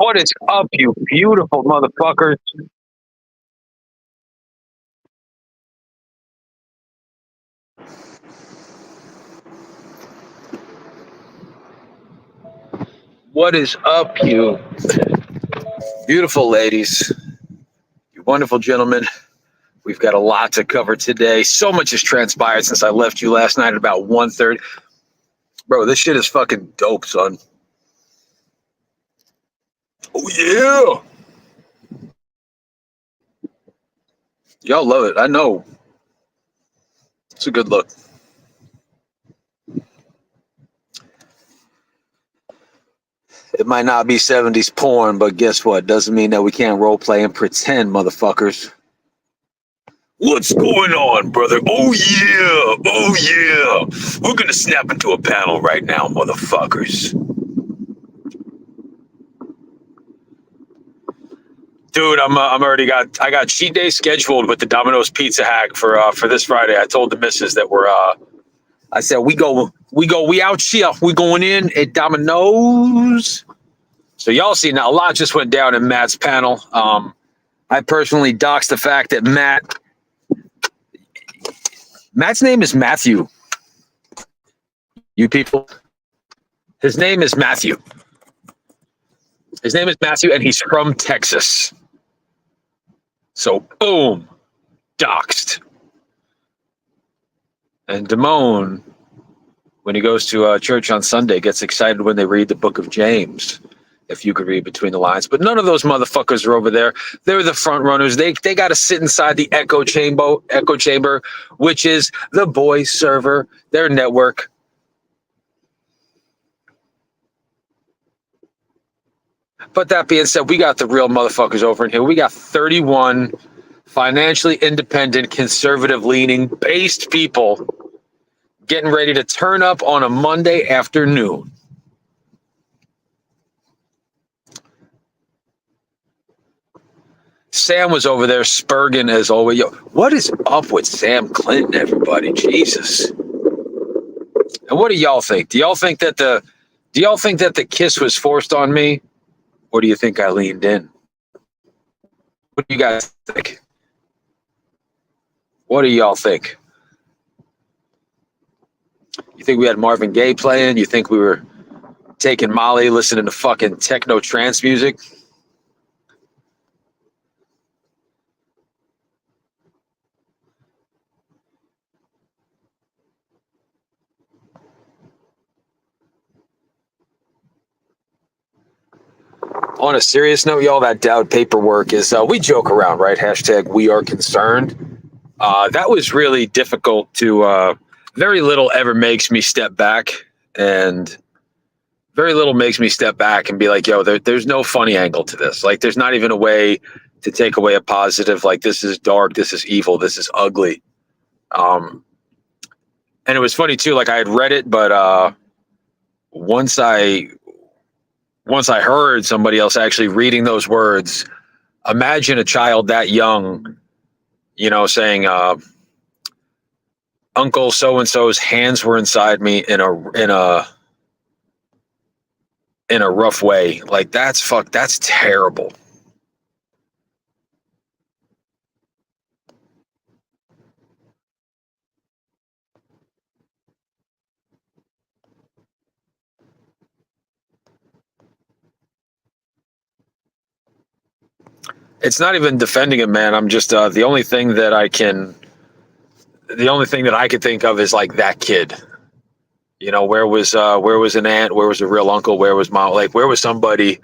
What is up, you beautiful motherfuckers? What is up, you beautiful ladies, you wonderful gentlemen? We've got a lot to cover today. So much has transpired since I left you last night at about 1:30. Bro, this shit is fucking dope, son. Oh, yeah. Y'all love it. I know. It's a good look. It might not be 70s porn, but guess what? Doesn't mean that we can't role play and pretend, motherfuckers. What's going on, brother? Oh, yeah. Oh, yeah. We're going to snap into a panel right now, motherfuckers. Dude, I'm already I got cheat day scheduled with the Domino's Pizza hack for this Friday. I told the missus that I said we out here. We going in at Domino's. So y'all see now a lot just went down in Matt's panel. I personally doxed the fact that Matt's name is Matthew. You people, his name is Matthew. His name is Matthew, and he's from Texas. So boom, doxed. And Damone, when he goes to church on Sunday, gets excited when they read the book of James, if you could read between the lines. But none of those motherfuckers are over there. They're the front runners. They got to sit inside the echo chamber, which is the boys server, their network. But that being said, we got the real motherfuckers over in here. We got 31 financially independent, conservative-leaning, based people getting ready to turn up on a Monday afternoon. Sam was over there spurging as always. Yo, what is up with Sam Clinton, everybody? Jesus. And what do y'all think? Do y'all think that the kiss was forced on me? Or do you think I leaned in? What do you guys think? What do y'all think? You think we had Marvin Gaye playing? You think we were taking Molly, listening to fucking techno trance music? On a serious note, y'all, that Dowd paperwork is, we joke around, right? Hashtag we are concerned. That was really difficult to, very little ever makes me step back, and very little makes me step back and be like, yo, there's no funny angle to this. Like, there's not even a way to take away a positive. Like, this is dark, this is evil, this is ugly. And it was funny too, like I had read it, but once I heard somebody else actually reading those words, imagine a child that young, saying, Uncle so-and-so's hands were inside me in a rough way. Like, that's terrible. It's not even defending him, man. I'm just the only thing that I could think of is like that kid. Where was an aunt? Where was a real uncle? Where was mom? Like, where was somebody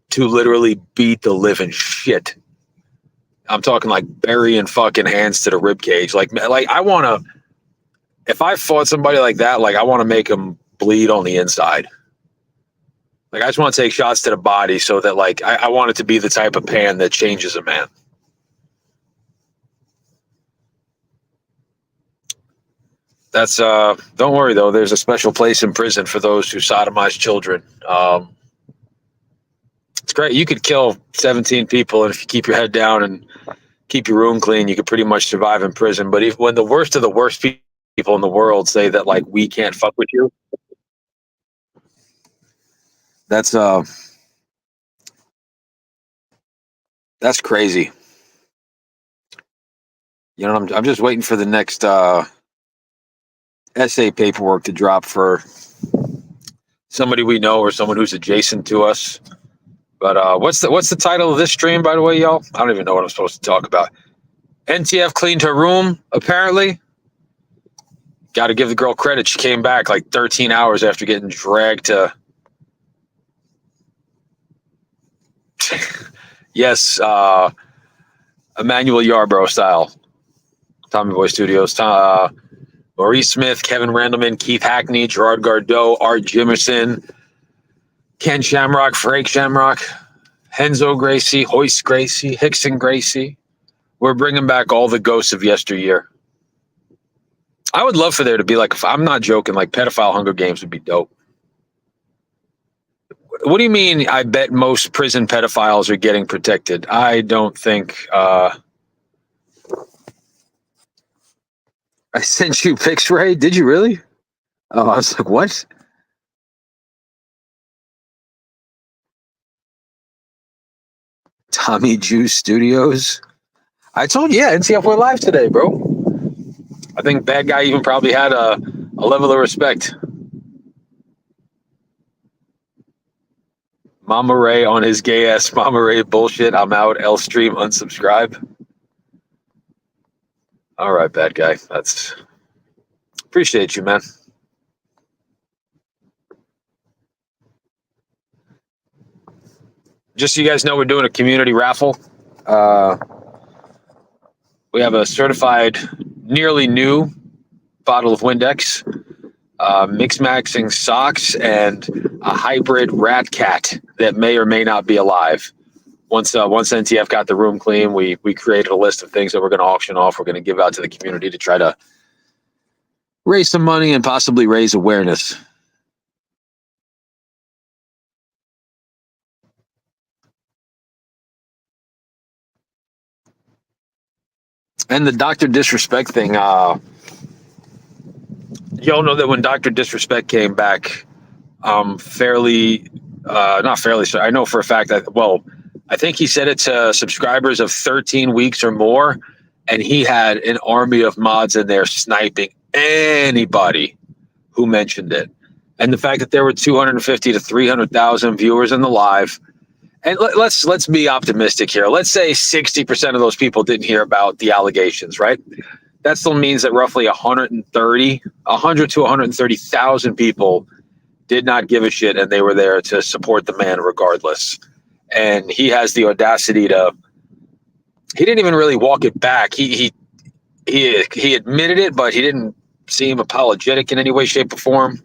to literally beat the living shit? I'm talking like burying fucking hands to the rib cage. Like I want to. If I fought somebody like that, like I want to make them bleed on the inside. Like, I just want to take shots to the body so that, like, I want it to be the type of pan that changes a man. That's don't worry though. There's a special place in prison for those who sodomize children. It's great. You could kill 17 people, and if you keep your head down and keep your room clean, you could pretty much survive in prison. But when the worst of the worst people in the world say that, like, we can't fuck with you, that's That's crazy. You know, I'm just waiting for the next essay paperwork to drop for somebody we know or someone who's adjacent to us. But what's the title of this stream, by the way, y'all? I don't even know what I'm supposed to talk about. NTF cleaned her room, apparently. Got to give the girl credit. She came back like 13 hours after getting dragged to. Yes, Emmanuel Yarbrough style. Tommy Boy Studios. Maurice Smith, Kevin Randleman, Keith Hackney, Gerard Gardeau, Art Jimerson, Ken Shamrock, Frank Shamrock, Henzo Gracie, Hoist Gracie, Hickson Gracie. We're bringing back all the ghosts of yesteryear. I would love for there to be like, if I'm not joking, like pedophile Hunger Games would be dope. What do you mean? I bet most prison pedophiles are getting protected. I don't think. I sent you pics, Ray. Did you really? Oh, I was like, what? Tommy Juice Studios. I told you, yeah, NCF we're live today, bro. I think bad guy even probably had a level of respect. Mama Ray on his gay ass Mama Ray bullshit. I'm out. L stream unsubscribe. All right, bad guy. That's appreciate you, man. Just so you guys know, we're doing a community raffle. We have a certified, nearly new bottle of Windex, mix maxing socks, and a hybrid rat cat that may or may not be alive. Once NTF got the room clean, we created a list of things that we're going to auction off. We're going to give out to the community to try to raise some money and possibly raise awareness. And the Dr. Disrespect thing, y'all know that when Dr. Disrespect came back, fairly, not fairly, so I know for a fact that, well, I think he said it to subscribers of 13 weeks or more, and he had an army of mods in there sniping anybody who mentioned it. And the fact that there were 250 to 300,000 viewers in the live, and let's be optimistic here. Let's say 60% of those people didn't hear about the allegations, right? That still means that roughly 100 to 130,000 people did not give a shit, and they were there to support the man regardless. And he has the audacity to. He didn't even really walk it back. He admitted it, but he didn't seem apologetic in any way, shape, or form.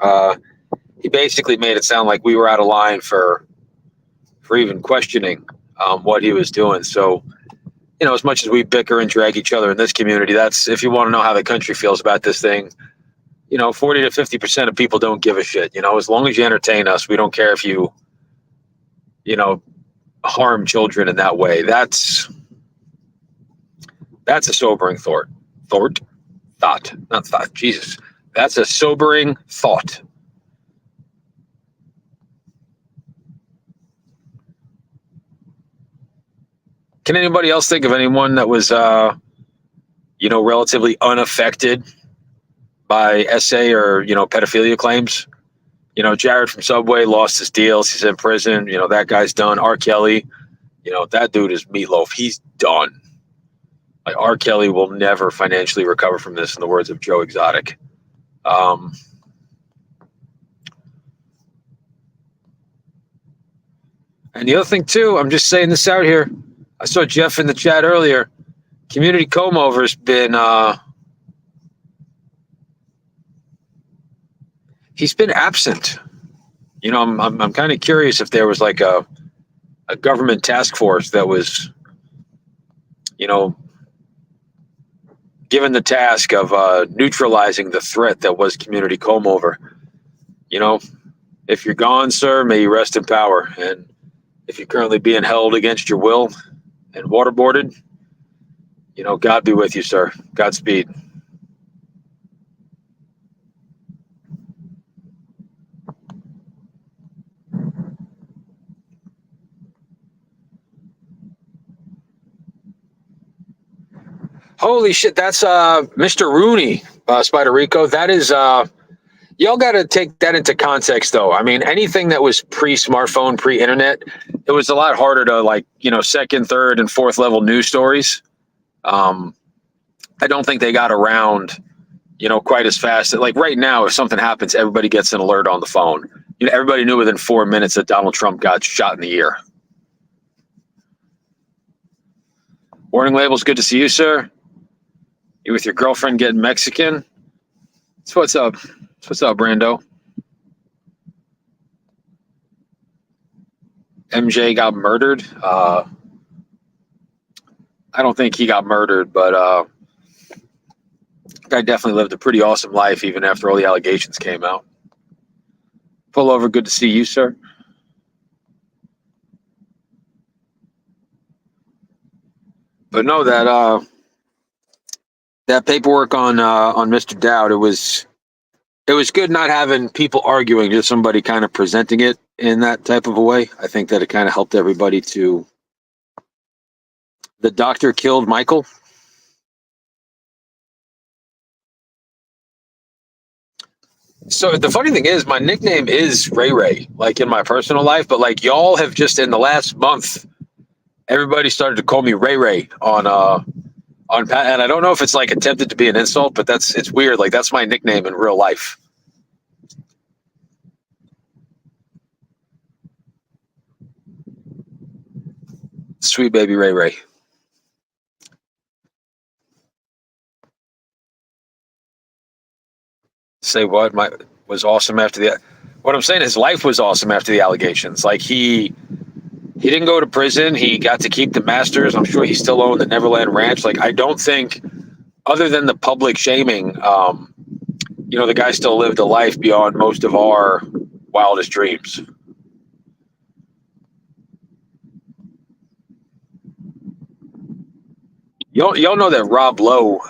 He basically made it sound like we were out of line for even questioning what he was doing. So, you know, as much as we bicker and drag each other in this community, that's, if you want to know how the country feels about this thing, you know, 40 to 50% of people don't give a shit. You know, as long as you entertain us, we don't care if you harm children in that way. That's a sobering thought. Not thought. Jesus. That's a sobering thought. Can anybody else think of anyone that was, relatively unaffected by SA or, pedophilia claims? You know, Jared from Subway lost his deals. He's in prison. You know, that guy's done. R. Kelly, that dude is meatloaf. He's done. Like, R. Kelly will never financially recover from this, in the words of Joe Exotic. And the other thing, too, I'm just saying this out here. I saw Jeff in the chat earlier. Community comb-over's been, he's been absent. You know, I'm kind of curious if there was like a government task force that was, given the task of neutralizing the threat that was community comb-over. You know, if you're gone, sir, may you rest in power. And if you're currently being held against your will and waterboarded, God be with you, sir. Godspeed. Holy shit, that's Mr. Rooney, Spider Rico. That is y'all got to take that into context, though. I mean, anything that was pre-smartphone, pre-internet, it was a lot harder to like, second, third, and fourth level news stories. Um, I don't think they got around, quite as fast. Like right now, if something happens, everybody gets an alert on the phone. Everybody knew within 4 minutes that Donald Trump got shot in the ear. Warning labels, good to see you, sir. You with your girlfriend getting Mexican? So what's up? What's up, Brando? MJ got murdered. I don't think he got murdered, but guy definitely lived a pretty awesome life even after all the allegations came out. Pull over, good to see you, sir. But no, that paperwork on Mr. Dowd, it was good not having people arguing, just somebody kind of presenting it in that type of a way. I think that it kind of helped everybody to. The doctor killed Michael. So the funny thing is, my nickname is Ray Ray, like in my personal life, but like y'all have just in the last month, everybody started to call me Ray Ray on Pat, and I don't know if it's like attempted to be an insult, but it's weird. Like that's my nickname in real life. Sweet baby Ray Ray. Say what? My was awesome after the. What I'm saying, his life was awesome after the allegations. Like he didn't go to prison. He got to keep the Masters. I'm sure he still owned the Neverland Ranch. Like I don't think, other than the public shaming, the guy still lived a life beyond most of our wildest dreams. Y'all know that Rob Lowe,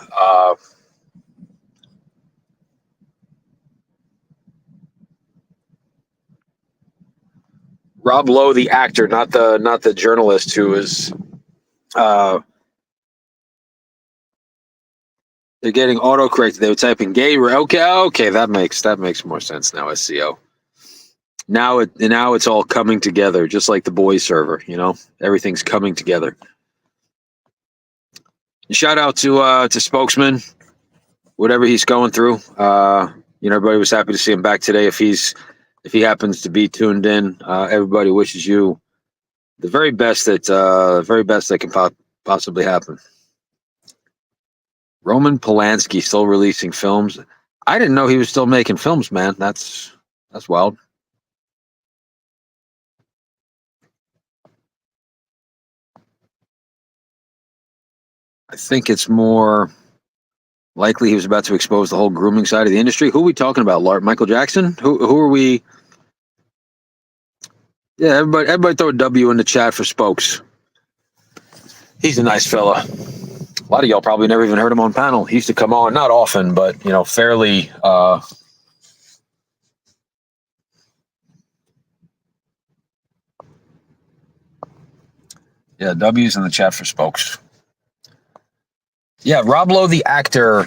the actor, not the journalist who is. Uh, they're getting autocorrected. They were typing gay. Okay, okay, that makes more sense now. SEO. Now it's all coming together, just like the boys server. Everything's coming together. Shout out to Spokesman, whatever he's going through. Everybody was happy to see him back today. If he happens to be tuned in, everybody wishes you the very best that can possibly happen. Roman Polanski still releasing films. I didn't know he was still making films, man. That's wild. I think it's more likely he was about to expose the whole grooming side of the industry. Who are we talking about? Michael Jackson? Who are we? Yeah, everybody throw a W in the chat for Spokes. He's a nice fella. A lot of y'all probably never even heard him on panel. He used to come on, not often, but fairly. Yeah, W's in the chat for Spokes. Yeah, Rob Lowe, the actor.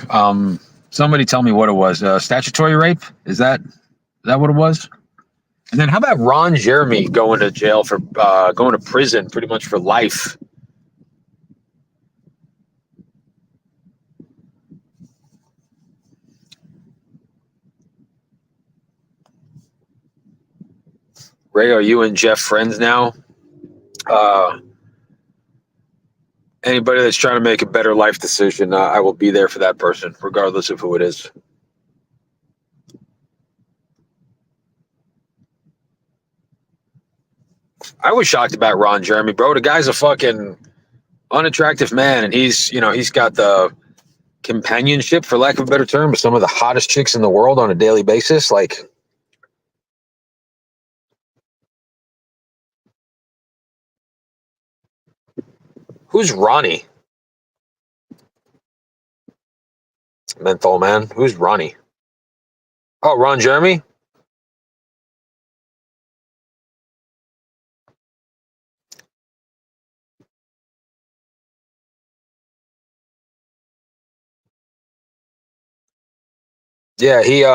Somebody tell me what it was. Statutory rape? Is that what it was? And then how about Ron Jeremy going to jail for going to prison pretty much for life? Ray, are you and Jeff friends now? Uh, Anybody that's trying to make a better life decision, I will be there for that person, regardless of who it is. I was shocked about Ron Jeremy, bro. The guy's a fucking unattractive man, and he's got the companionship, for lack of a better term, with some of the hottest chicks in the world on a daily basis. Like, who's Ronnie? Menthol man. Who's Ronnie? Oh, Ron Jeremy. Yeah, he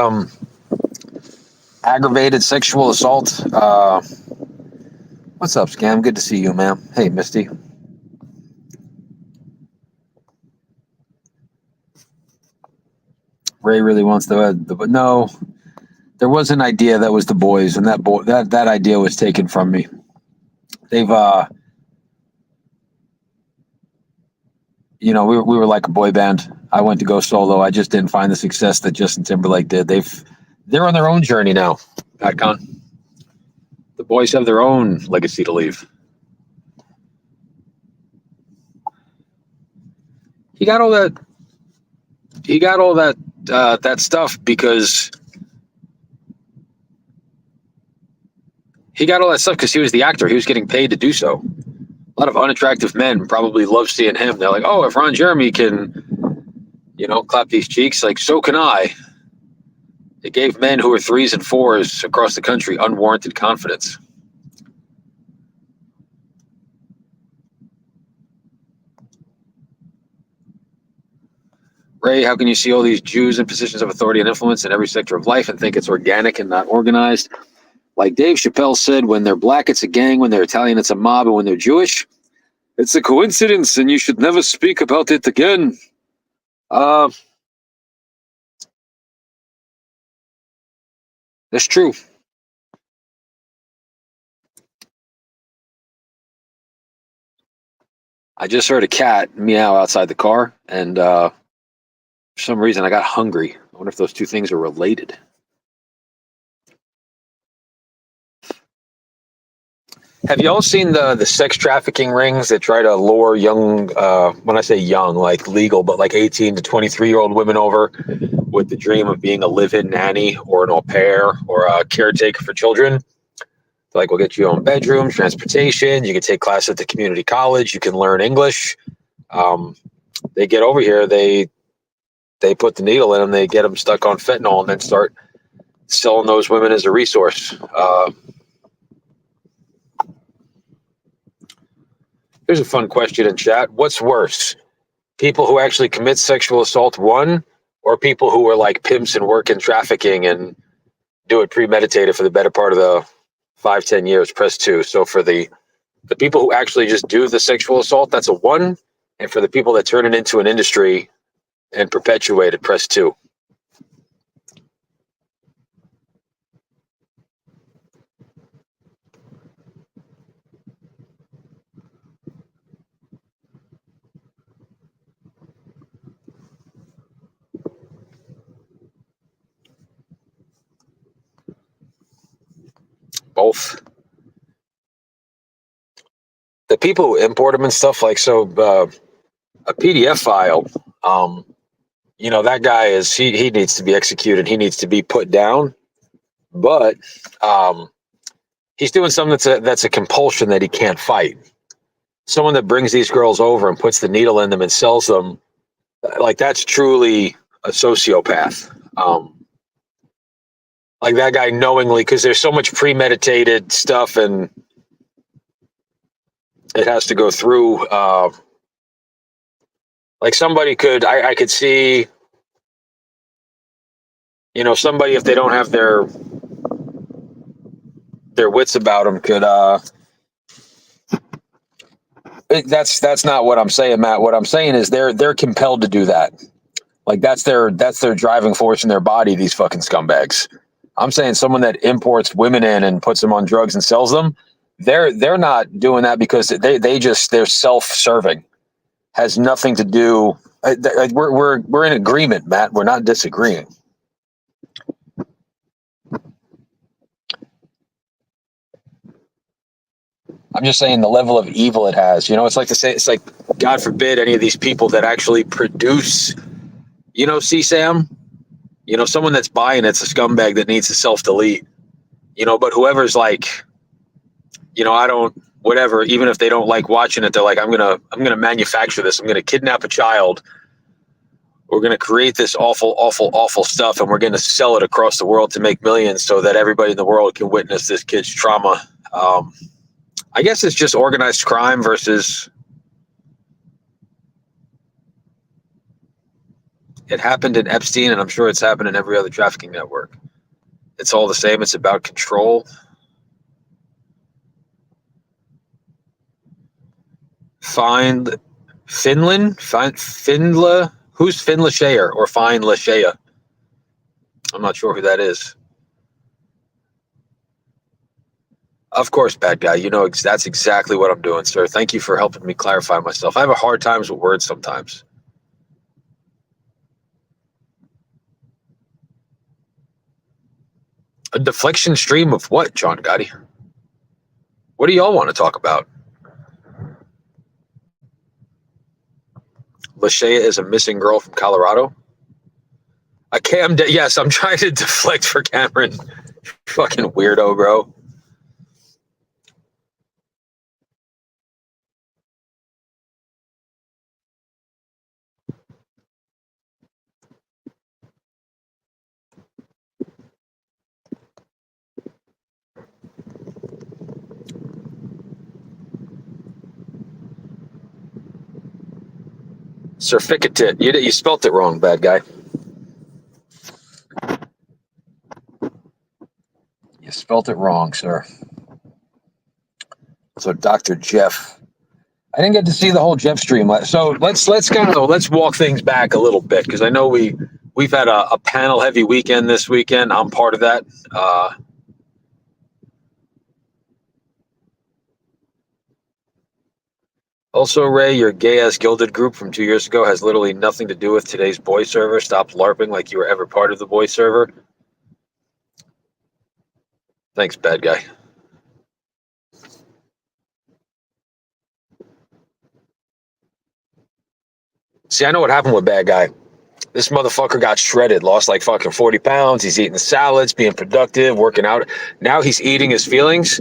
aggravated sexual assault. What's up, Scam? Good to see you, ma'am. Hey, Misty. Ray really wants but no, there was an idea that was the boys, and that idea was taken from me. They've we were like a boy band. I went to go solo. I just didn't find the success that Justin Timberlake did. They're on their own journey now. Patcon. The boys have their own legacy to leave. He got all that. He got all that that stuff because he got all that stuff because he was the actor. He was getting paid to do so. A lot of unattractive men probably love seeing him. They're like, "Oh, if Ron Jeremy can, clap these cheeks, like so can I." It gave men who were threes and fours across the country unwarranted confidence. Ray, how can you see all these Jews in positions of authority and influence in every sector of life and think it's organic and not organized? Like Dave Chappelle said, when they're black, it's a gang. When they're Italian, it's a mob. And when they're Jewish, it's a coincidence and you should never speak about it again. That's true. I just heard a cat meow outside the car, and for some reason I got hungry. I wonder if those two things are related. Have you all seen the sex trafficking rings that try to lure young, when I say young, like legal, but like 18 to 23-year-old women over with the dream of being a live-in nanny or an au pair or a caretaker for children? Like, we'll get you your own bedroom, transportation. You can take class at the community college. You can learn English. They get over here. They put the needle in them. They get them stuck on fentanyl and then start selling those women as a resource. Here's a fun question in chat. What's worse? People who actually commit sexual assault, one, or people who are like pimps and work in trafficking and do it premeditated for the better part of the 5-10 years? Press two. So for the people who actually just do the sexual assault, that's a one. And for the people that turn it into an industry and perpetuate it, press two. Both. The people who import them and stuff, like, so a PDF file, that guy he needs to be executed. He needs to be put down. But he's doing something that's a compulsion that he can't fight. Someone that brings these girls over and puts the needle in them and sells them, like, that's truly a sociopath. Like that guy knowingly, because there's so much premeditated stuff and it has to go through. Like somebody I could see, somebody, if they don't have their wits about them, could that's not what I'm saying, Matt. What I'm saying is they're compelled to do that. Like that's their driving force in their body, these fucking scumbags. I'm saying someone that imports women in and puts them on drugs and sells them, they're not doing that because they're self-serving. Has nothing to do. We're in agreement, Matt. We're not disagreeing. I'm just saying the level of evil it has. It's like to say, it's like, God forbid any of these people that actually produce, CSAM, someone that's buying it's a scumbag that needs to self-delete, but whoever's like, I don't, whatever, even if they don't like watching it, they're like, I'm gonna manufacture this. I'm gonna kidnap a child. We're gonna create this awful, awful, awful stuff, and we're gonna sell it across the world to make millions, so that everybody in the world can witness this kid's trauma. I guess it's just organized crime versus It happened in Epstein, and I'm sure it's happened in every other trafficking network. It's all the same. It's about control. Find Finla. Who's Fin Lashea or Fine Lashea? I'm not sure who that is. Of course, bad guy. You know that's exactly what I'm doing, sir. Thank you for helping me clarify myself. I have a hard times with words sometimes. A deflection stream of what, John Gotti? What do y'all want to talk about? Lashea is a missing girl from Colorado. Yes, I'm trying to deflect for Cameron. Fucking weirdo, bro. Certificate. You spelt it wrong, bad guy. You spelt it wrong, sir. So Dr. Jeff. I didn't get to see the whole Jeff stream. So let's walk things back a little bit, because I know we've had a panel heavy weekend this weekend. I'm part of that. Also, Ray, your gay-ass gilded group from 2 years ago has literally nothing to do with today's boy server. Stop LARPing like you were ever part of the boy server. Thanks, bad guy. See, I know what happened with bad guy. This motherfucker got shredded, lost like fucking 40 pounds. He's eating salads, being productive, working out. Now he's eating his feelings,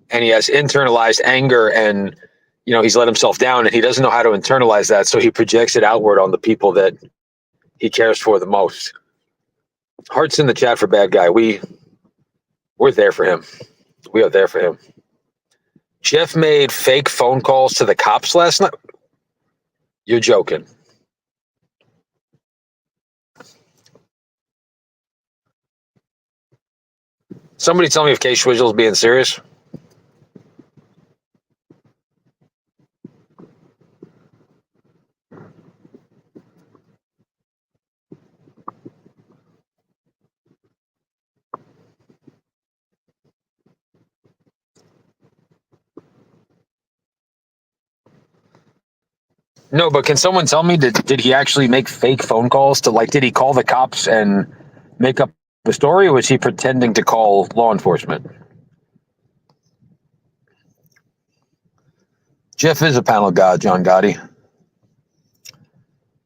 and he has internalized anger, and he's let himself down, and he doesn't know how to internalize that, so he projects it outward on the people that he cares for the most. Hearts in the chat for bad guy. We're there for him. We are there for him. Jeff made fake phone calls to the cops last night. You're joking. Somebody tell me if K Schwizzle's being serious. No, but can someone tell me, did he actually make fake phone calls to, did he call the cops and make up the story, or was he pretending to call law enforcement? Jeff is a panel god, John Gotti.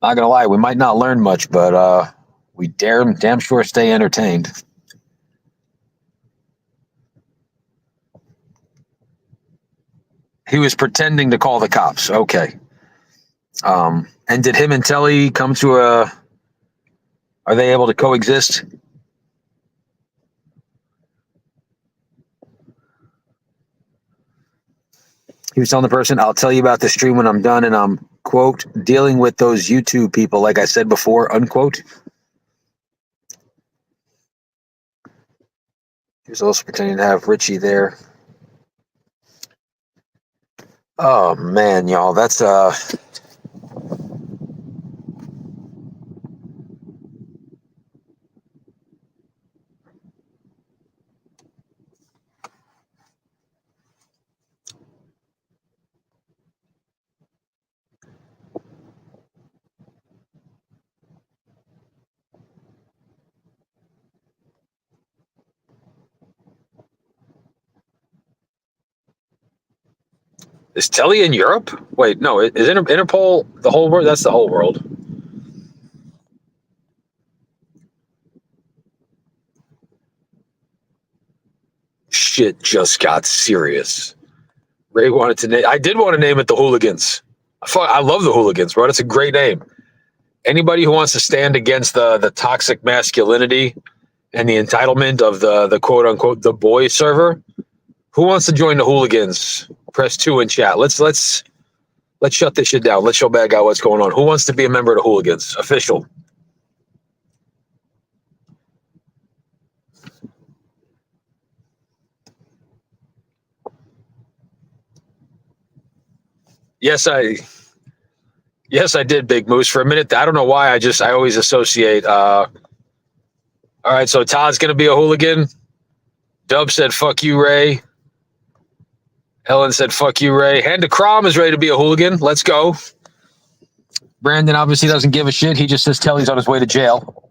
Not gonna lie, we might not learn much, but we damn sure stay entertained. He was pretending to call the cops. Okay. And did him and Telly come to are they able to coexist? He was telling the person, I'll tell you about the stream when I'm done, and I'm, quote, dealing with those YouTube people, like I said before, unquote. He was also pretending to have Richie there. Oh, man, y'all, that's, is Telly in Europe? Wait, no, is Interpol the whole world? That's the whole world. Shit just got serious. Ray wanted to name. I did want to name it the Hooligans. I love the Hooligans, bro. That's a great name. Anybody who wants to stand against the toxic masculinity and the entitlement of the quote unquote the boy server, who wants to join the Hooligans? Press 2 in chat. Let's shut this shit down. Let's show bad guy what's going on. Who wants to be a member of the Hooligans? Official. Yes, I did, Big Moose. For a minute, I don't know why. I always associate. All right, so Todd's gonna be a hooligan. Dub said, "Fuck you, Ray." Ellen said, "Fuck you, Ray." Hand to Crom is ready to be a hooligan. Let's go. Brandon obviously doesn't give a shit. He just says Kelly's on his way to jail.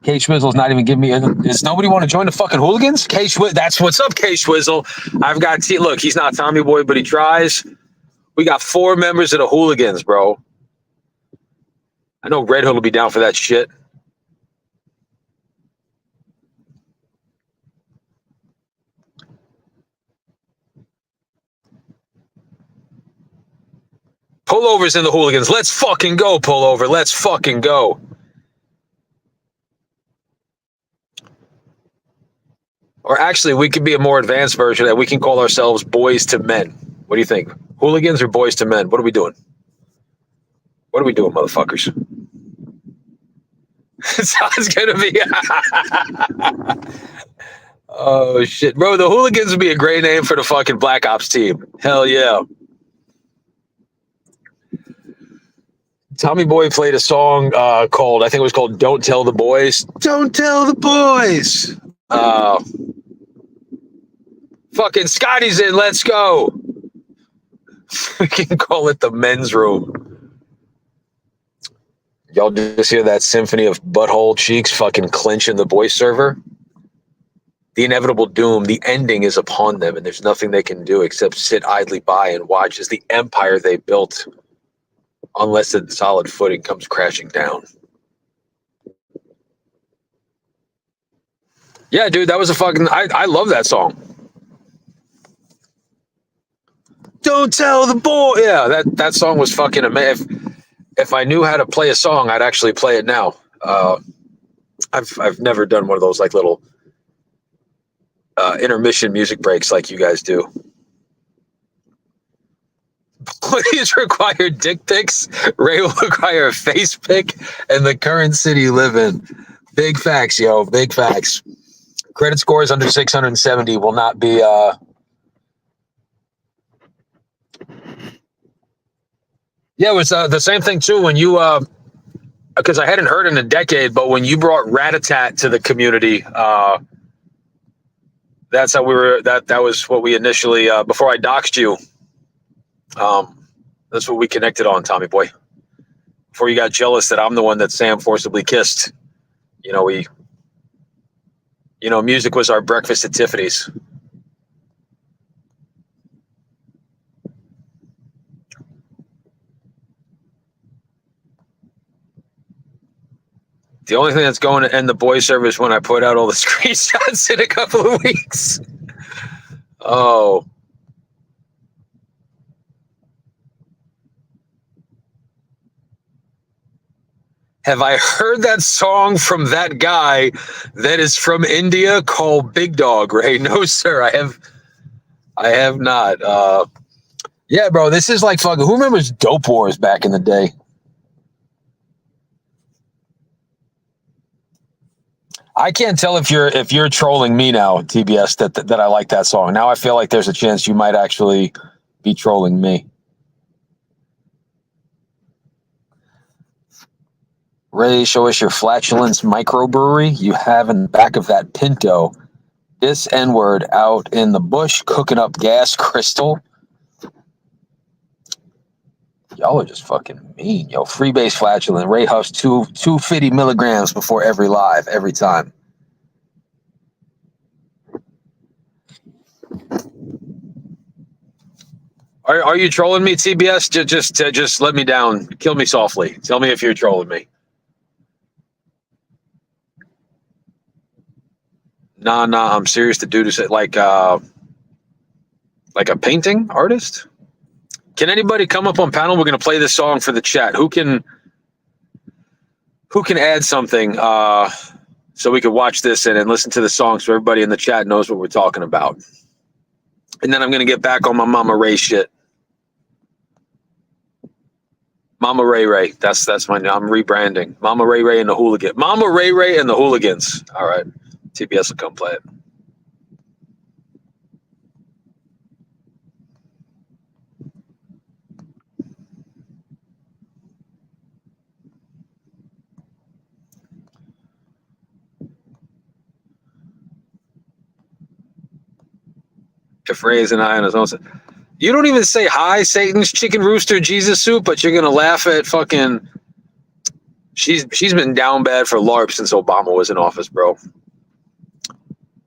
K Schwizzle's not even giving me. Does nobody want to join the fucking hooligans? That's what's up, K Schwizzle. I've got look. He's not Tommy Boy, but he tries. We got 4 members of the hooligans, bro. I know Red Hood will be down for that shit. Pullovers in the hooligans. Let's fucking go, pullover. Let's fucking go. Or actually, we could be a more advanced version that we can call ourselves boys to men. What do you think? Hooligans or boys to men? What are we doing? What are we doing, motherfuckers? Sounds gonna be. Oh shit, bro! The hooligans would be a great name for the fucking Black Ops team. Hell yeah. Tommy Boy played a song called, I think it was called "Don't Tell the Boys." Don't tell the boys. Fucking Scotty's in. Let's go. We can call it the men's room. Y'all just hear that symphony of butthole cheeks fucking clinch in the voice server? The inevitable doom, the ending is upon them, and there's nothing they can do except sit idly by and watch as the empire they built on less than solid footing comes crashing down. Yeah, dude, that was a fucking. I love that song. Don't tell the boy. Yeah, that song was fucking amazing. If I knew how to play a song, I'd actually play it now. I've never done one of those like little intermission music breaks like you guys do. Please require dick pics. Ray will require a face pic and the current city you live in. Big facts, yo. Big facts. Credit scores under 670 will not be. Yeah, it was the same thing too when you. Because I hadn't heard in a decade, but when you brought Rat-a-tat to the community, that's how we were. That was what we initially before I doxed you. That's what we connected on, Tommy Boy. Before you got jealous that I'm the one that Sam forcibly kissed. Music was our breakfast at Tiffany's. The only thing that's going to end the boy service when I put out all the screenshots in a couple of weeks. Oh. Have I heard that song from that guy that is from India called Big Dog, Ray? No, sir, I have not. Yeah, bro, this is like fucking. Who remembers Dope Wars back in the day? I can't tell if you're trolling me now, TBS, that I like that song. Now I feel like there's a chance you might actually be trolling me. Ray, show us your flatulence microbrewery you have in the back of that Pinto. This N-word out in the bush cooking up gas crystal. Y'all are just fucking mean, yo. Freebase flatulent. Ray huffs 250 milligrams before every live, every time. Are you trolling me, TBS? Just let me down. Kill me softly. Tell me if you're trolling me. Nah, I'm serious. The dude is like a painting artist. Can anybody come up on panel? We're gonna play this song for the chat. Who can add something so we can watch this and listen to the song so everybody in the chat knows what we're talking about. And then I'm gonna get back on my Mama Ray shit. Mama Ray. That's my name. I'm rebranding. Mama Ray and the Hooligan. Mama Ray and the Hooligans. All right. TBS will come play it. If Ray's an eye on his own. You don't even say hi, Satan's chicken rooster Jesus soup, but you're gonna laugh at fucking. She's been down bad for LARP since Obama was in office, bro.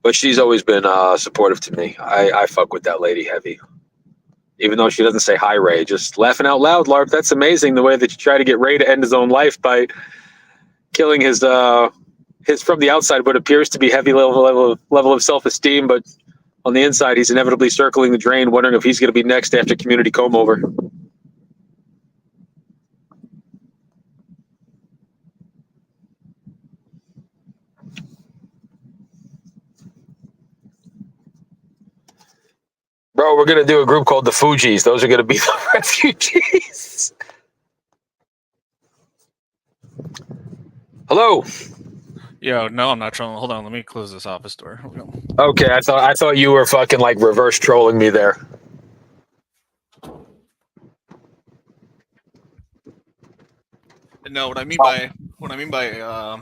But she's always been supportive to me. I fuck with that lady heavy. Even though she doesn't say hi, Ray, just laughing out loud, LARP. That's amazing the way that you try to get Ray to end his own life by killing his from the outside what appears to be heavy level of self-esteem, but on the inside he's inevitably circling the drain, wondering if he's going to be next after community comb over. Bro, we're going to do a group called the Fugees. Those are going to be the refugees. Hello. Yo, no, I'm not trolling. Hold on, let me close this office door. Okay, I thought you were fucking like reverse trolling me there. No, what I mean by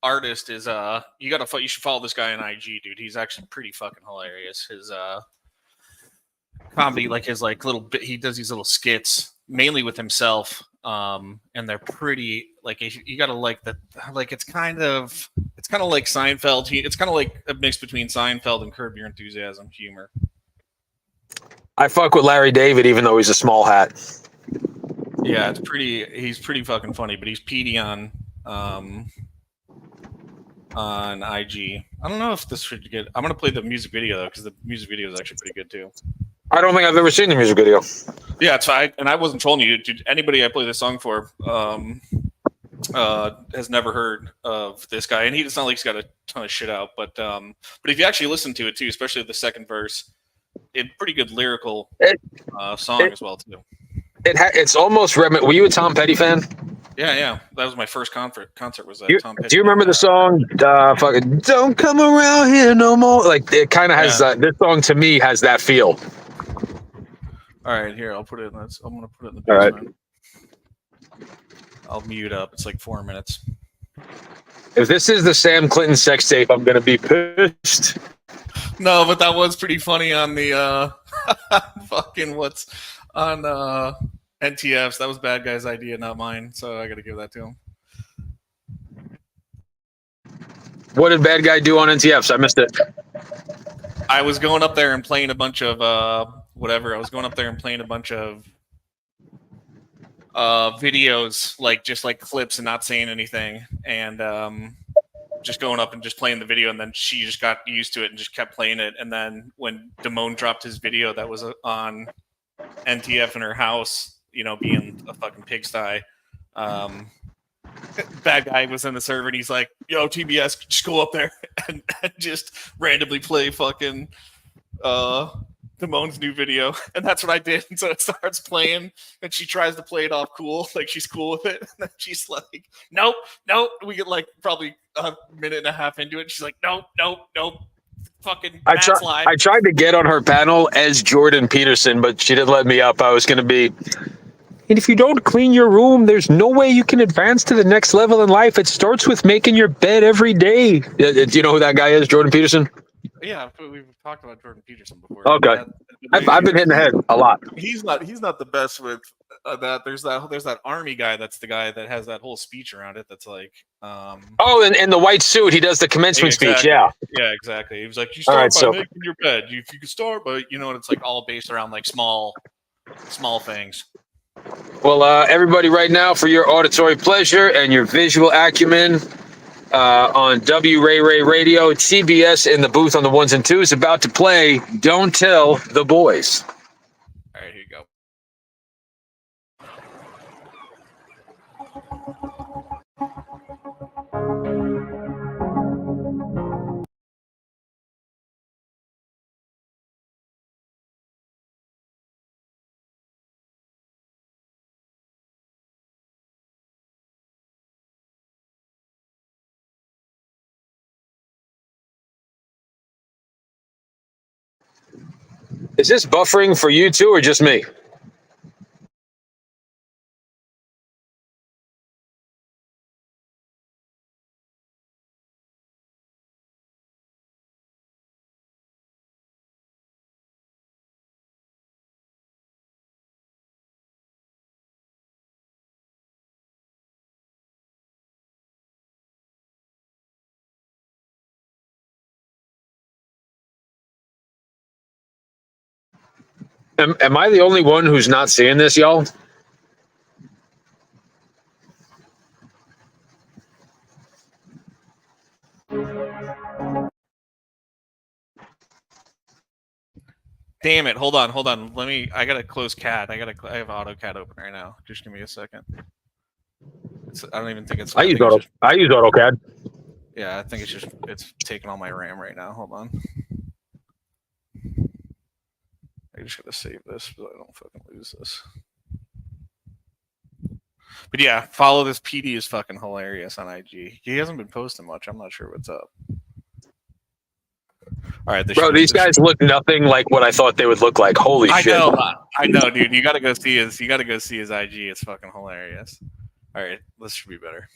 artist is you should follow this guy on IG, dude. He's actually pretty fucking hilarious. His comedy, like his like little bit, he does these little skits mainly with himself, and they're pretty like you gotta like that. Like it's kind of like Seinfeld. It's kind of like a mix between Seinfeld and Curb Your Enthusiasm humor. I fuck with Larry David, even though he's a small hat. Yeah, he's pretty fucking funny, but he's Petey on IG. I don't know if this should get. I'm gonna play the music video though, because the music video is actually pretty good too. I don't think I've ever seen the music video. Yeah, it's fine. And I wasn't trolling you. Dude, anybody I play this song for has never heard of this guy, and it's not like he's got a ton of shit out. But if you actually listen to it too, especially the second verse, it's pretty good lyrical song as well too. It's almost were you a Tom Petty fan? Yeah. That was my first concert. Was Tom Petty? Do you remember the song? Fucking "Don't Come Around Here No More." Like it kind of has this song to me has that feel. All right, here I'll put it in this. I'm gonna put it in the basement. All right. I'll mute up. It's like 4 minutes. If this is the Sam Clinton sex tape, I'm gonna be pissed. No, but that was pretty funny on the fucking what's on NTFs. That was Bad Guy's idea, not mine. So I got to give that to him. What did Bad Guy do on NTFs? I missed it. I was going up there and playing a bunch of whatever. I was going up there and playing a bunch of videos, like just like clips and not saying anything, and just going up and just playing the video, and then she just got used to it and just kept playing it. And then when Damone dropped his video that was on NTF in her house, you know, being a fucking pigsty, Bad Guy was in the server and he's like, yo, TBS, just go up there and just randomly play fucking Damone's new video. And that's what I did. And so it starts playing and she tries to play it off cool, like she's cool with it. And then she's like, nope. We get like probably a minute and a half into it. She's like, nope. Fucking I tried to get on her panel as Jordan Peterson, but she didn't let me up. I was going to be, and if you don't clean your room, there's no way you can advance to the next level in life. It starts with making your bed every day. Do you know who that guy is, Jordan Peterson? Yeah, we've talked about Jordan Peterson before. Okay, I've been hitting the head a lot. He's not the best with that. There's that army guy. That's the guy that has that whole speech around it. That's like, oh, in the white suit, he does the commencement speech. Yeah, exactly. He was like, you start by making your bed. If you can start, but you know, it's like all based around like small things. Well, everybody, right now, for your auditory pleasure and your visual acumen, on W Ray Radio, TBS in the booth on the ones and twos, about to play "Don't Tell the Boys." All right, here you go. Is this buffering for you too, or just me? Am I the only one who's not seeing this, y'all? Damn it! Hold on. I gotta close CAD. I have AutoCAD open right now. Just give me a second. I don't even think it's. I use AutoCAD. Yeah, I think it's taking all my RAM right now. Hold on. I just gotta save this so I don't fucking lose this. But yeah, follow this. PD is fucking hilarious on IG. He hasn't been posting much. I'm not sure what's up. All right, Bro, these guys look nothing like what I thought they would look like. Holy shit! I know, dude. You gotta go see his. IG. It's fucking hilarious. All right, this should be better.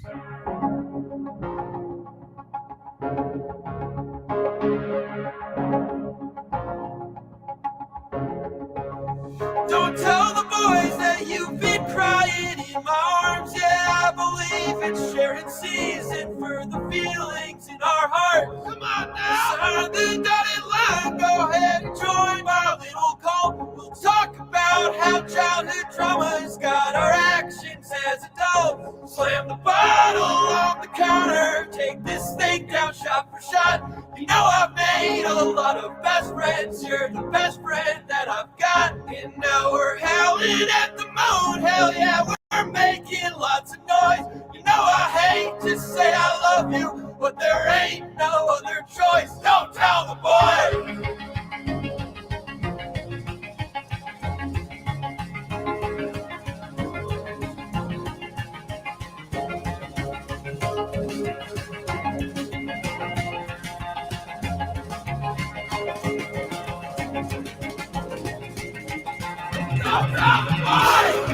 Don't tell the boys that you've been crying in my arms. Yeah, I believe it's sharing season for the feelings in our heart. Come on now. Sign the dotted line. Go ahead and join my little cult. We'll talk about how childhood trauma's got our actions as adults. Slam the bottle on the counter. Take this thing down shot for shot. You know I've made a lot of best friends. You're the best friend that I've got. And now we're howling at the moon. Hell yeah, we're making lots of noise. You know I hate to say I love you, but there ain't no other choice. Don't tell the boys. Don't tell the boys.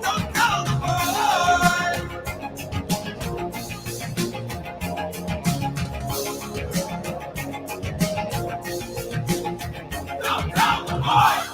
Don't tell the boys. Don't tell the boys.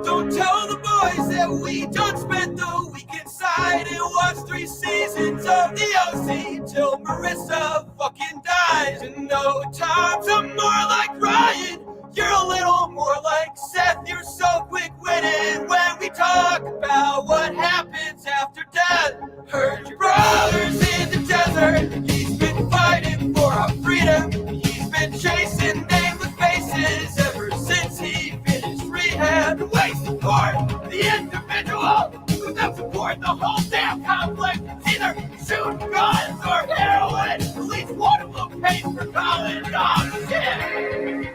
Don't tell the boys that we don't spend the week inside and watch 3 seasons of the OC till Marissa fucking dies. And no times I'm more like Ryan, you're a little more like Seth. You're so quick-witted when we talk about what happens after death. Heard your brother's in the desert, he's been fighting for our freedom. He's been chasing nameless faces ever since he finished rehab. Wait for the individual who doesn't support the whole damn conflict. It's either shooting guns or heroin. At least one of them pays for college. Oh shit!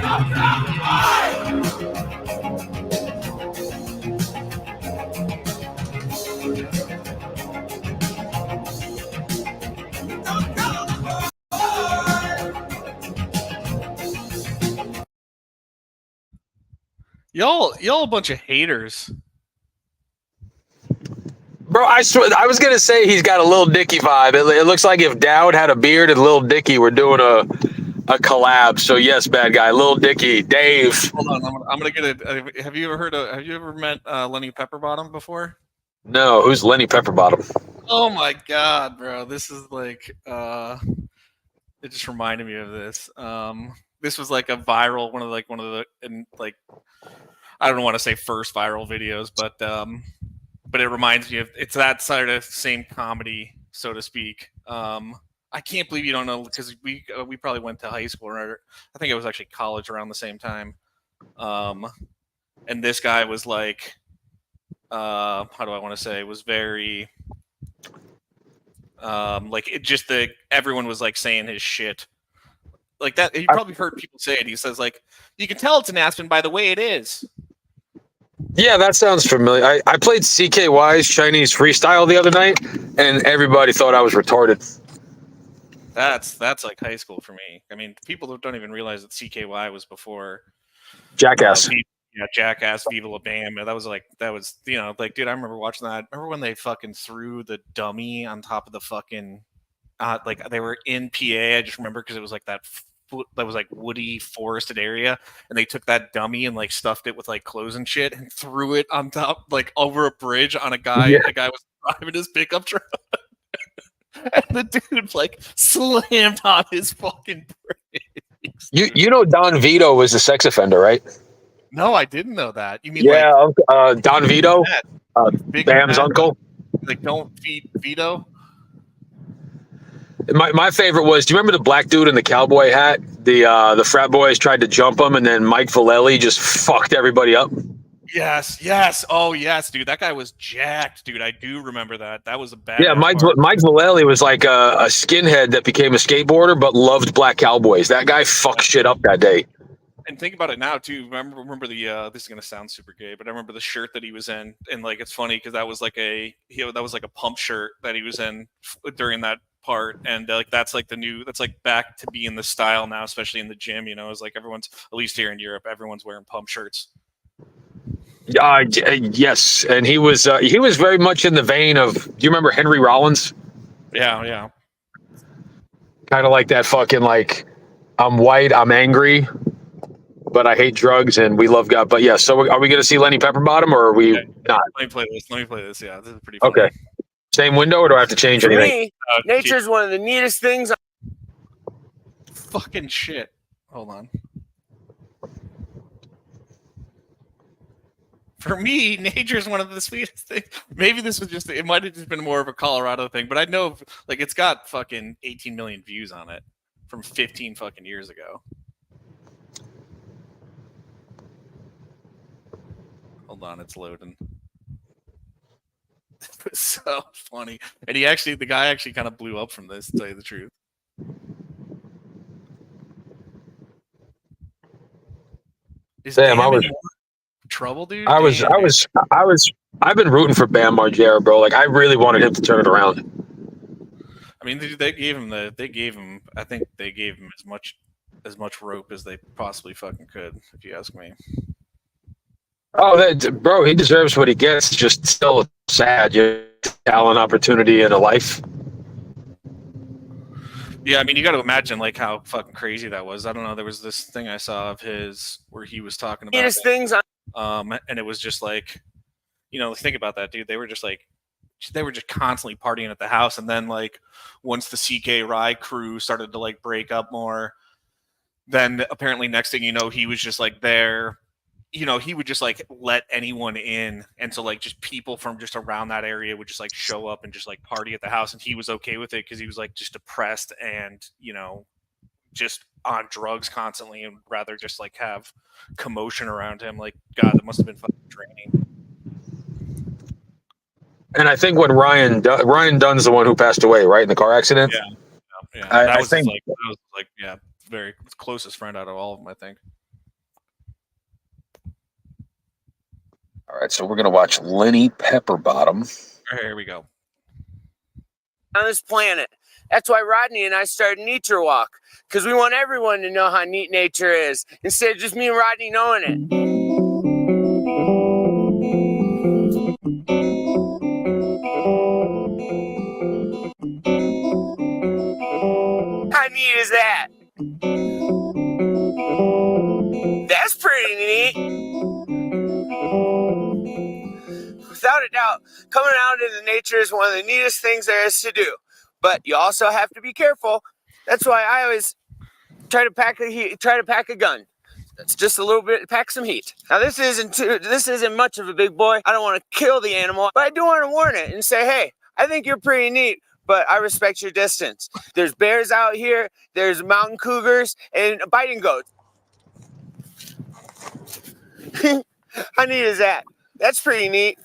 Don't tell the boys. Don't tell the boys. Y'all a bunch of haters. Bro, I swear, I was gonna say he's got a Lil Dicky vibe. It looks like if Dowd had a beard and Lil Dicky were doing a collab. So yes, bad guy, Lil Dicky, Dave. Hold on, I'm gonna get it. Have you ever met Lenny Pepperbottom before? No, who's Lenny Pepperbottom? Oh my god, bro! This is like it just reminded me of this. This was like a viral one of the and like I don't want to say first viral videos, but it reminds me of it's that sort of same comedy, so to speak. I can't believe you don't know because we probably went to high school or I think it was actually college around the same time. And this guy was like, how do I want to say? It was very like it just everyone was like saying his shit like that. You probably heard people say it. He says like, you can tell it's an Aspen by the way it is. Yeah, that sounds familiar. I played CKY's Chinese Freestyle the other night, and everybody thought I was retarded. That's like high school for me. I mean, people don't even realize that CKY was before Jackass. Jackass, Viva La Bam. That was like, dude, I remember watching that. Remember when they fucking threw the dummy on top of the fucking, like they were in PA. I just remember because it was like that was like woody forested area, and they took that dummy and like stuffed it with like clothes and shit and threw it on top, like over a bridge on a guy. Yeah. A guy was driving his pickup truck. And the dude like slammed on his fucking brakes. You know Don Vito was a sex offender, right? No, I didn't know that. You mean Yeah, Don Vito, Big Bam's Matt, uncle. like don't feed Vito? My favorite was, do you remember the black dude in the cowboy hat? The frat boys tried to jump him, and then Mike Vallely just fucked everybody up. Yes. Oh, yes, dude. That guy was jacked, dude. I do remember that. That was a bad. Yeah, Mike Vallely was like a skinhead that became a skateboarder, but loved black cowboys. That guy fucked shit up that day. And think about it now too. Remember the this is gonna sound super gay, but I remember the shirt that he was in, and like it's funny because that was like a pump shirt that he was in during that part, and like that's like back to being the style now, especially in the gym. You know, it's like everyone's, at least here in Europe, everyone's wearing pump shirts. Yes, and he was very much in the vein of. Do you remember Henry Rollins? Yeah. Kind of like that fucking like, I'm white, I'm angry, but I hate drugs and we love God. But yeah, so are we going to see Lenny Pepperbottom or are we not? Let me play this. Yeah, this is pretty funny. Okay. Same window or do I have to change For anything? me, nature's one of the neatest things. Fucking shit. Hold on. For me, nature's one of the sweetest things. Maybe this was it might have just been more of a Colorado thing, but I know like it's got fucking 18 million views on it from 15 fucking years ago. Hold on, it's loading. It was so funny. And the guy actually kind of blew up from this, to tell you the truth. Damn, I was trouble, dude. I've been rooting for Bam Margera, bro. Like I really wanted him to turn it around. I mean, they gave him I think they gave him as much rope as they possibly fucking could, if you ask me. Oh, bro, he deserves what he gets. Just still sad. Talent, opportunity, and a life. Yeah, I mean, you got to imagine like how fucking crazy that was. I don't know. There was this thing I saw of his where he was talking about things. And it was just like, you know, think about that, dude. They were just constantly partying at the house, and then like once the CK Rye crew started to like break up more, then apparently next thing you know, he was just like there. You know, he would just like let anyone in, and so like just people from just around that area would just like show up and just like party at the house, and he was okay with it because he was like just depressed and, you know, just on drugs constantly, and rather just like have commotion around him. Like, God, that must have been fucking draining. And I think when Ryan Dunn's the one who passed away, right, in the car accident. Yeah. I think very closest friend out of all of them, I think. All right, so we're gonna watch Lenny Pepperbottom. All right, here we go. On this planet. That's why Rodney and I started Nature Walk, because we want everyone to know how neat nature is, instead of just me and Rodney knowing it. How neat is that? That's pretty neat. Without a doubt, coming out into nature is one of the neatest things there is to do. But you also have to be careful. That's why I always try to pack a gun. That's just a little bit, pack some heat. Now this isn't much of a big boy. I don't want to kill the animal, but I do want to warn it and say, hey, I think you're pretty neat, but I respect your distance. There's bears out here, there's mountain cougars, and biting goats. How neat is that? That's pretty neat.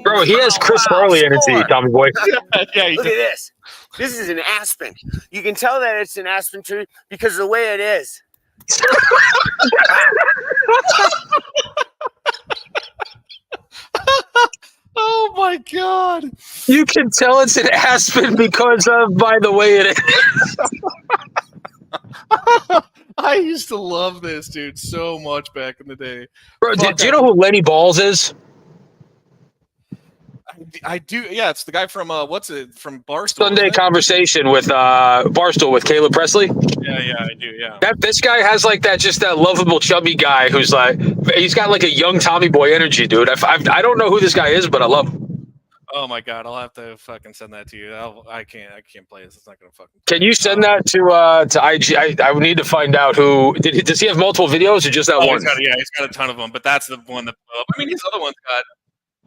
Bro, Bro, he has Chris Wow, Farley energy, score. Tommy boy. Yeah, he Look did. at this. This is an aspen. You can tell that it's an aspen tree because of the way it is. Oh my god. You can tell it's an aspen because of by the way it is. I used to love this dude so much back in the day. Bro, do you know who Lenny Balls is? I do. Yeah, it's the guy from from Barstool. Sunday Conversation with Barstool with Caleb Presley. Yeah, I do. Yeah. This guy has like that lovable chubby guy who's like he's got like a young Tommy boy energy, dude. I don't know who this guy is, but I love him. Oh my god, I'll have to fucking send that to you. I can't play this. It's not gonna fucking. Can you send that to IG? I would need to find out who does he have multiple videos or just that one? He's got a ton of them, but that's the one that. I mean, his other one's got.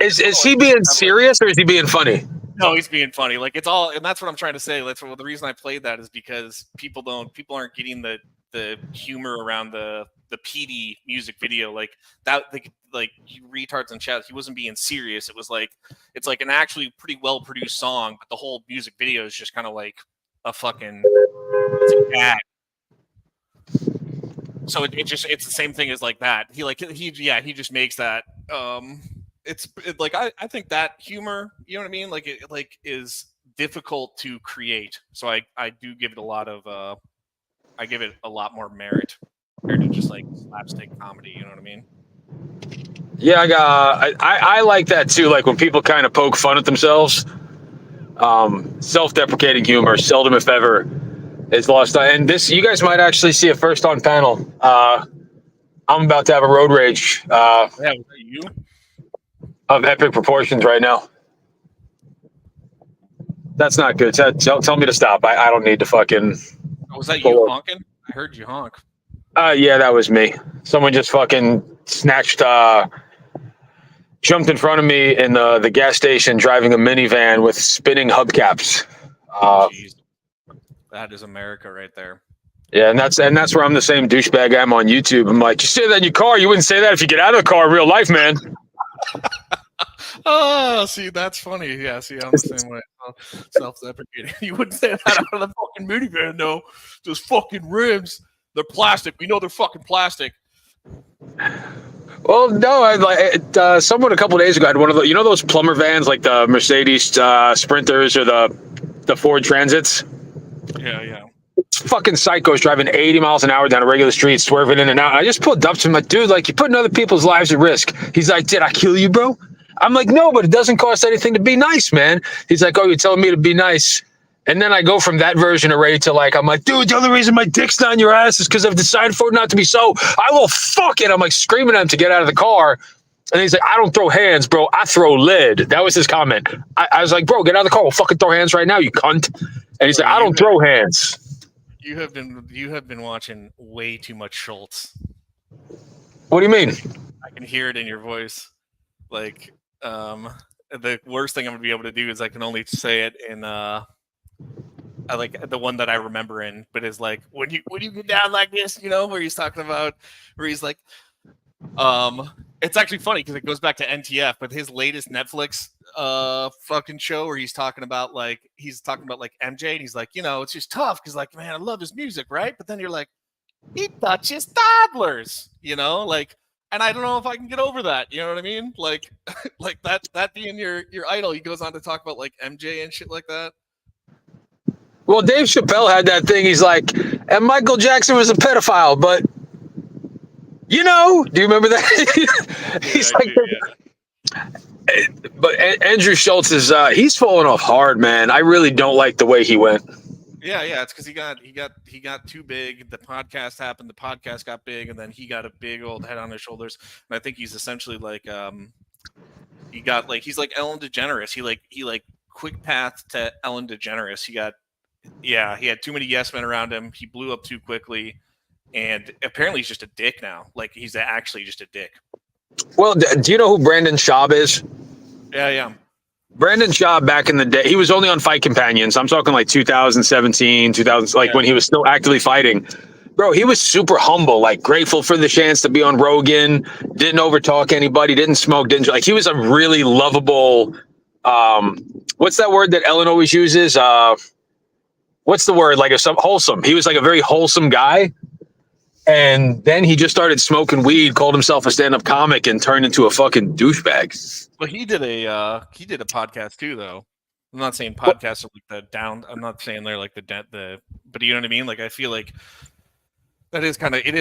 Is he being serious or is he being funny? No, he's being funny. Like it's all, and that's what I'm trying to say. That's the reason I played that is because people aren't getting the humor around the PD music video like that. Like you retards and chat. He wasn't being serious. It was like it's like an actually pretty well produced song, but the whole music video is just kind of like a fucking it's a gag. So it's the same thing as like that. He just makes that. It's like I think that humor, you know what I mean? Like it is difficult to create. So I do give it a lot of I give it a lot more merit compared to just like slapstick comedy. You know what I mean? Yeah, I like that too. Like when people kind of poke fun at themselves. Self-deprecating humor, seldom if ever, is lost. And this, you guys might actually see it first on panel. I'm about to have a road rage. Was that you? Of epic proportions right now. That's not good. Tell me to stop. I don't need to fucking. Was that you honking? I heard you honk. Yeah, that was me. Someone just fucking snatched, jumped in front of me in the gas station driving a minivan with spinning hubcaps. Jeez. That is America right there. Yeah, and that's where I'm the same douchebag I'm on YouTube. I'm like, you say that in your car. You wouldn't say that if you get out of the car in real life, man. Oh, see, that's funny. Yeah, see, I'm the same way. Self-deprecating. You wouldn't say that out of the fucking minivan, no. Those fucking rims, they're plastic. We know they're fucking plastic. Well, no, someone a couple of days ago had one of those, those plumber vans, like the Mercedes Sprinters or the Ford Transits. Yeah. Fucking psychos driving 80 miles an hour down a regular street, swerving in and out. I just pulled up to him, like, dude, like, you're putting other people's lives at risk. He's like, did I kill you, bro? I'm like, no, but it doesn't cost anything to be nice, man. He's like, oh, you're telling me to be nice. And then I go from that version of Ray to like, I'm like, dude, the only reason my dick's not in your ass is because I've decided for it not to be so. I will fuck it. I'm like screaming at him to get out of the car. And he's like, I don't throw hands, bro. I throw lead. That was his comment. I was like, bro, get out of the car. We'll fucking throw hands right now, you cunt. And he's like, I don't throw hands. You have been watching way too much Schultz. What do you mean? I can hear it in your voice. Like, the worst thing I'm gonna be able to do is I can only say it in I like the one that I remember in, but is like when you get down like this, where he's talking about where he's like, it's actually funny because it goes back to NTF, but his latest Netflix fucking show where he's talking about like MJ and he's like, it's just tough because like, man, I love his music, right? But then you're like, he touches toddlers, like. And I don't know if I can get over that. You know what I mean? Like that being your idol. He goes on to talk about like MJ and shit like that. Well, Dave Chappelle had that thing. He's like, and Michael Jackson was a pedophile, but do you remember that? He's But Andrew Schultz is he's falling off hard, man. I really don't like the way he went. Yeah, it's because he got too big. The podcast happened. The podcast got big, and then he got a big old head on his shoulders. And I think he's essentially like he's like Ellen DeGeneres. He quick path to Ellen DeGeneres. He had too many yes men around him. He blew up too quickly, and apparently he's just a dick now. Like he's actually just a dick. Well, do you know who Brandon Schaub is? Yeah. Brandon Schaub back in the day, he was only on Fight Companions. I'm talking like 2017, 2000, when he was still actively fighting. Bro, he was super humble, like grateful for the chance to be on Rogan, didn't overtalk anybody, didn't smoke, didn't like he was a really lovable what's that word that Ellen always uses? What's the word? Like some wholesome. He was like a very wholesome guy. And then he just started smoking weed, called himself a stand-up comic, and turned into a fucking douchebag. But he did a podcast too, though. I'm not saying podcasts are like the down. I'm not saying they're like but you know what I mean? Like I feel like it is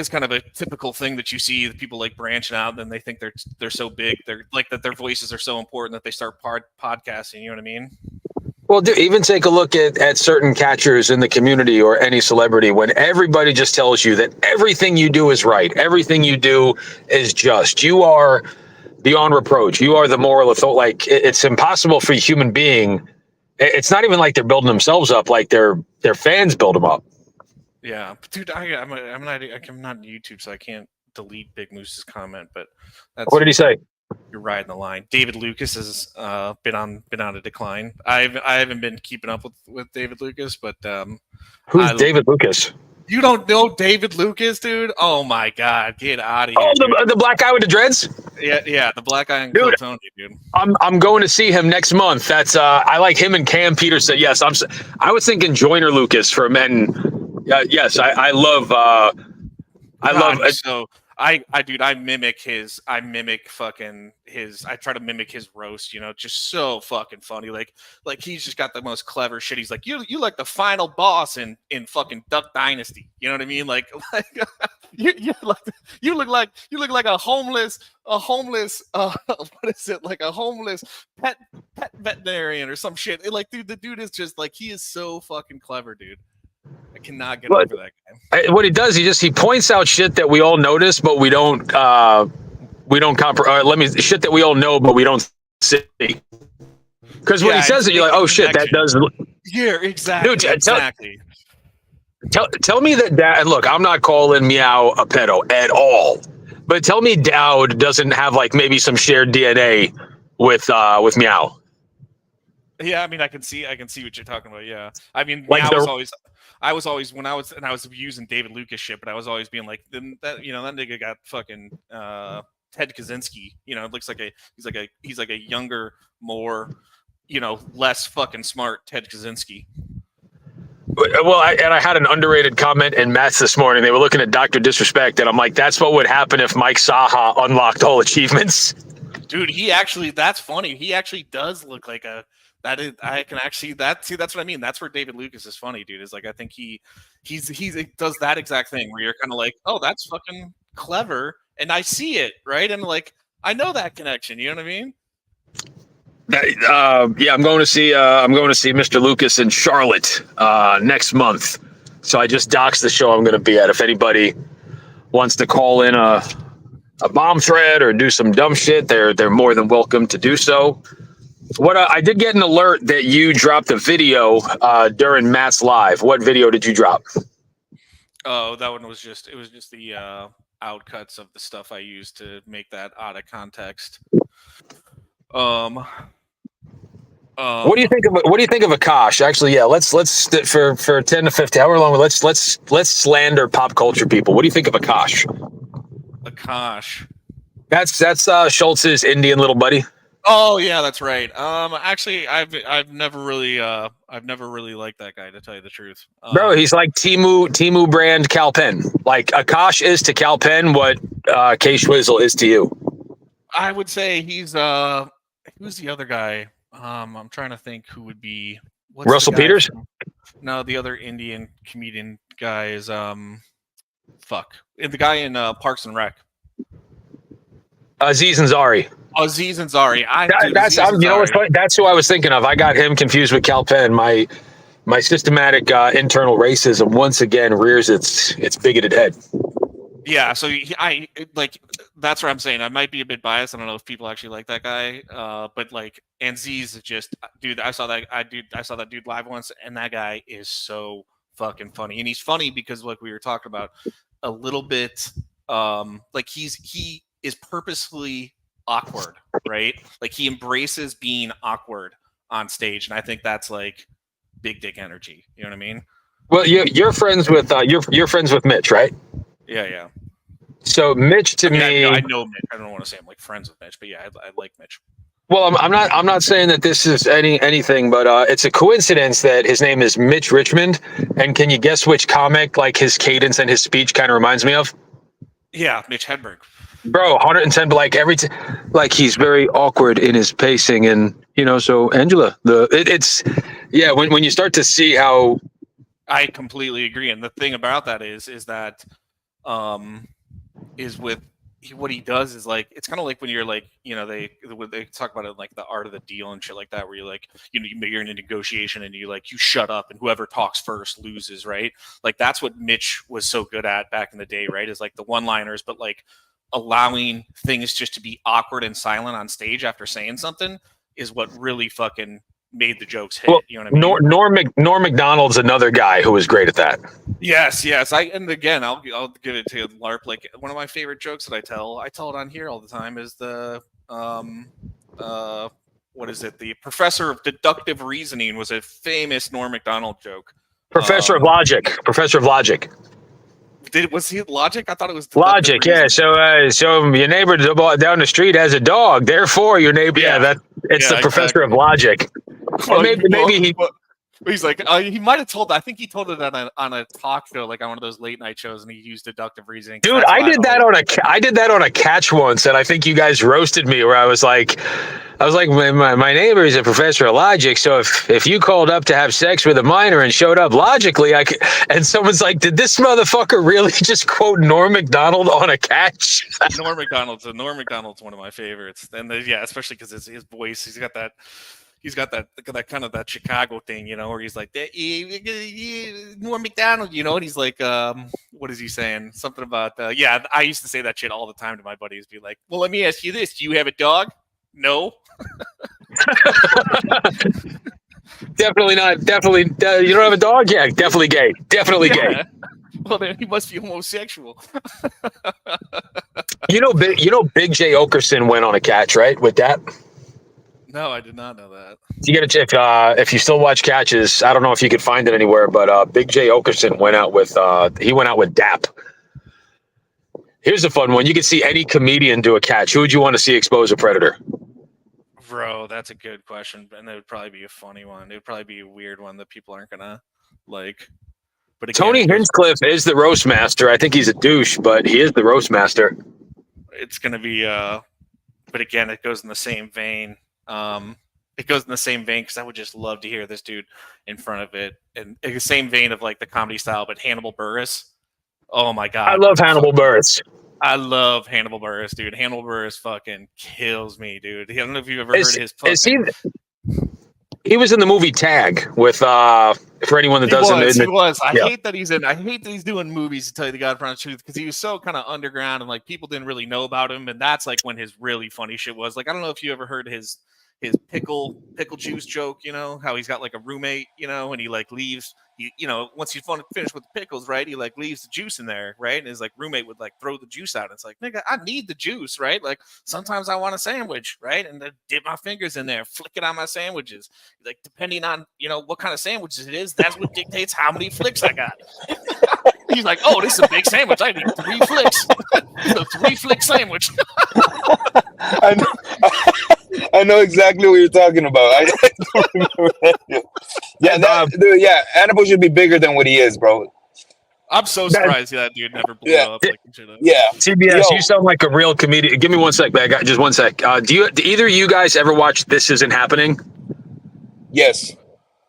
kind of a typical thing that you see people like branching out, and they think they're so big, they're like that their voices are so important that they start podcasting. You know what I mean? Well, dude, even take a look at certain catchers in the community or any celebrity when everybody just tells you that everything you do is right, everything you do is just. You are beyond reproach. You are the moral authority. Like it's impossible for a human being. It's not even like they're building themselves up. Like their fans build them up. Yeah, dude, I'm not on YouTube, so I can't delete Big Moose's comment. But that's What did he say? You're riding the line. David Lucas has been on a decline. I haven't been keeping up with David Lucas, but who's David Lucas? You don't know David Lucas, dude? Oh my god, get out of here! Oh, the black guy with the dreads? Yeah, the black guy in dude, Tony, dude. I'm going to see him next month. That's I like him and Cam Peterson. Yes, I was thinking Joyner Lucas for men. Yes, I love. I love. So I mimic fucking his. I try to mimic his roast. You know, just so fucking funny. Like he's just got the most clever shit. He's like, you like the final boss in fucking Duck Dynasty. You know what I mean? Like you look like a homeless what is it, like a homeless pet veterinarian or some shit. Like, dude, the dude is just like, he is so fucking clever, dude. I cannot get over that guy. What he does, he points out shit that we all notice, but we don't comprehend. Shit that we all know, but we don't see. Because when he says it, you're like, oh shit, that does. Yeah, exactly. Dude, exactly. Tell me that. And look, I'm not calling Meow a pedo at all, but tell me Dowd doesn't have like maybe some shared DNA with Meow. Yeah, I mean, I can see what you're talking about. Yeah, I mean, like I was always when I was using David Lucas shit, but I was always being like, that nigga got fucking Ted Kaczynski. You know, it looks like he's like a younger, more, less fucking smart Ted Kaczynski. Well, I had an underrated comment in Matt's this morning. They were looking at Dr. Disrespect, and I'm like, that's what would happen if Mike Saha unlocked all achievements. Dude, that's funny. He actually does look like that's what I mean. That's where David Lucas is funny, dude. Is like, I think he does that exact thing where you're kind of like, oh, that's fucking clever, and I see it, right? And like, I know that connection. You know what I mean? Yeah, I'm going to see Mr. Lucas in Charlotte next month. So I just doxed the show I'm going to be at. If anybody wants to call in a bomb threat or do some dumb shit, they're more than welcome to do so. What I did get an alert that you dropped a video during Matt's live. What video did you drop? Oh, that one was just the outcuts of the stuff I used to make that out of context. What do you think of Akash? Actually, yeah, let's for 10 to 15, however long, let's slander pop culture people. What do you think of Akash? Akash. That's Schultz's Indian little buddy. Oh yeah, that's right. Actually, I've never really liked that guy, to tell you the truth. Bro, he's like Temu brand Cal Penn. Like Akash is to Cal Penn what K Schwizzle is to you. I would say he's who's the other guy? I'm trying to think who would be Russell Peters? No, the other Indian comedian guy is the guy in Parks and Rec. Aziz Ansari. Aziz Ansari. You know what's funny? That's who I was thinking of. I got him confused with Cal Penn. My systematic internal racism once again rears its bigoted head. Yeah, so that's what I'm saying. I might be a bit biased. I don't know if people actually like that guy, but like Aziz is just, dude. I saw that dude live once, and that guy is so fucking funny. And he's funny because, like we were talking about, a little bit, like he is purposefully awkward, right? Like he embraces being awkward on stage, and I think that's like big dick energy. You know what I mean? Well, you're friends with you're friends with Mitch, right? Yeah. So Mitch to me, I know Mitch. I don't want to say I'm like friends with Mitch, but yeah, I like Mitch. well, I'm not saying that this is anything, but it's a coincidence that his name is Mitch Richmond. And can you guess which comic like his cadence and his speech kind of reminds me of? Yeah, Mitch Hedberg. Bro, 110, but like like he's very awkward in his pacing, and so Angela, it's yeah, when you start to see how I completely agree, and the thing about that is that is with what he does is like it's kind of like when you're like they talk about it like the art of the deal and shit like that, where you're like you're in a negotiation and you shut up and whoever talks first loses, right? Like that's what Mitch was so good at back in the day, right? Is like the one-liners, but like allowing things just to be awkward and silent on stage after saying something is what really fucking made the jokes hit. well, You know what I mean? Norm Macdonald's another guy who was great at that. Yes. And again, I'll give it to LARP. Like one of my favorite jokes that I tell it on here all the time is the what is it? The professor of deductive reasoning was a famous Norm Macdonald joke. Professor of Logic. Was he Logic? I thought it was Logic, yeah. So your neighbor down the street has a dog. Therefore, your neighbor, it's the Professor of Logic. Or maybe he's like he might have told. I think he told it on a talk show, like on one of those late night shows, and he used deductive reasoning. Dude, I did that on a catch once, and I think you guys roasted me. Where I was like, my neighbor is a professor of logic, so if you called up to have sex with a minor and showed up logically, I could. And someone's like, did this motherfucker really just quote Norm Macdonald on a catch? Norm Macdonald's one of my favorites, and especially because his voice. He's got that kind of that Chicago thing, where he's like, Norm Macdonald, and he's like, what is he saying? Something about, I used to say that shit all the time to my buddies, be like, well, let me ask you this. Do you have a dog? No. Definitely not. Definitely. You don't have a dog? Yeah, definitely gay. Definitely gay. Well, then he must be homosexual. Big J. Okerson went on a catch, right? With that? No, I did not know that. You get a check if you still watch catches. I don't know if you could find it anywhere, but Big J. Okerson went out with DAP. Here's a fun one. You can see any comedian do a catch. Who would you want to see expose a predator? Bro, that's a good question, and it would probably be a funny one. It would probably be a weird one that people aren't gonna like. But again, Tony Hinchcliffe is the roast master. I think he's a douche, but he is the roast master. It's gonna be but again, it goes in the same vein. Because I would just love to hear this dude in front of it, and in the same vein of like the comedy style, but Hannibal Buress. Oh my god, I love Hannibal Buress. I love Hannibal Buress, dude. Hannibal Buress fucking kills me, dude. I don't know if you've ever heard his. He was in the movie Tag with for anyone that doesn't. He was. I hate that he's doing movies, to tell you the God's truth, because he was so kind of underground and like people didn't really know about him, and that's like when his really funny shit was. Like I don't know if you ever heard his pickle juice joke, how he's got like a roommate, and he like leaves, once he's finished with the pickles, right, he like leaves the juice in there, right, and his like roommate would like throw the juice out. It's like, nigga, I need the juice, right? Like sometimes I want a sandwich, right, and then dip my fingers in there, flick it on my sandwiches. Like depending on what kind of sandwiches it is, that's what dictates how many flicks I got. He's like, oh, this is a big sandwich. I need 3 flicks. It's a 3-flick sandwich. I know exactly what you're talking about. I don't remember that. Yeah, Hannibal should be bigger than what he is, bro. I'm so surprised that dude never blew up. Yeah. TBS, you sound like a real comedian. Give me one sec, man. Just one sec. Do either of you guys ever watch This Isn't Happening? Yes.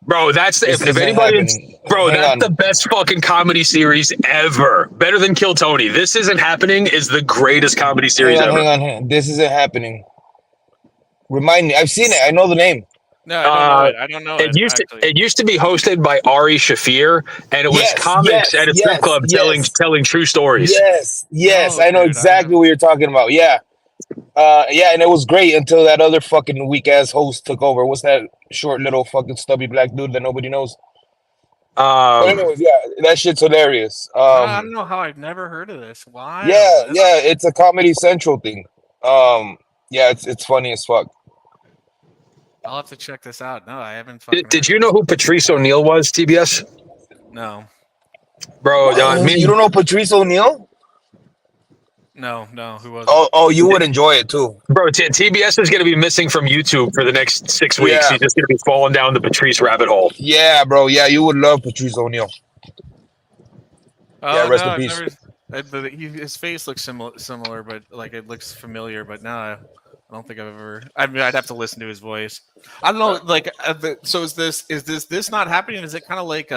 Bro, that's if anybody, that's the best fucking comedy series ever. Better than Kill Tony. This Isn't Happening is the greatest comedy series ever. Hang on. This Isn't Happening. Remind me. I've seen it. I know the name. No, I don't know it. It used to be hosted by Ari Shafir, and it was comics at a strip club telling true stories. Yes. I know exactly what you're talking about. Yeah. And it was great until that other fucking weak ass host took over. What's that short little fucking stubby black dude that nobody knows? Anyways, that shit's hilarious. I don't know how I've never heard of this. Why? Yeah, it's a Comedy Central thing. It's funny as fuck. I'll have to check this out. No, I haven't. Did you know who Patrice O'Neill was, TBS? No, Bro, You don't know Patrice O'Neal? no. Who was it? Oh, you would enjoy it too. bro, TBS is going to be missing from YouTube for the next 6 weeks. Yeah. He's just going to be falling down the Patrice rabbit hole. Yeah, bro. Yeah, you would love Patrice O'Neal. Oh Yeah, rest no, in peace. his face looks similar, but like it looks familiar. But no, I don't think I've ever. I mean, I'd have to listen to his voice. I don't know. Like, so is this not happening? Is it kind of like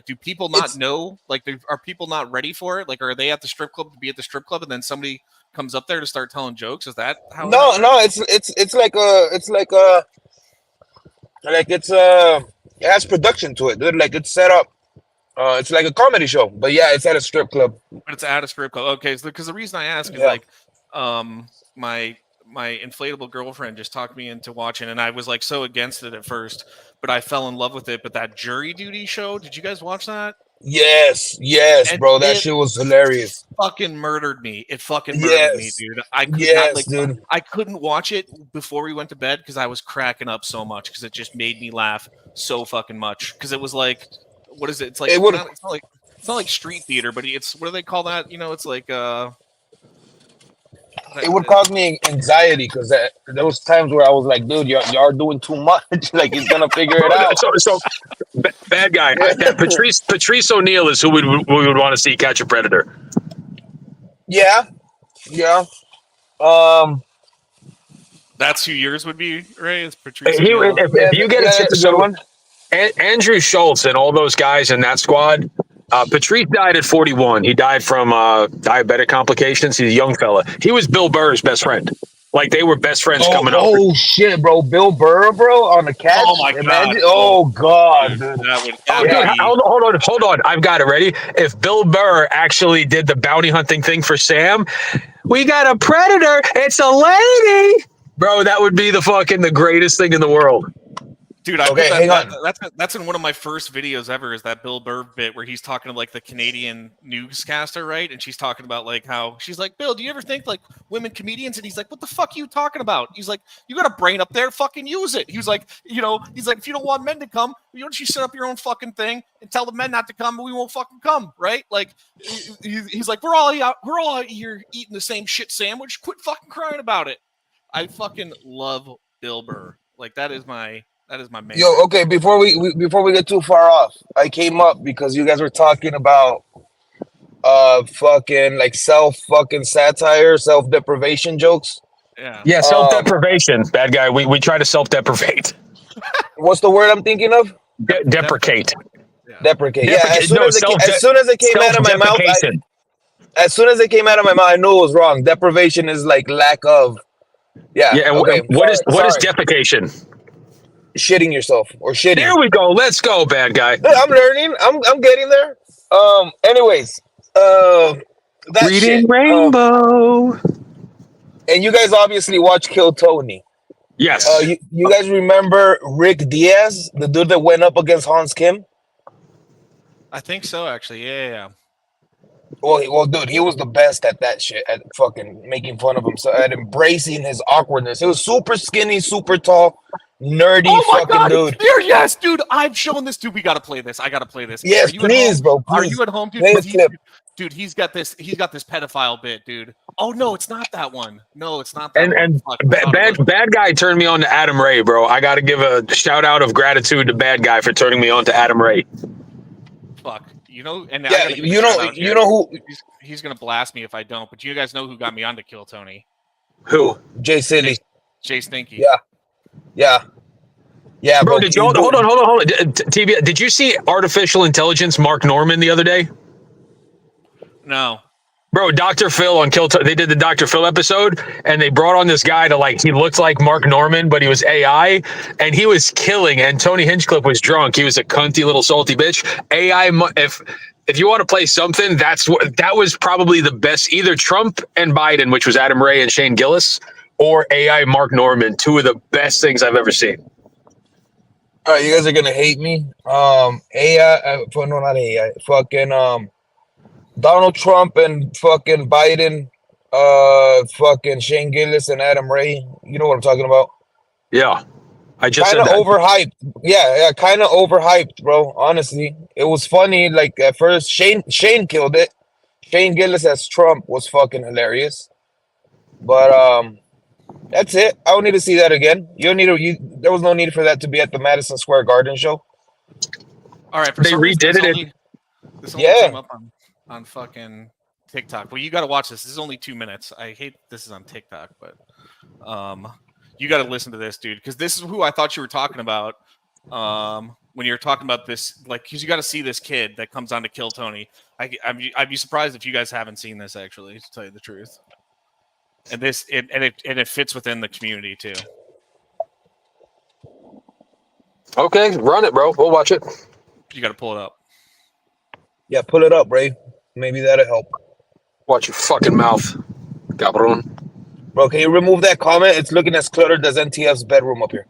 do people not know? Like, are people not ready for it? Like, are they at the strip club to be at the strip club, and then somebody comes up there to start telling jokes? Is that how? No, it has production to it, dude. Like it's set up. It's like a comedy show, but yeah, it's at a strip club. But it's at a strip club. Okay, because the reason I ask is Yeah. like, my inflatable girlfriend just talked me into watching, and I was like so against it at first, but I fell in love with it. But that jury duty show, did you guys watch that? Yes, And bro. That it shit was hilarious. Fucking murdered me. It fucking murdered me, dude. I could not, dude. I couldn't watch it before we went to bed because I was cracking up so much because it just made me laugh so fucking much. Because it was like, what is it? It's like it's not like street theater, but it's what do they call that? You know, it's like It would cause me anxiety because there was times where I was like, dude, y'all doing too much. Like he's gonna figure it out. So bad guy. Patrice O'Neal is who we would want to see catch a predator. Yeah. That's who yours would be, Ray. Is Patrice? If you get that's a good one. Andrew Schultz and all those guys in that squad. Patrice died at 41. He died from diabetic complications. He's a young fella. He was Bill Burr's best friend. Like they were best friends coming up. Oh shit, bro! Bill Burr, bro, on the catch. Oh my god! Oh god, dude. Dude, hold on. I've got it ready. If Bill Burr actually did the bounty hunting thing for Sam, we got a predator. It's a lady, bro. That would be the greatest thing in the world. Dude, that's in one of my first videos ever. Is that Bill Burr bit where he's talking to like the Canadian newscaster, right? And she's talking about like how she's like, Bill, do you ever think like women comedians? And he's like, what the fuck are you talking about? He's like, you got a brain up there, fucking use it. He was like, he's like, if you don't want men to come, why don't you set up your own fucking thing and tell the men not to come, but we won't fucking come, right? Like, he's like, we're all out here eating the same shit sandwich. Quit fucking crying about it. I fucking love Bill Burr. Like that is my man. Yo, okay. Before we get too far off, I came up because you guys were talking about fucking like satire, self-deprivation jokes. Yeah, self-deprivation. Bad guy. We try to self-deprecate. What's the word I'm thinking of? Deprecate. Deprecate. Yeah. As soon as it came out of my mouth, I knew it was wrong. Deprivation is like lack of. Yeah. And okay. What is defecation? Shitting yourself or shitting. There we go. Let's go, bad guy. I'm learning. I'm getting there. Anyways, that Reading shit, Rainbow. and you guys obviously watch Kill Tony. Yes. You guys remember Rick Diaz, the dude that went up against Hans Kim? I think so, actually. Yeah. Well, dude, he was the best at that shit, at fucking making fun of himself, at embracing his awkwardness. He was super skinny, super tall, nerdy fucking dude. Yes, dude. I've shown this, dude. We gotta play this. I gotta play this. Yes, please, bro. Please. Are you at home, dude? Play the clip. Dude, he's got this pedophile bit, dude. Oh no, it's not that one. No, it's not that And one. bad guy turned me on to Adam Ray, bro. I got to give a shout out of gratitude to bad guy for turning me on to Adam Ray. Fuck, you know, and Yeah, you know who? He's gonna blast me if I don't. But you guys know who got me on to Kill Tony? Who? Jay Silly. Jay Stinky. Yeah, bro. Did you hold on? TV, did you see artificial intelligence Mark Norman the other day? No. Bro, Dr. Phil on Kill Tony, they did the Dr. Phil episode, and they brought on this guy to he looked like Mark Norman, but he was AI, and he was killing. And Tony Hinchcliffe was drunk. He was a cunty little salty bitch. AI, if you want to play something, that was probably the best. Either Trump and Biden, which was Adam Ray and Shane Gillis, or AI Mark Norman, two of the best things I've ever seen. All right, you guys are gonna hate me. AI, no, not AI. Fucking Donald Trump and fucking Biden, fucking Shane Gillis and Adam Ray. You know what I'm talking about? Yeah. I just Kind said of that. overhyped. Yeah, kind of overhyped, bro. Honestly, it was funny. Like at first, Shane killed it. Shane Gillis as Trump was fucking hilarious. But that's it. I don't need to see that again. You don't need to. There was no need for that to be at the Madison Square Garden show. All right, for They some reason redid this only Yeah. came up on fucking TikTok. Well, you got to watch this. This is only 2 minutes. I hate this is on TikTok, but you got to listen to this, dude, because this is who I thought you were talking about. When you're talking about this, like, because you got to see this kid that comes on to kill Tony. I'd be surprised if you guys haven't seen this, actually, to tell you the truth. And it fits within the community too. Okay, run it, bro. We'll watch it. You got to pull it up. Yeah, pull it up, Ray. Maybe that'll help. Watch your fucking mouth, cabron. Bro, can you remove that comment? It's looking as cluttered as NTF's bedroom up here.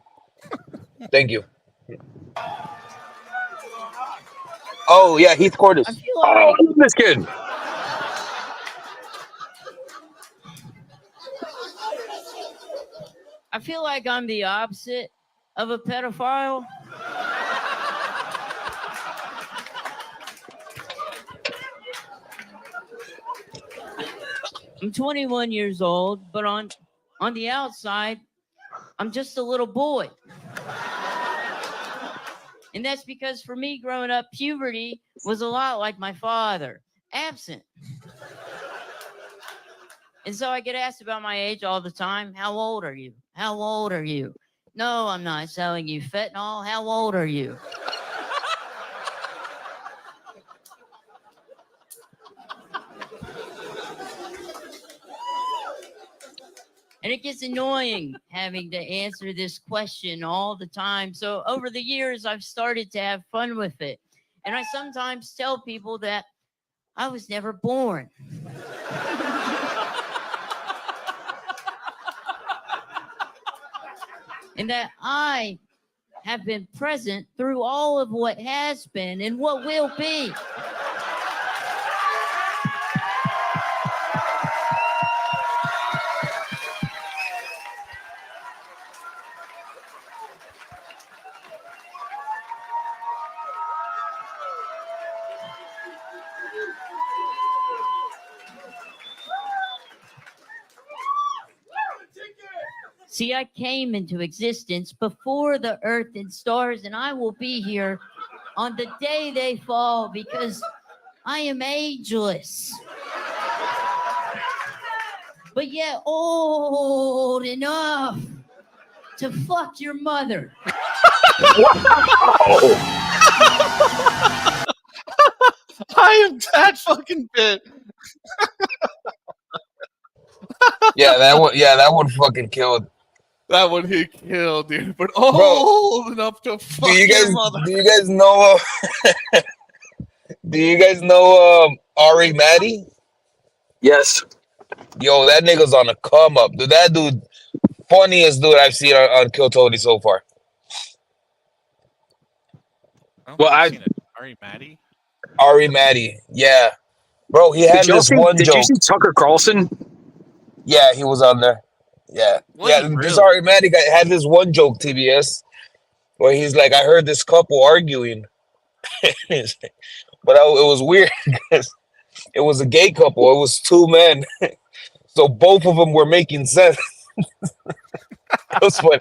Thank you. Oh, yeah, Heath Cordes. I feel Oh, I like love this kid. I'm the opposite of a pedophile. I'm 21 years old, but on the outside, I'm just a little boy. And that's because for me growing up, puberty was a lot like my father, absent. And so I get asked about my age all the time. How old are you? How old are you? No, I'm not selling you fentanyl. How old are you? And it gets annoying having to answer this question all the time. So over the years, I've started to have fun with it. And I sometimes tell people that I was never born. And that I have been present through all of what has been and what will be. See, I came into existence before the earth and stars, and I will be here on the day they fall because I am ageless. But yet old enough to fuck your mother. I am that fucking bit. Yeah, that one fucking killed. That one he killed, dude. But old enough to fuck your mother. Do you guys know? Do you guys know Ari Maddie? Yes. Yo, that nigga's on a come up. Dude, that dude, funniest dude I've seen on Kill Tony so far. Well, Ari Maddie? Ari Maddie, yeah. Bro, he had this one Did joke. you see Tucker Carlson? Yeah, he was on there. Yeah. This Ari Maddie guy had this one joke, TBS, where he's like, I heard this couple arguing. But it was weird because it was a gay couple. It was two men. So both of them were making sense. That was funny.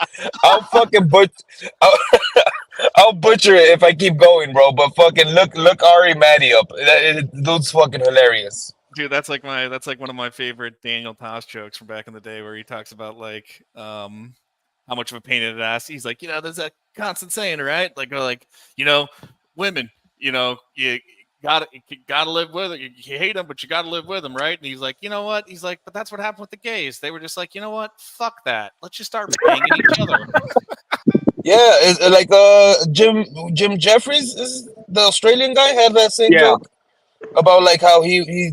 I'll butcher it if I keep going, bro. But fucking look Ari Maddie up. Dude's fucking hilarious. Dude, that's like one of my favorite Daniel Tosh jokes from back in the day, where he talks about like how much of a pain in the ass. He's like, there's that constant saying, right? Like women, you gotta live with it. You hate them, but you gotta live with them, right? And he's like, you know what? He's like, but that's what happened with the gays. They were just like, you know what? Fuck that. Let's just start banging each other. Yeah, it's like Jim Jeffries, is the Australian guy, had that same joke about like how he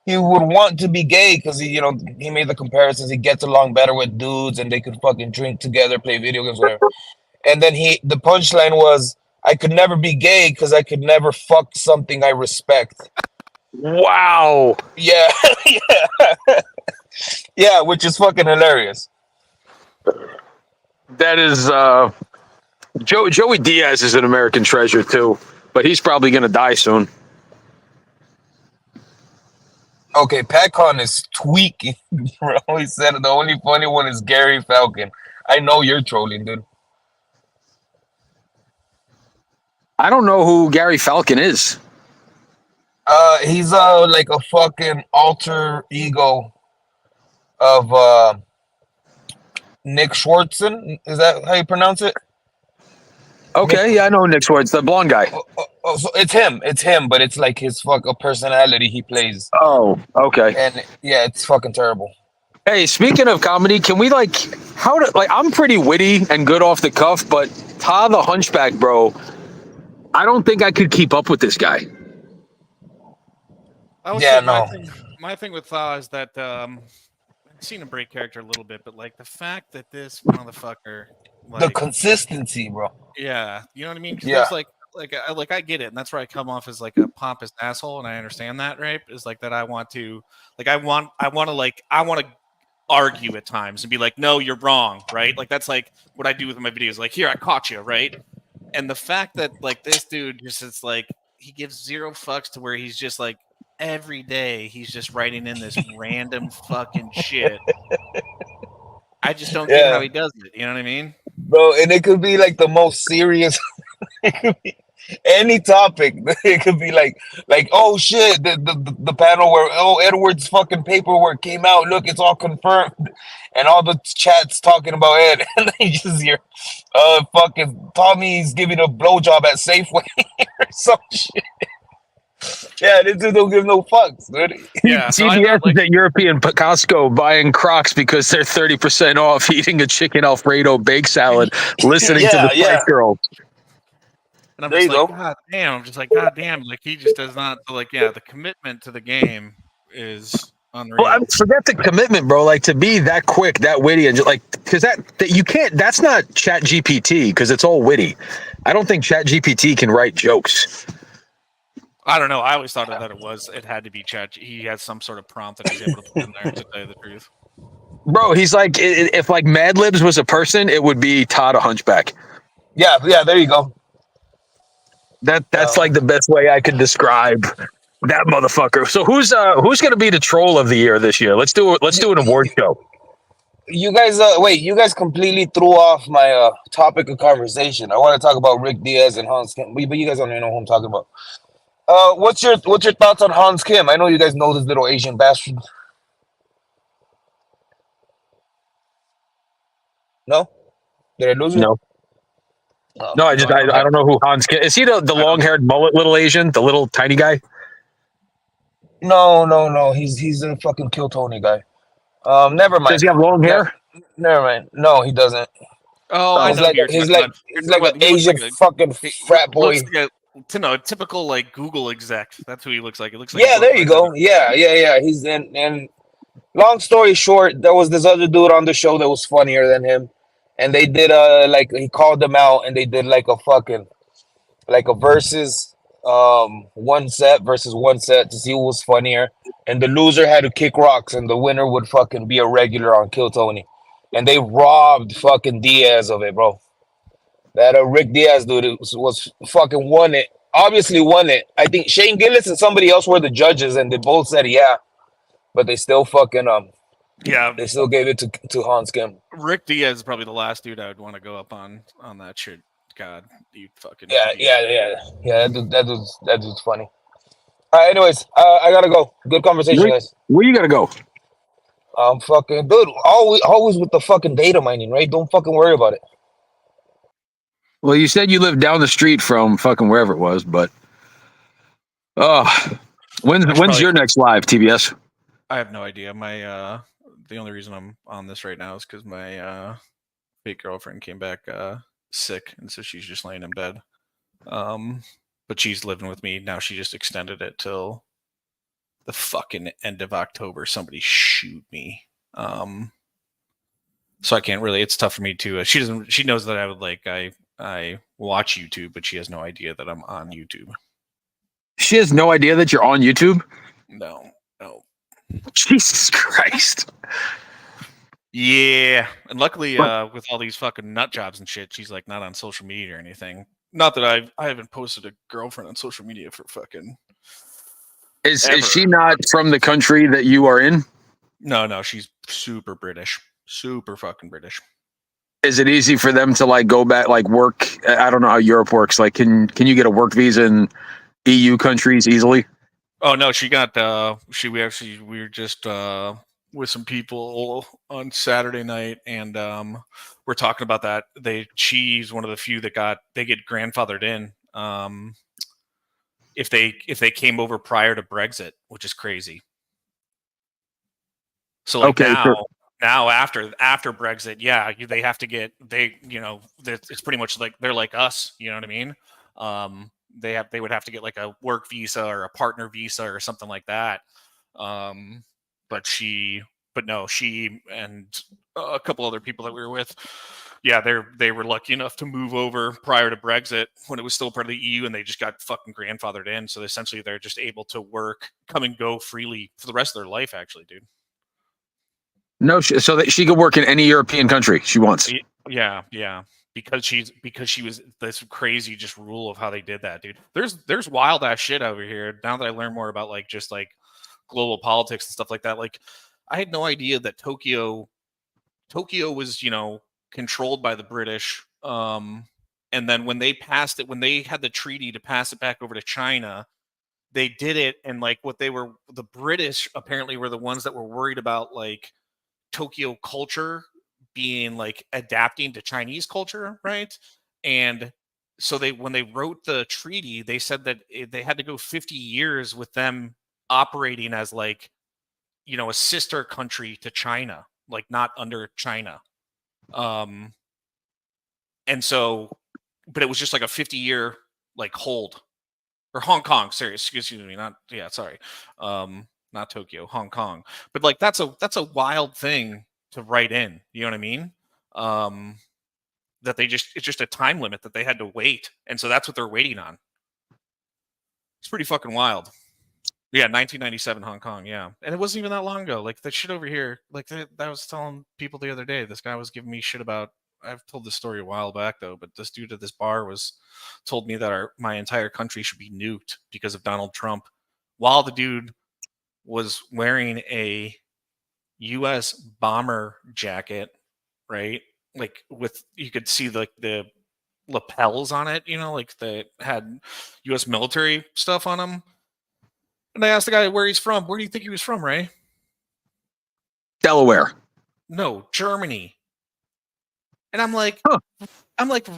he would want to be gay because he made the comparisons. He gets along better with dudes and they could fucking drink together, play video games, whatever. And then the punchline was, I could never be gay because I could never fuck something I respect. Wow. Yeah. Yeah, which is fucking hilarious. That is Joey Diaz is an American treasure too, but he's probably gonna die soon. Okay, PatCon is tweaking, bro. He said the only funny one is Gary Falcon. I know you're trolling, dude. I don't know who Gary Falcon is. He's like a fucking alter ego of Nick Schwartzen. Is that how you pronounce it? Okay, yeah, I know Nick Swartz, the blonde guy. Oh, so it's him, but it's like his a personality he plays, Oh, okay. and yeah, it's fucking terrible. Hey, speaking of comedy, can we I'm pretty witty and good off the cuff, but Ta the Hunchback, bro, I don't think I could keep up with this guy. I would Yeah, say no. my thing with Thaw is that I've seen him break character a little bit, but like the fact that this motherfucker, The like, consistency, bro. yeah, you know what I mean? 'Cause Yeah. there's I get it, and that's where I come off as like a pompous asshole, and I understand that, right? Is like that I want to argue at times and be like, no, you're wrong, right? Like that's like what I do with my videos, like, here, I caught you, right? And the fact that like this dude just is like he gives zero fucks to where he's just like every day he's just writing in this random fucking shit. I just don't get how he does it. You know what I mean? Bro, and it could be like the most serious. It could be any topic. It could be like oh shit, the panel where Edward's fucking paperwork came out. Look, it's all confirmed, and all the chats talking about Ed, and then you just hear, fucking Tommy's giving a blowjob at Safeway or some shit. Yeah, this dude don't give no fucks, dude. Yeah, so I CBS know, like, is at European Costco buying Crocs because they're 30% off, eating a chicken Alfredo baked salad, listening to the Spice Girls. and I'm There just you like, go. God damn. I'm just like, God damn. Like he just does not like, yeah, the commitment to the game is unreal. Well, I mean, forget the commitment, bro. Like to be that quick, that witty, and just like because that you can't. That's not Chat GPT because it's all witty. I don't think Chat GPT can write jokes. I don't know. I always thought that it had to be Chat. He has some sort of prompt that he's able to put in there to tell you the truth. Bro, he's like if like Mad Libs was a person, it would be Todd a Hunchback. Yeah, there you go. That's like the best way I could describe that motherfucker. So who's gonna be the troll of the year this year? Let's do an award show. You guys, wait. You guys completely threw off my topic of conversation. I want to talk about Rick Diaz and Hans Kim, but you guys don't even know who I'm talking about. What's your thoughts on Hans Kim? I know you guys know this little Asian bastard. No, did I lose you? No, Oh, no, I don't know who Hans Kim is. He the long haired mullet little Asian, the little tiny guy? No. He's a fucking Kill Tony guy. Never mind. Does he have long hair? Never mind. No, he doesn't. Oh, I He's know. like he's like an Asian fucking frat boy. Typical like Google exec. That's who he looks like. It looks like Yeah, there you go. Yeah. He's and long story short, there was this other dude on the show that was funnier than him, and they did like he called them out, and they did like a fucking like a versus one set versus one set to see who was funnier, and the loser had to kick rocks, and the winner would fucking be a regular on Kill Tony, and they robbed fucking Diaz of it, bro. That Rick Diaz dude was fucking won it. Obviously won it. I think Shane Gillis and somebody else were the judges, and they both said yeah, but they still fucking Yeah, they still gave it to Hans Kim. Rick Diaz is probably the last dude I would want to go up on that shit. God, you fucking Yeah. That dude's funny. All right, anyways, I gotta go. Good conversation, guys. Where you gotta go? Fucking dude, always with the fucking data mining, right? Don't fucking worry about it. Well, you said you lived down the street from fucking wherever it was, but when's your next live, TBS? I have no idea. My the only reason I'm on this right now is because my fake girlfriend came back sick, and so she's just laying in bed. But she's living with me now. She just extended it till the fucking end of October. Somebody shoot me. So I can't really. It's tough for me to. She doesn't. She knows that I would like. I watch YouTube, but she has no idea that I'm on YouTube. She has no idea that you're on YouTube? No. Jesus Christ. Yeah, and luckily, But with all these fucking nut jobs and shit, she's like not on social media or anything. Not that I haven't posted a girlfriend on social media for fucking is ever. she not from the country that you are in? No, she's super British, super fucking British. Is it easy for them to like go back, like work? I don't know how Europe works. Like, can you get a work visa in EU countries easily? Oh no, she got we were just with some people on Saturday night, and we're talking about that. She's one of the few that they get grandfathered in if they came over prior to Brexit, which is crazy. So like Okay, sure. now after Brexit, yeah, they have to get it's pretty much like they're like us, you know what I mean? They would have to get like a work visa or a partner visa or something like that. But no, she and a couple other people that we were with, yeah, they were lucky enough to move over prior to Brexit when it was still part of the EU, and they just got fucking grandfathered in. So essentially, they're just able to work, come and go freely for the rest of their life. Actually, dude. No, so that she could work in any European country she wants. Yeah. Because she was this crazy just rule of how they did that, dude. There's wild ass shit over here. Now that I learn more about like just like global politics and stuff like that, like I had no idea that Tokyo was, controlled by the British. And then when they had the treaty to pass it back over to China, they did it, and like the British apparently were the ones that were worried about like Tokyo culture being like adapting to Chinese culture, right? And so when they wrote the treaty, they said that they had to go 50 years with them operating as like, a sister country to China, like not under China. And so, but it was just like a 50-year like hold, or Hong Kong, sorry, excuse me, not Tokyo, Hong Kong. But like that's a wild thing to write in, you know what I mean? That it's just a time limit that they had to wait, and so that's what they're waiting on. It's pretty fucking wild. Yeah, 1997 Hong Kong, yeah. And it wasn't even that long ago. Like that shit over here, like that I was telling people the other day, this guy was giving me shit about, I've told this story a while back though, but this dude at this bar told me that my entire country should be nuked because of Donald Trump, while the dude was wearing a US bomber jacket, right? Like you could see like the lapels on it, like they had US military stuff on them. And I asked the guy where he's from. Where do you think he was from, Ray? Delaware. No, Germany. And I'm like,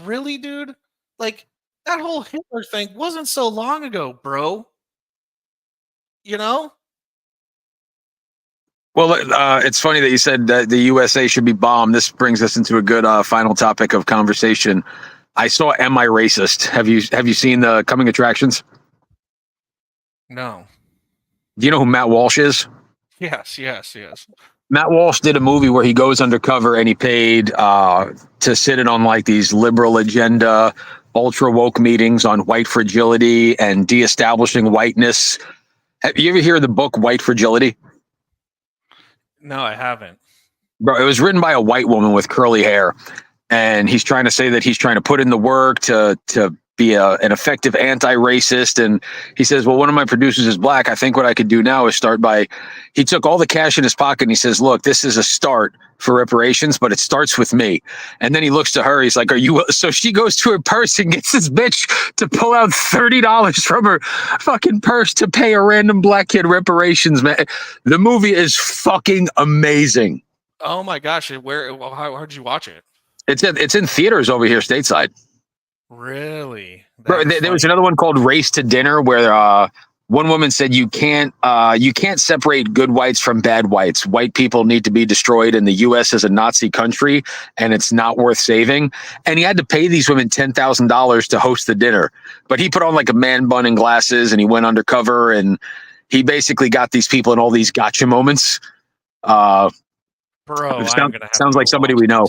really, dude? Like that whole Hitler thing wasn't so long ago, bro. You know? Well, it's funny that you said that the USA should be bombed. This brings us into a good final topic of conversation. I saw Am I Racist? Have you seen the coming attractions? No. Do you know who Matt Walsh is? Yes. Matt Walsh did a movie where he goes undercover and he paid to sit in on like these liberal agenda, ultra woke meetings on white fragility and de-establishing whiteness. Have you ever heard of the book White Fragility? No, I haven't. Bro, it was written by a white woman with curly hair, and he's trying to say that he's trying to put in the work to be an effective anti-racist. And he says, well, one of my producers is black. I think what I could do now is he took all the cash in his pocket and he says, look, this is a start for reparations, but it starts with me. And then he looks to her. He's like, are you? So she goes to her purse and gets this bitch to pull out $30 from her fucking purse to pay a random black kid reparations, man. The movie is fucking amazing. Oh my gosh. How'd you watch it? It's in theaters over here stateside. Really? Bro, there was another one called Race to Dinner where one woman said you can't separate good whites from bad whites. White people need to be destroyed, and the U.S. is a Nazi country, and it's not worth saving. And he had to pay these women $10,000 to host the dinner, but he put on like a man bun and glasses, and he went undercover, and he basically got these people in all these gotcha moments. Bro, sounds like somebody we know.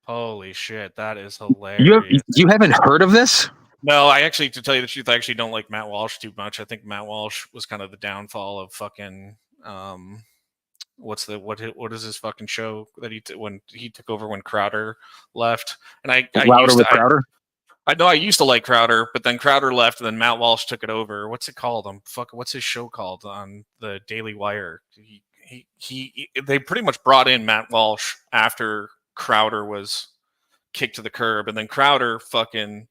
Holy shit, that is hilarious. You haven't heard of this? No, to tell you the truth, I actually don't like Matt Walsh too much. I think Matt Walsh was kind of the downfall of fucking what is his fucking show that when he took over when Crowder left? And I know I used to like Crowder, but then Crowder left, and then Matt Walsh took it over. What's it called? What's his show called on the Daily Wire? They pretty much brought in Matt Walsh after Crowder was kicked to the curb, and then Crowder fucking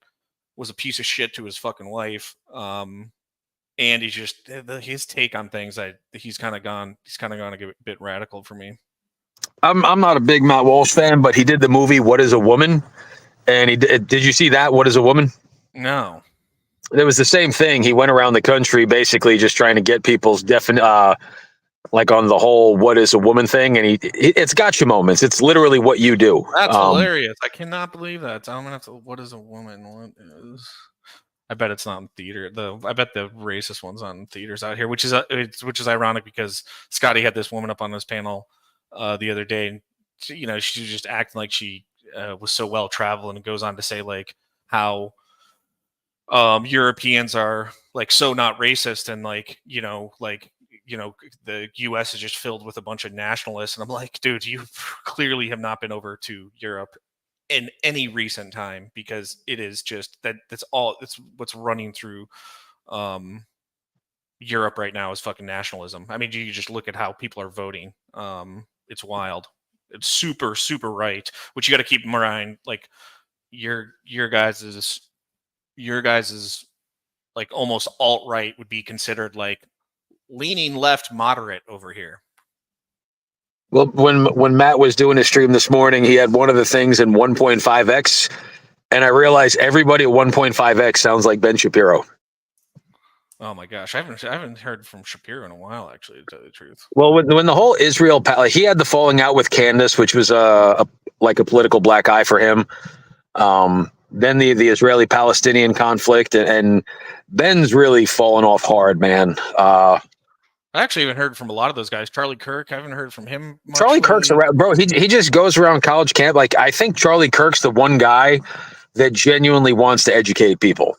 was a piece of shit to his fucking wife. And he's just his take on things. He's kind of gone a bit radical for me. I'm not a big Matt Walsh fan, but he did the movie What Is a Woman, and did you see that? What Is a Woman? No. It was the same thing. He went around the country basically just trying to get people's like on the whole what is a woman thing, and it's gotcha moments. It's literally what you do. That's hilarious. I cannot believe that. I'm gonna have to. What is a woman? What is? I bet it's not in theater. I bet the racist one's on theaters out here, which is ironic because Scotty had this woman up on this panel the other day, and she was just acting like she was so well traveled, and goes on to say like how Europeans are like so not racist, and the U.S. is just filled with a bunch of nationalists. And I'm like, dude, you clearly have not been over to Europe in any recent time, because it is just that's what's running through Europe right now is fucking nationalism. I mean, you just look at how people are voting. It's wild. It's super, super right, which you got to keep in mind. Like your guys' like almost alt-right would be considered like leaning left moderate over here. Well, when Matt was doing his stream this morning, he had one of the things in 1.5x, and I realized everybody at 1.5x sounds like Ben Shapiro. Oh my gosh, I haven't heard from Shapiro in a while, actually, to tell you the truth. Well, when the whole Israel, he had the falling out with Candace, which was like a political black eye for him. Then the Israeli Palestinian conflict, and Ben's really fallen off hard, man. I actually haven't heard from a lot of those guys. Charlie Kirk, I haven't heard from him much. Charlie Kirk's around, bro. He just goes around college camp. Like, I think Charlie Kirk's the one guy that genuinely wants to educate people.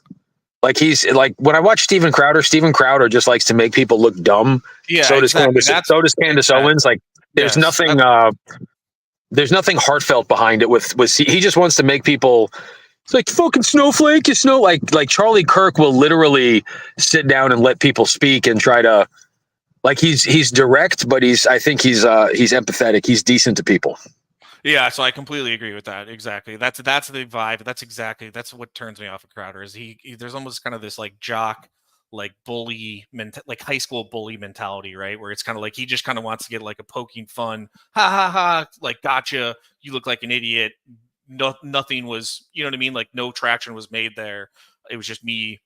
Like, he's like, when I watch Steven Crowder just likes to make people look dumb. Yeah, so does exactly. Candace Owens. Like, there's nothing heartfelt behind it. With he just wants to make people. It's like, fucking snowflake, you snow. Like Charlie Kirk will literally sit down and let people speak and try to. Like, he's direct, but I think he's empathetic. He's decent to people. Yeah, so I completely agree with that. Exactly. That's the vibe. That's what turns me off of Crowder. Is there's almost kind of this like jock, like bully, like high school bully mentality, right? Where it's kind of like he just kind of wants to get like a poking fun, ha ha ha, like gotcha. You look like an idiot. No, nothing was, you know what I mean? Like no traction was made there. It was just me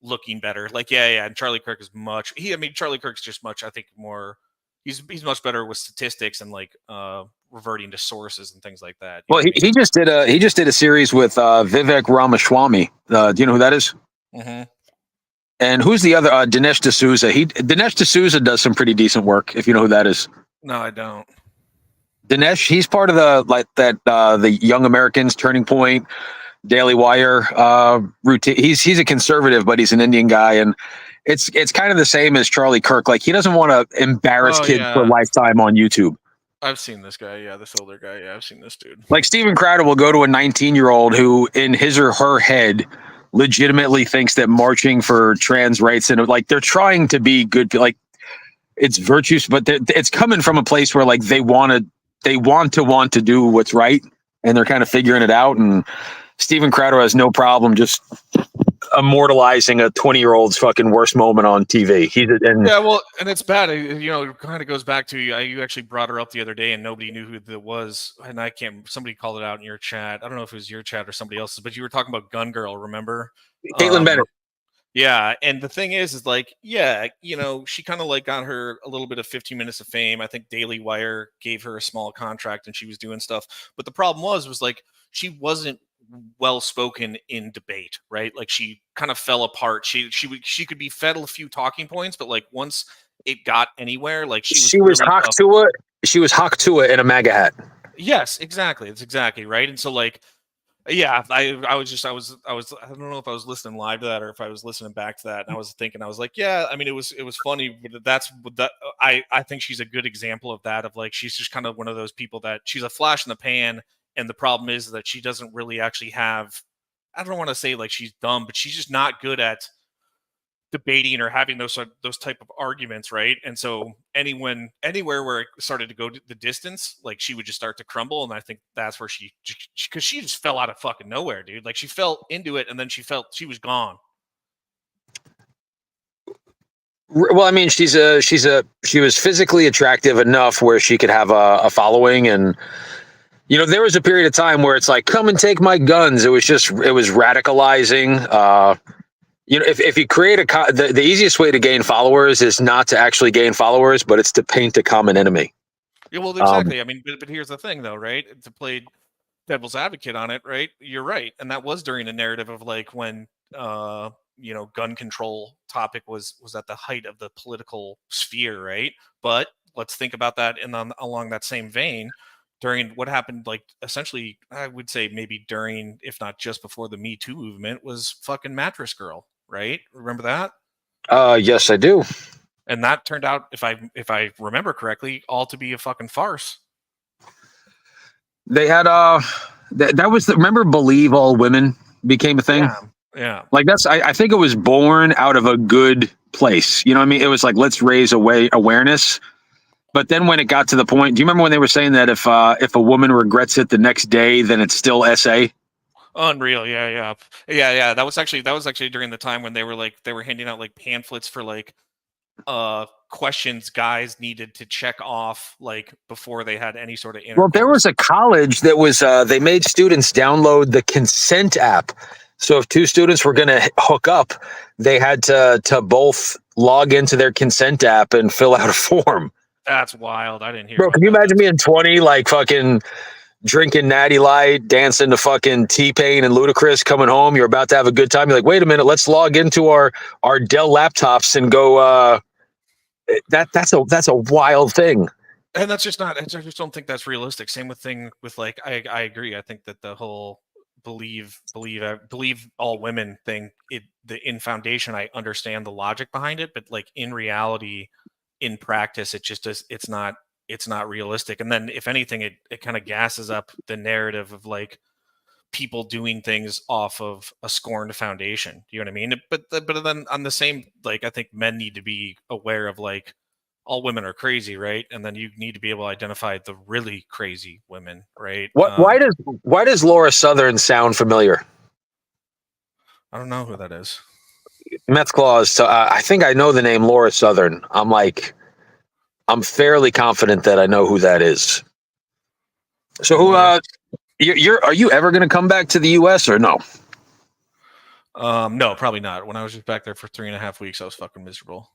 looking better. Like, yeah. And Charlie Kirk is Charlie Kirk's just much, I think, more, he's much better with statistics and like reverting to sources and things like that. Well, he just did a series with Vivek Ramaswamy. Do you know who that is? Mm-hmm. And who's the other? Dinesh D'Souza. Dinesh D'Souza does some pretty decent work, if you know who that is. No, I don't. Dinesh, he's part of the Young Americans, Turning Point, Daily Wire routine. He's a conservative, but he's an Indian guy, and it's kind of the same as Charlie Kirk. Like, he doesn't want to embarrass kids for a lifetime on YouTube. I've seen this guy, this older guy. I've seen this dude. Like, Steven Crowder will go to a 19-year-old who, in his or her head, legitimately thinks that marching for trans rights and like they're trying to be good, like it's virtuous, but it's coming from a place where like they want to do what's right, and they're kind of figuring it out. And Steven Crowder has no problem just immortalizing a 20-year-old's fucking worst moment on TV. And it's bad. It kind of goes back to you actually brought her up the other day, and nobody knew who that was. And somebody called it out in your chat. I don't know if it was your chat or somebody else's, but you were talking about Gun Girl. Remember? Caitlin Bennett. Yeah, and the thing is like, she kind of like got her a little bit of 15 minutes of fame. I think Daily Wire gave her a small contract, and she was doing stuff. But the problem was like she wasn't well spoken in debate, right? Like she kind of fell apart. She could be fed a few talking points, but like once it got anywhere, like she was She was Hawk Tua in a MAGA hat. Yes, exactly. That's exactly right. And so like Yeah, I don't know if I was listening live to that or if I was listening back to that, and I was thinking, I was like, yeah, I mean, it was funny, but I think she's a good example of that, of like, she's just kind of one of those people that she's a flash in the pan, and the problem is that she doesn't really actually have, I don't want to say like she's dumb, but she's just not good at debating or having those type of arguments, right? And so anywhere where it started to go the distance, like she would just start to crumble. And I think that's where she because she just fell out of fucking nowhere, dude. Like she fell into it and then she felt she was gone. Well, I mean, she was physically attractive enough where she could have a following, and there was a period of time where it's like, come and take my guns. It was radicalizing. If you create the easiest way to gain followers is not to actually gain followers, but it's to paint a common enemy. Yeah, well, exactly. I mean, but here's the thing, though, right? To play devil's advocate on it, right? You're right, and that was during a narrative of like when gun control topic was at the height of the political sphere, right? But let's think about that along that same vein. During what happened, like essentially, I would say maybe during, if not just before the Me Too movement, was fucking Mattress Girl, right? Remember that? Yes, I do. And that turned out, if I remember correctly, all to be a fucking farce. They had that was remember Believe All Women became a thing. Yeah. Like I think it was born out of a good place. You know what I mean? It was like, let's raise awareness. But then when it got to the point, do you remember when they were saying that if a woman regrets it the next day, then it's still SA? Unreal. Yeah. That was actually during the time when they were handing out like pamphlets for like questions guys needed to check off like before they had any sort of intercourse. Well, there was a college that was they made students download the consent app. So if two students were going to hook up, they had to both log into their consent app and fill out a form. That's wild. I didn't hear. Bro, can you imagine being 20, like fucking drinking Natty Light, dancing to fucking T-Pain and Ludacris, coming home? You're about to have a good time. You're like, wait a minute, let's log into our Dell laptops and go. That's a wild thing. And that's just not. I just don't think that's realistic. Same thing with like. I agree. I think that the whole believe all women thing. In foundation, I understand the logic behind it, but like in reality, in practice, it just is. It's not realistic. And then if anything, it kind of gasses up the narrative of like people doing things off of a scorned foundation. You know what I mean? But then on the same, like, I think men need to be aware of like all women are crazy, right? And then you need to be able to identify the really crazy women, right? Why does Laura Southern sound familiar? I don't know who that is. Meth Claus. So I think I know the name Laura Southern. I'm fairly confident that I know who that is. So who? Are you ever going to come back to the U.S. or no? No, probably not. When I was just back there for 3.5 weeks, I was fucking miserable.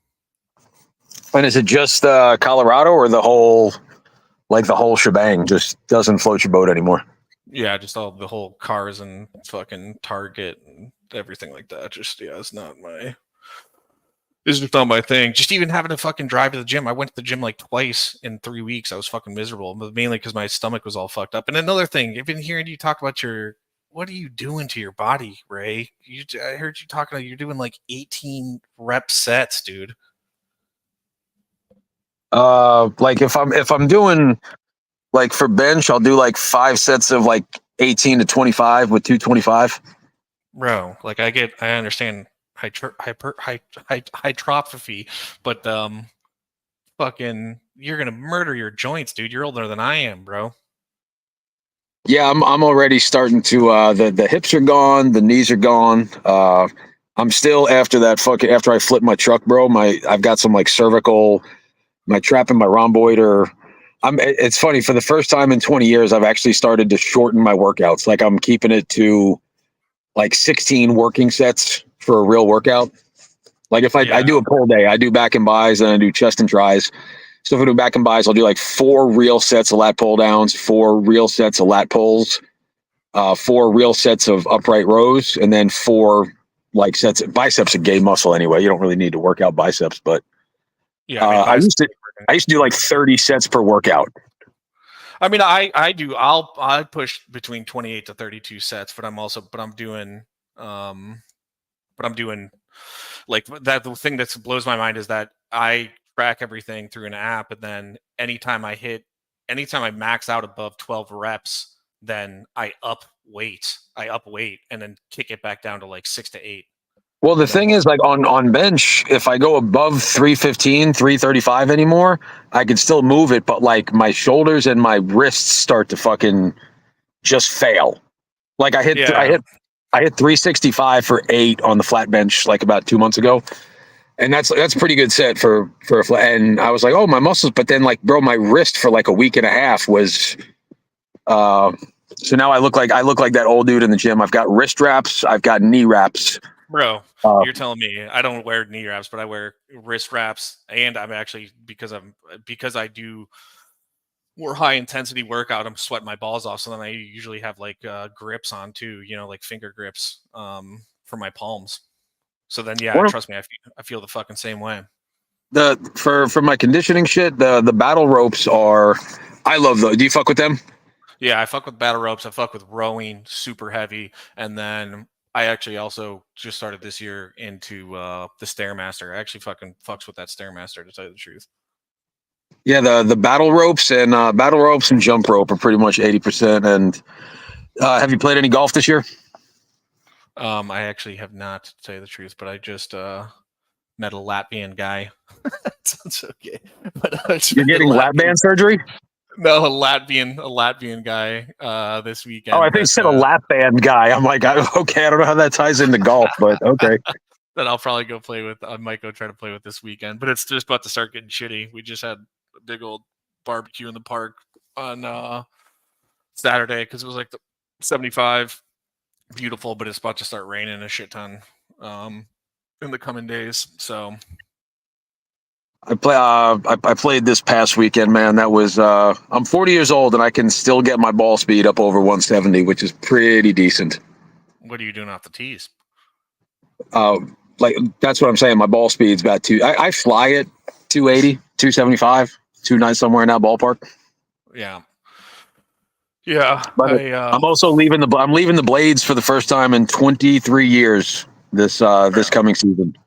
And is it just Colorado or the whole shebang just doesn't float your boat anymore? Yeah, just all the whole cars and fucking Target and everything like that. Just it's not my. This is just not my thing. Just even having to fucking drive to the gym. I went to the gym like twice in 3 weeks. I was fucking miserable, but mainly because my stomach was all fucked up. And another thing, I've been hearing you talk about what are you doing to your body, Ray? I heard you talking about you're doing like 18 rep sets, dude. Like if I'm doing like for bench, I'll do like 5 sets of like 18 to 25 with 225. Bro, like I understand hypertrophy, but fucking you're gonna murder your joints, dude. You're older than I am, bro. Yeah, I'm already starting to the hips are gone, the knees are gone. I'm still after I flip my truck, bro. I've got some like cervical, my trap and my rhomboid are. It's funny, for the first time in 20 years, I've actually started to shorten my workouts. Like I'm keeping it to like 16 working sets for a real workout. Like if I do a pull day, I do back and bis, and I do chest and tris. So if I do back and bis, I'll do like 4 real sets of lat pull downs, 4 real sets of lat pulls, 4 real sets of upright rows, and then 4 like sets. Biceps are gay muscle anyway. You don't really need to work out biceps, but yeah, I used to do like 30 sets per workout. I mean, I do. I push between 28 to 32 sets, but I'm doing like that. The thing that blows my mind is that I track everything through an app, and then anytime I max out above 12 reps, then I up weight, and then kick it back down to like 6 to 8. Well, the thing is, like on bench, if I go above 315, 335 anymore, I can still move it, but like my shoulders and my wrists start to fucking just fail. Like I hit 365 for 8 on the flat bench like about 2 months ago. And that's a pretty good set for a flat. And I was like, oh, my muscles, but then like, bro, my wrist for like a week and a half was so now I look like that old dude in the gym. I've got wrist wraps, I've got knee wraps. Bro, you're telling me I don't wear knee wraps, but I wear wrist wraps, and I'm actually because I do more high intensity workout, I'm sweating my balls off. So then I usually have like grips on too, like finger grips for my palms. So then trust me, I feel the fucking same way. For my conditioning shit, the battle ropes I love those. Do you fuck with them? Yeah, I fuck with battle ropes. I fuck with rowing, super heavy, and then I actually also just started this year into the Stairmaster. I actually fucking fucks with that Stairmaster, to tell you the truth. Yeah, the battle ropes and jump rope are pretty much 80%. And have you played any golf this year? I actually have not, to tell you the truth, but I just met a Latvian guy. Sounds okay. But you're getting lap band surgery? No, a Latvian guy this weekend. Oh, I think you said a lap band guy. I'm like, okay, I don't know how that ties into golf, but okay. That I'll probably go play with. I might go try to play with this weekend, but it's just about to start getting shitty. We just had a big old barbecue in the park on Saturday because it was like the 75. Beautiful, but it's about to start raining a shit ton in the coming days. So I played this past weekend, man. That was I'm 40 years old and I can still get my ball speed up over 170, which is pretty decent. What are you doing off the tees? Like that's what I'm saying. My ball speed's about I fly it 280, 275, 290, somewhere in that ballpark. Yeah. Yeah. But I'm also leaving the blades for the first time in 23 years this coming season.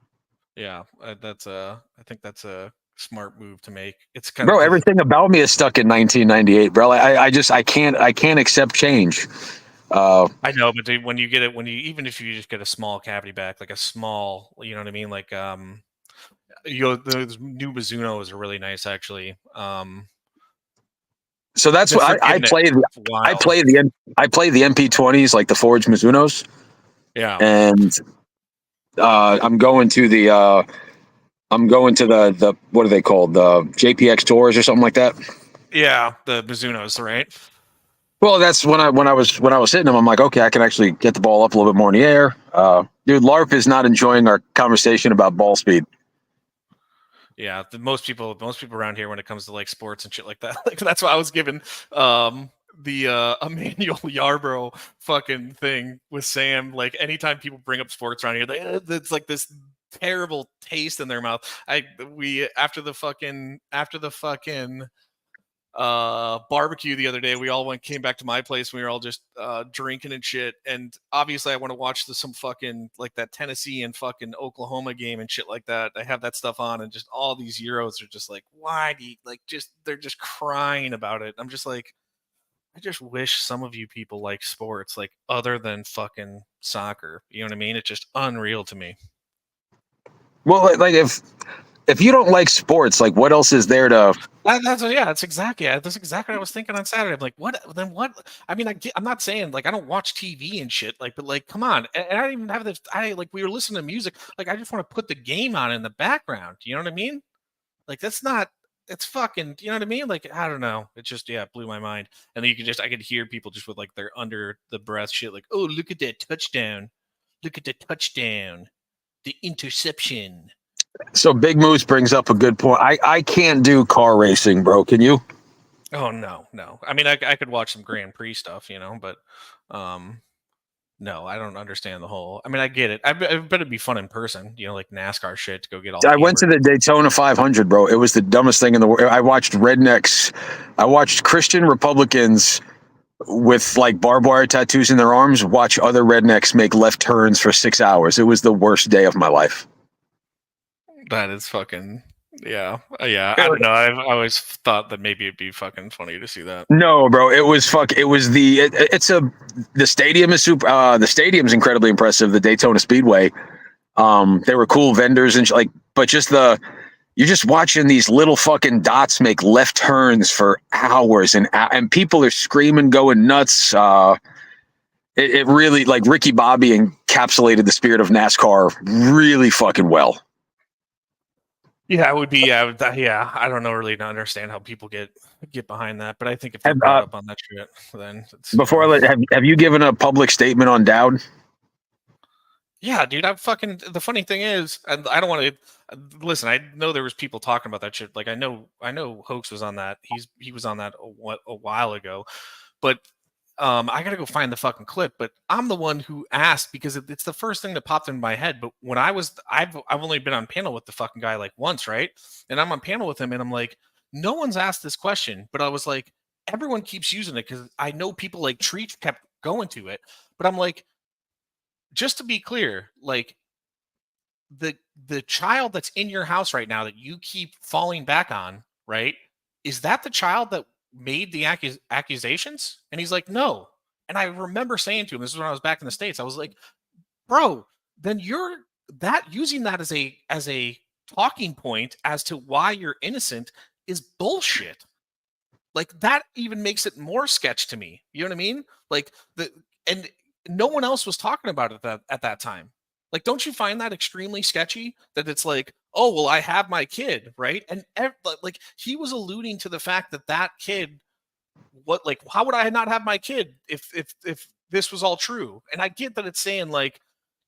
Yeah, I think that's a smart move to make. It's kind of everything about me is stuck in 1998, bro. I can't accept change. I know, but dude, when you get it, even if you just get a small cavity back, like a small, you know what I mean, like the new Mizuno is really nice, actually. So that's what I play. I play the MP20s, like the forged Mizunos. Yeah, and I'm going to the what are they called? The JPX Tours or something like that. Yeah, the Mizunos, right? Well, that's when I was hitting them. I'm like, okay, I can actually get the ball up a little bit more in the air. Dude, LARP is not enjoying our conversation about ball speed. Yeah, most people around here when it comes to like sports and shit like that, like that's why I was given the Emmanuel Yarbrough fucking thing with Sam. Like anytime people bring up sports around here, it's like this terrible taste in their mouth. After the fucking barbecue the other day, we all came back to my place. We were all just drinking and shit. And obviously I want to watch some fucking like that Tennessee and fucking Oklahoma game and shit like that. I have that stuff on and just all these Euros are just like, why do you they're just crying about it. I'm just like, I just wish some of you people like sports, like other than fucking soccer. You know what I mean? It's just unreal to me. Well, like if you don't like sports, like what else is there to? That's exactly what I was thinking on Saturday. I'm like, what? Then what? I mean, I'm not saying like I don't watch TV and shit, like, but like, come on. And I don't even have this. We were listening to music. Like, I just want to put the game on in the background. You know what I mean? Like, that's not. It's fucking. You know what I mean? Like, I don't know. It just it blew my mind. And then I could hear people just with like their under the breath shit, like, oh, look at that touchdown. Look at the touchdown. The interception. So Big Moose brings up a good point. I can't do car racing, bro. Can you? Oh no. I mean, I could watch some Grand Prix stuff, but No, I don't understand the whole. I mean, I get it. I bet it'd be fun in person, you know, like NASCAR shit to go get all. I went to the Daytona 500, bro. It was the dumbest thing in the world. I watched rednecks. I watched Christian Republicans with like barbed wire tattoos in their arms watch other rednecks make left turns for 6 hours. It was the worst day of my life. That is fucking. Yeah. I don't know. I've always thought that maybe it'd be fucking funny to see that. No, bro. It was It was the stadium is super. The stadium's incredibly impressive. The Daytona Speedway. There were cool vendors and but just you're just watching these little fucking dots make left turns for hours and people are screaming, going nuts. It really, like, Ricky Bobby encapsulated the spirit of NASCAR really fucking well. Yeah, it would be. Yeah, I don't know really to understand how people get behind that, but I think if they're brought up on that shit, then it's, before have you given a public statement on Dowd? Yeah, dude. The funny thing is, I don't want to listen. I know there was people talking about that shit. Like I know Hoax was on that. He was on that a while ago, but I gotta go find the fucking clip. But I'm the one who asked because it's the first thing that popped in my head. But when I've only been on panel with the fucking guy like once, right? And I'm on panel with him, and I'm like, no one's asked this question, but I was like, everyone keeps using it because I know people like Treach kept going to it, but I'm like, just to be clear, like the child that's in your house right now that you keep falling back on, right? Is that the child that made the accusations? And he's like, no. And I remember saying to him, this is when I was back in the States, I was like, bro, then you're using that as a talking point as to why you're innocent is bullshit. Like that even makes it more sketch to me. You know what I mean? Like and no one else was talking about it at that time. Like, don't you find that extremely sketchy? That it's like, oh well, I have my kid, right? And like he was alluding to the fact that kid, how would I not have my kid if this was all true? And I get that it's saying like,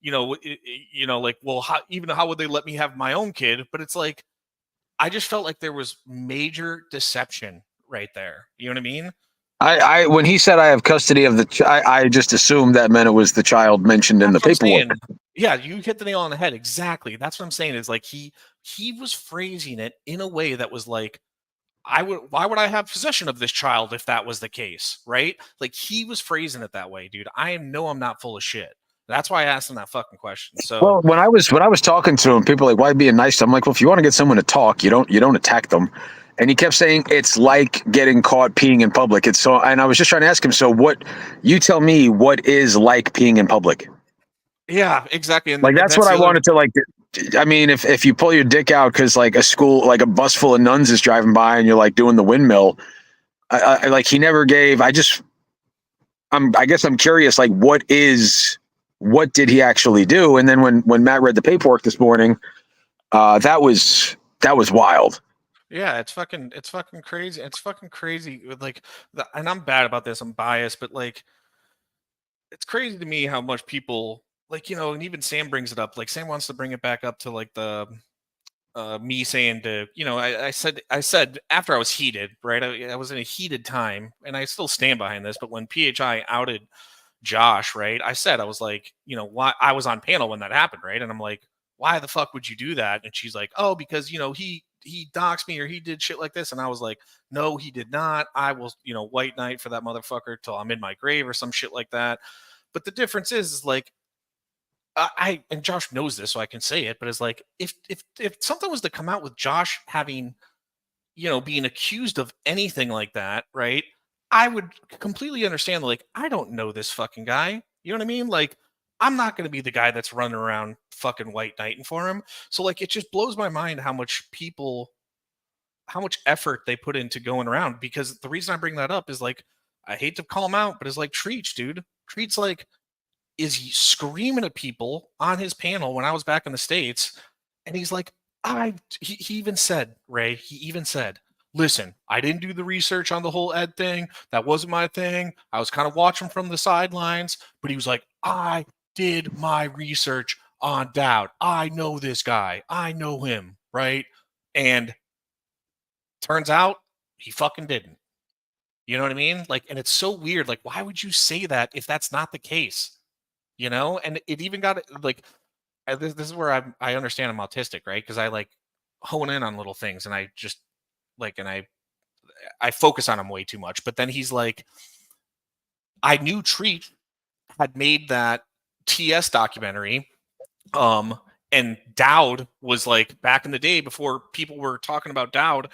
like, well, how would they let me have my own kid? But it's like, I just felt like there was major deception right there. You know what I mean? I when he said I have custody of I just assumed that meant it was the child mentioned in the paperwork. Yeah, you hit the nail on the head. Exactly. That's what I'm saying is like he was phrasing it in a way that was like, why would I have possession of this child if that was the case, right? Like he was phrasing it that way, dude. I'm not full of shit. That's why I asked him that fucking question. So well, when I was talking to him, people were like, why being nice? I'm like, well, if you want to get someone to talk, you don't attack them. And he kept saying it's like getting caught peeing in public. It's so, and I was just trying to ask him, so what? You tell me what is like peeing in public? Yeah, exactly. And like that's what I wanted to like. I mean, if you pull your dick out because like a bus full of nuns is driving by and you're like doing the windmill, I like he never gave. I guess I'm curious. Like, what did he actually do? And then when Matt read the paperwork this morning, that was wild. Yeah, it's fucking crazy. It's fucking crazy. Like, and I'm bad about this. I'm biased, but like, it's crazy to me how much people like, and even Sam brings it up. Like, Sam wants to bring it back up to like the me saying to, I said after I was heated, right? I was in a heated time, and I still stand behind this. But when PHI outed Josh, right? I was like, why I was on panel when that happened, right? And I'm like, why the fuck would you do that? And she's like, oh, because he doxed me or he did shit like this. And I was like, no, he did not. I will, white knight for that motherfucker till I'm in my grave or some shit like that. But the difference is like, and Josh knows this, so I can say it, but it's like, if something was to come out with Josh having, being accused of anything like that, right? I would completely understand, like, I don't know this fucking guy. You know what I mean? Like, I'm not going to be the guy that's running around fucking white knighting for him. So like, it just blows my mind how much effort they put into going around. Because the reason I bring that up is like, I hate to call him out, but it's like Treach, dude. Treach like is he screaming at people on his panel when I was back in the States. And he's like, he even said, Ray, listen, I didn't do the research on the whole Ed thing. That wasn't my thing. I was kind of watching from the sidelines, but he was like, I did my research on Dowd. I know this guy. I know him, right? And turns out he fucking didn't. You know what I mean? Like, and it's so weird. Like, why would you say that if that's not the case? you know. And it even got like this is where I understand I'm autistic, right? Because I like hone in on little things, and I just like and I focus on him way too much. But then he's like, I knew Treat had made that TS documentary. And Dowd was like, back in the day before people were talking about Dowd,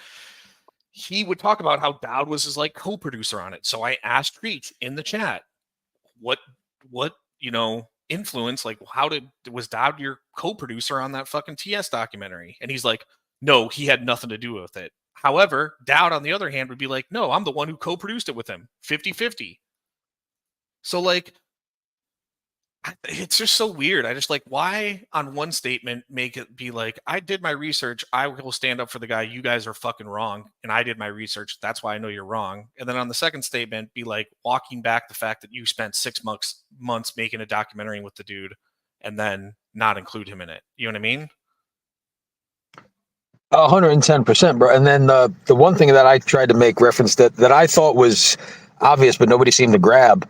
he would talk about how Dowd was his like co-producer on it. So I asked Treat in the chat, what influence, like was Dowd your co-producer on that fucking TS documentary? And he's like, no, he had nothing to do with it. However, Dowd on the other hand would be like, no, I'm the one who co-produced it with him, 50-50. So like, it's just so weird. I just like, why on one statement make it be like, I did my research, I will stand up for the guy, you guys are fucking wrong, and I did my research, that's why I know you're wrong. And then on the second statement be like walking back the fact that you spent 6 months making a documentary with the dude and then not include him in it. You know what I mean? 110%, bro. And then the one thing that I tried to make reference that I thought was obvious, but nobody seemed to grab.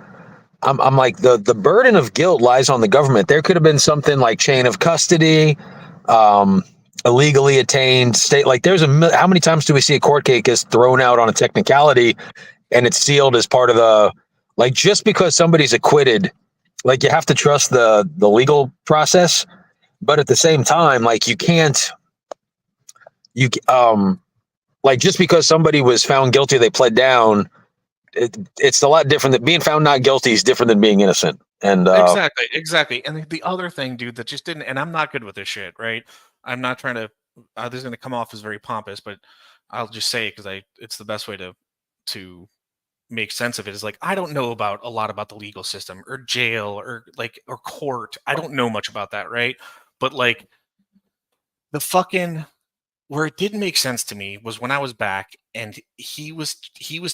I'm like, the burden of guilt lies on the government. There could have been something like chain of custody, illegally attained state. Like, how many times do we see a court case is thrown out on a technicality and it's sealed as part of like, just because somebody's acquitted, like, you have to trust the legal process. But at the same time, like, like, just because somebody was found guilty, they pled down. It's a lot different. That being found not guilty is different than being innocent. And Exactly. And the other thing, dude, that just didn't. And I'm not good with this shit, right? I'm not trying to. This is going to come off as very pompous, but I'll just say it because it's the best way to make sense of it. Is like, I don't know a lot about the legal system or jail or court. I don't know much about that, right? But like the fucking. Where it didn't make sense to me was when I was back and he was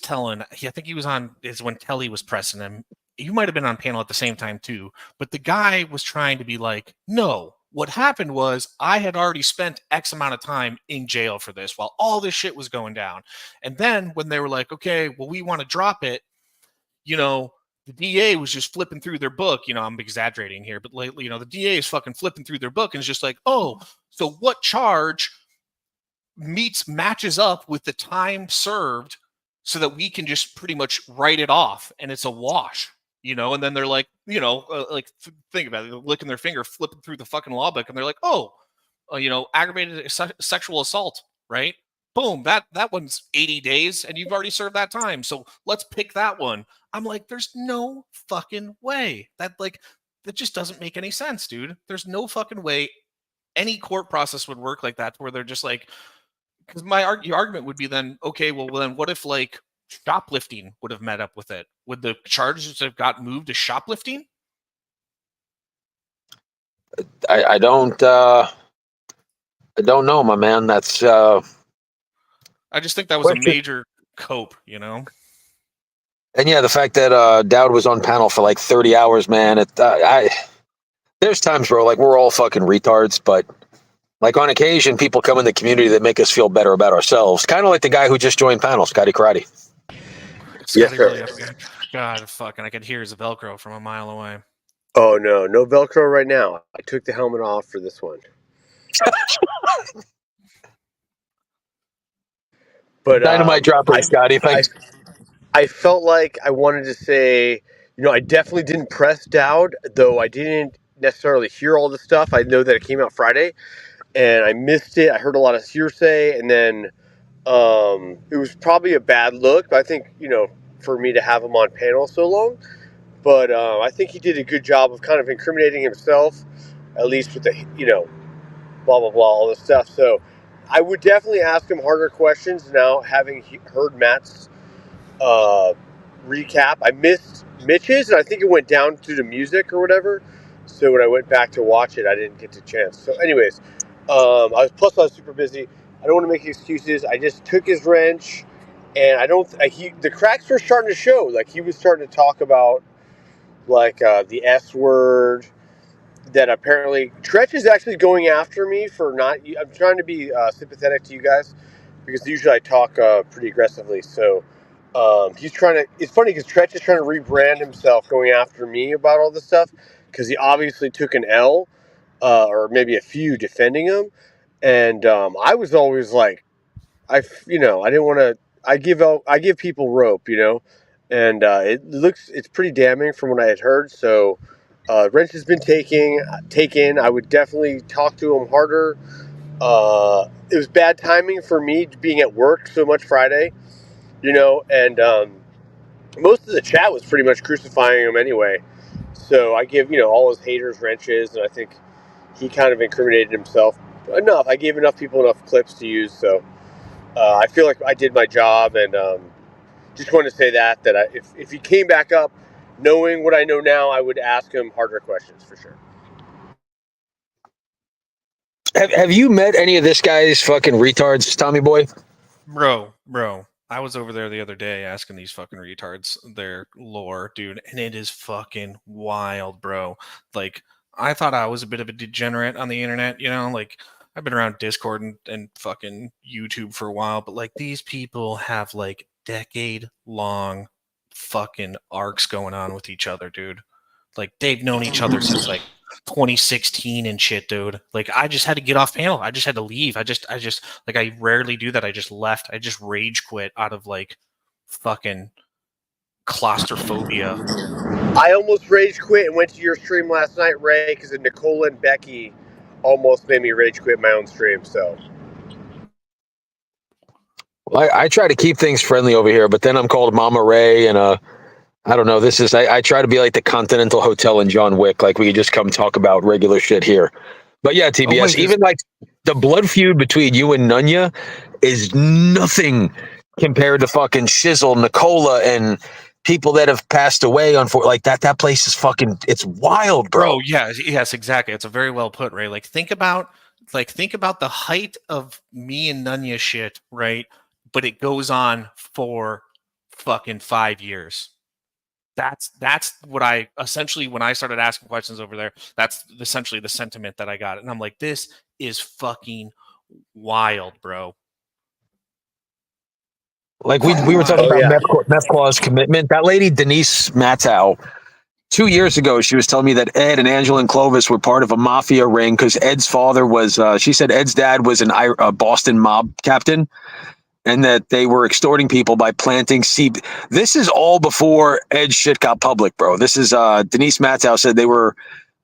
telling, I think he was on, is when Kelly was pressing him. You might have been on panel at the same time too, but the guy was trying to be like, no, what happened was I had already spent X amount of time in jail for this while all this shit was going down. And then when they were like, okay, well, we want to drop it, the DA was just flipping through their book. I'm exaggerating here, but lately, the DA is fucking flipping through their book and it's just like, oh, so what charge matches up with the time served so that we can just pretty much write it off and it's a wash, and then they're like, think about it, they're licking their finger, flipping through the fucking law book and they're like, aggravated sexual assault, right? Boom, that one's 80 days and you've already served that time. So let's pick that one. I'm like, there's no fucking way that just doesn't make any sense, dude. There's no fucking way any court process would work like that, where they're just like, because your argument would be then, okay, well then what if like shoplifting would have met up with it? Would the charges have got moved to shoplifting? I don't know, my man. That's I just think that was a major cope, And yeah, the fact that Dowd was on panel for like 30 hours, man. There's times where like we're all fucking retards, but like on occasion, people come in the community that make us feel better about ourselves. Kind of like the guy who just joined panel, Scotty Karate. Yes, sir. God, fucking, I could hear his Velcro from a mile away. Oh, no Velcro right now. I took the helmet off for this one. But dynamite dropper, Scotty. Thanks. I felt like I wanted to say, I definitely didn't press Dowd, though I didn't necessarily hear all the stuff. I know that it came out Friday. And I missed it. I heard a lot of hearsay, and then it was probably a bad look. But I think, for me to have him on panel so long. But I think he did a good job of kind of incriminating himself, at least with the, blah, blah, blah, all this stuff. So I would definitely ask him harder questions now, having heard Matt's recap. I missed Mitch's, and I think it went down through the music or whatever. So when I went back to watch it, I didn't get the chance. So anyways, I was super busy. I don't want to make excuses. I just took his wrench, and the cracks were starting to show. Like, he was starting to talk about the S word, that apparently Tretch is actually going after me for not. I'm trying to be sympathetic to you guys because usually I talk pretty aggressively. So he's trying to. It's funny because Tretch is trying to rebrand himself, going after me about all this stuff because he obviously took an L, or maybe a few defending him, and I was always like, I didn't want to. I give people rope, and it's pretty damning from what I had heard. So wrench has been taken. I would definitely talk to him harder. It was bad timing for me being at work so much Friday, and most of the chat was pretty much crucifying him anyway. So I give all his haters wrenches, and I think he kind of incriminated himself enough. I gave enough people enough clips to use, so I feel like I did my job, and just wanted to say that if he came back up, knowing what I know now, I would ask him harder questions for sure. Have you met any of this guy's fucking retards, Tommy boy? Bro, I was over there the other day asking these fucking retards their lore, dude, and it is fucking wild, bro. Like, I thought I was a bit of a degenerate on the internet, like, I've been around Discord and fucking YouTube for a while, but like, these people have like decade-long fucking arcs going on with each other, dude. Like, they've known each other since like 2016 and shit, dude. Like, I just had to get off panel. I just had to leave. I just like, I rarely do that. I just left. I just rage quit out of like fucking claustrophobia. I almost rage quit and went to your stream last night, Ray, because Nicole and Becky almost made me rage quit my own stream. So I try to keep things friendly over here, but then I'm called Mama Ray, and I don't know. I try to be like the Continental Hotel in John Wick. Like, we could just come talk about regular shit here. But yeah, TBS, even like the blood feud between you and Nunya is nothing compared to fucking Shizzle, Nicola, and people that have passed away on like that. That place is fucking, it's wild, bro. Yeah, yes, exactly. It's a very well put, Ray. Like, think about the height of me and Nunya shit, right? But it goes on for fucking 5 years. That's what I essentially, when I started asking questions over there, that's essentially the sentiment that I got. And I'm like, this is fucking wild, bro. Like, we were talking about Meth Claw's commitment. That lady, Denise Mattow, 2 years ago, she was telling me that Ed and Angela and Clovis were part of a mafia ring because Ed's father was, she said Ed's dad was a Boston mob captain, and that they were extorting people by planting seed. This is all before Ed's shit got public, bro. This is Denise Mattow said they were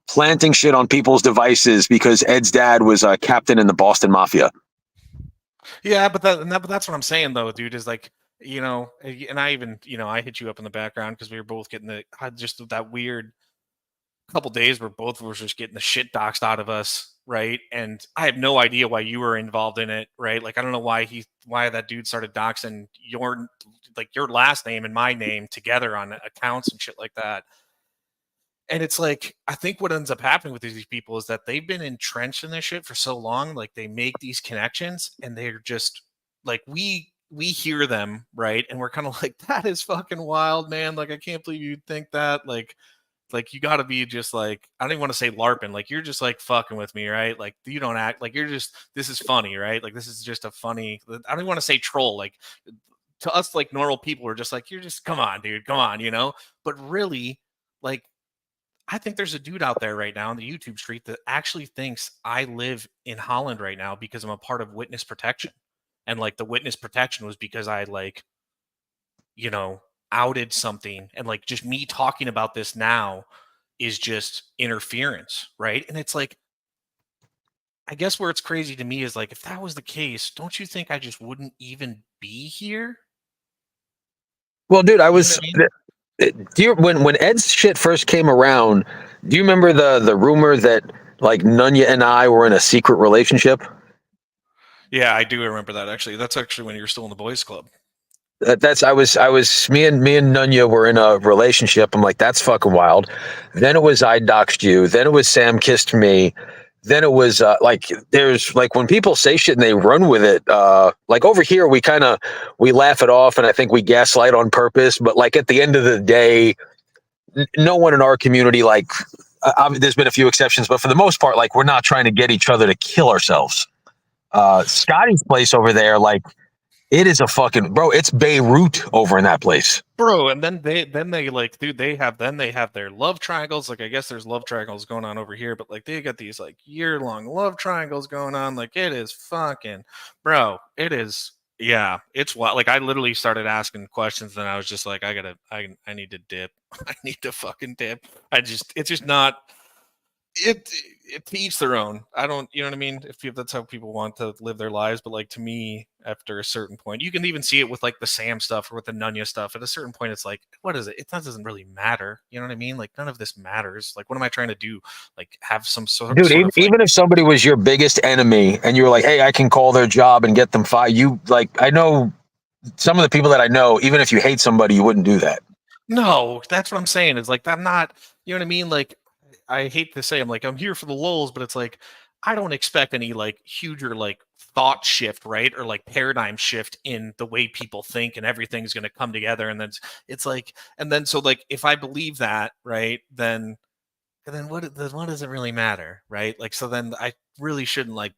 planting shit on people's devices because Ed's dad was a captain in the Boston Mafia. Yeah, but that's what I'm saying, though, dude, is like, and I even, I hit you up in the background because we were both getting just that weird couple days where both of us were just getting the shit doxed out of us, right? And I have no idea why you were involved in it, right? Like, I don't know why that dude started doxing your last name and my name together on accounts and shit like that. And it's like, I think what ends up happening with these people is that they've been entrenched in this shit for so long. Like, they make these connections and they're just like, we hear them, right? And we're kind of like, that is fucking wild, man. Like, I can't believe you'd think that. Like you got to be just like, I don't even want to say LARPing. Like, you're just like fucking with me, right? Like, you don't act like you're just, this is funny, right? Like, this is just a funny, I don't even want to say troll. Like, to us, like normal people, we're just like, you're just, come on, dude, come on, But really, like, I think there's a dude out there right now on the YouTube street that actually thinks I live in Holland right now because I'm a part of witness protection. And like, the witness protection was because I outed something, and like, just me talking about this now is just interference, right? And it's like, I guess where it's crazy to me is like, if that was the case, don't you think I just wouldn't even be here? Well, dude, I was. When Ed's shit first came around, do you remember the rumor that like Nunya and I were in a secret relationship? Yeah, I do remember that, actually. That's actually when you were still in the boys club. Me and Nunya were in a relationship. I'm like, that's fucking wild. Then it was I doxed you. Then it was Sam kissed me. Then it was like, there's like, when people say shit and they run with it, like over here, we laugh it off, and I think we gaslight on purpose. But like, at the end of the day, no one in our community, like, there's been a few exceptions, but for the most part, like, we're not trying to get each other to kill ourselves. Scotty's place over there, like, It is a fucking bro. It's Beirut over in that place. Bro, and then they like, dude, they have their love triangles. Like, I guess there's love triangles going on over here, but like they got these like year-long love triangles going on. Like, it is fucking, bro, it is, yeah, it's what, like, I literally started asking questions and I was just like, I need to dip. I need to fucking dip. It's just not, it to each their own. I don't, you know what I mean? If that's how people want to live their lives, but like, to me, after a certain point, you can even see it with like the Sam stuff or with the Nunya stuff. At a certain point, it's like, what is it? That doesn't really matter. You know what I mean? Like, none of this matters. Like, what am I trying to do? Like, have some sort Dude, of like, even if somebody was your biggest enemy and you were like, hey, I can call their job and get them fired, you like, I know some of the people that I know, even if you hate somebody, you wouldn't do that. no, that's what I'm saying. Is like, I'm not, you know what I mean? Like, I hate to say, I'm here for the lulz, but it's like, I don't expect any like huger like thought shift, right? Or like paradigm shift in the way people think and everything's going to come together. And then it's like, and then so like, if I believe that, right, then what does it really matter, right? Like, so then I really shouldn't like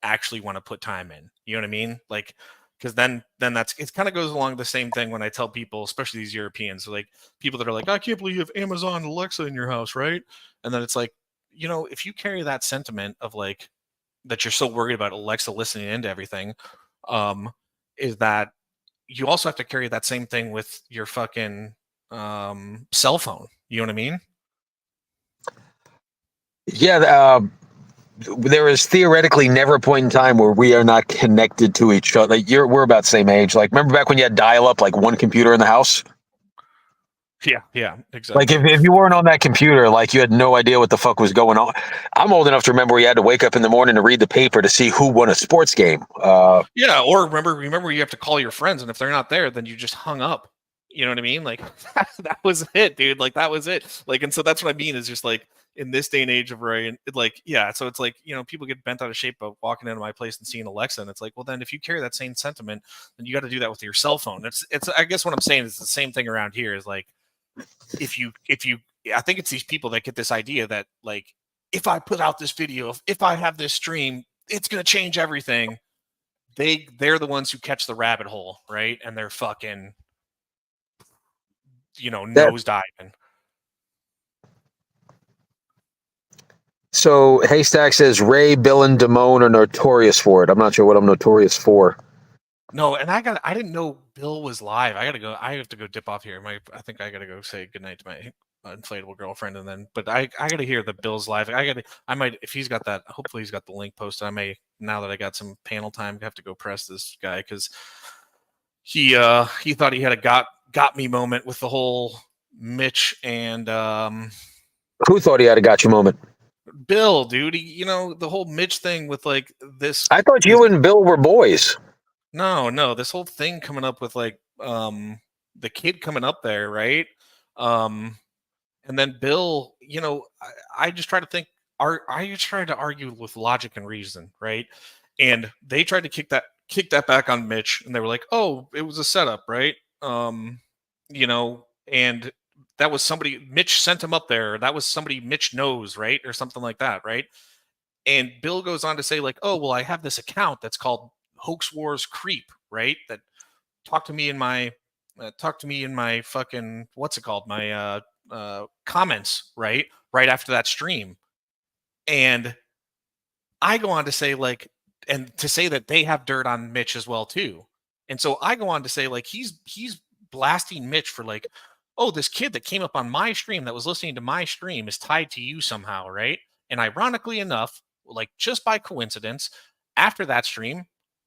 actually want to put time in. You know what I mean? Like, because then that's, it kind of goes along the same thing when I tell people, especially these Europeans, like people that are like, I can't believe you have Amazon Alexa in your house, right? And then it's like, you know, if you carry that sentiment of like that you're so worried about Alexa listening into everything, is that you also have to carry that same thing with your fucking cell phone. You know what I mean? Yeah, there is theoretically never a point in time where we are not connected to each other. Like we're about the same age. Like, remember back when you had dial-up, like one computer in the house? Yeah, exactly. Like if you weren't on that computer, like you had no idea what the fuck was going on. I'm old enough to remember you had to wake up in the morning to read the paper to see who won a sports game. Yeah, or remember you have to call your friends, and if they're not there, then you just hung up. You know what I mean? Like that was it, dude. Like that was it. Like, and so that's what I mean is just like in this day and age of right, like, yeah. So it's like, you know, people get bent out of shape of walking into my place and seeing Alexa, and it's like, well, then if you carry that same sentiment, then you got to do that with your cell phone. It's. I guess what I'm saying is the same thing around here. Is like if you, I think it's these people that get this idea that like if I put out this video, if I have this stream, it's gonna change everything. They're the ones who catch the rabbit hole, right? And they're fucking, you know, nose diving. So Haystack says Ray, Bill, and Damone are notorious for it. I'm not sure what I'm notorious for. No, and I didn't know Bill was live. I have to go dip off here. I think I gotta go say goodnight to my inflatable girlfriend, and then, but I gotta hear the Bill's live. I might, if he's got that, hopefully he's got the link posted. I may, now that I got some panel time, have to go press this guy because he thought he had a got me moment with the whole Mitch and Who thought he had a gotcha moment? Bill, dude. You know, the whole Mitch thing with like this. I thought you and Bill were boys. No, this whole thing coming up with like the kid coming up there, right? And then Bill, you know, I just try to think, I just tried to argue with logic and reason, right? And they tried to kick that back on Mitch, and they were like, oh, it was a setup, right? You know, and that was somebody Mitch sent him up there. That was somebody Mitch knows, right? Or something like that, right? And Bill goes on to say, like, oh, well, I have this account that's called Hoax Wars Creep, right? That talked to me in my fucking, what's it called? My comments, right? Right after that stream. And I go on to say, like, and to say that they have dirt on Mitch as well, too. And so I go on to say, like, he's blasting Mitch for like, oh, this kid that came up on my stream that was listening to my stream is tied to you somehow, right? And ironically enough, like just by coincidence, after that stream,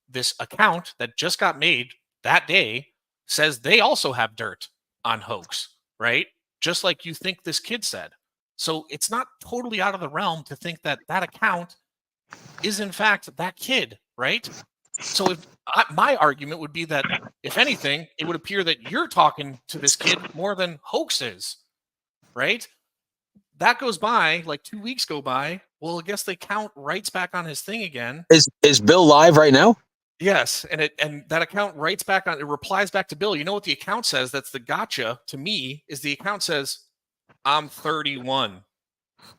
this account that just got made that day says they also have dirt on Hoax, right? Just like you think this kid said. So it's not totally out of the realm to think that that account is in fact that kid, right? So if my argument would be that if anything, it would appear that you're talking to this kid more than Hoax is, right? That goes by, like 2 weeks go by. Well, I guess the account writes back on his thing again. Is Bill live right now? Yes, and that account writes back on, it replies back to Bill. You know what the account says? That's the gotcha to me, is the account says, I'm 31.